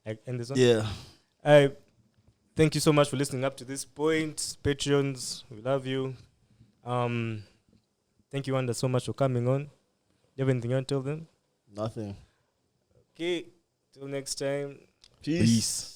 And this one? Yeah. Thank you so much for listening up to this point. Patreons, we love you. Thank you, Wanda, so much for coming on. You have anything you want to tell them? Nothing. Okay. Till next time. Peace.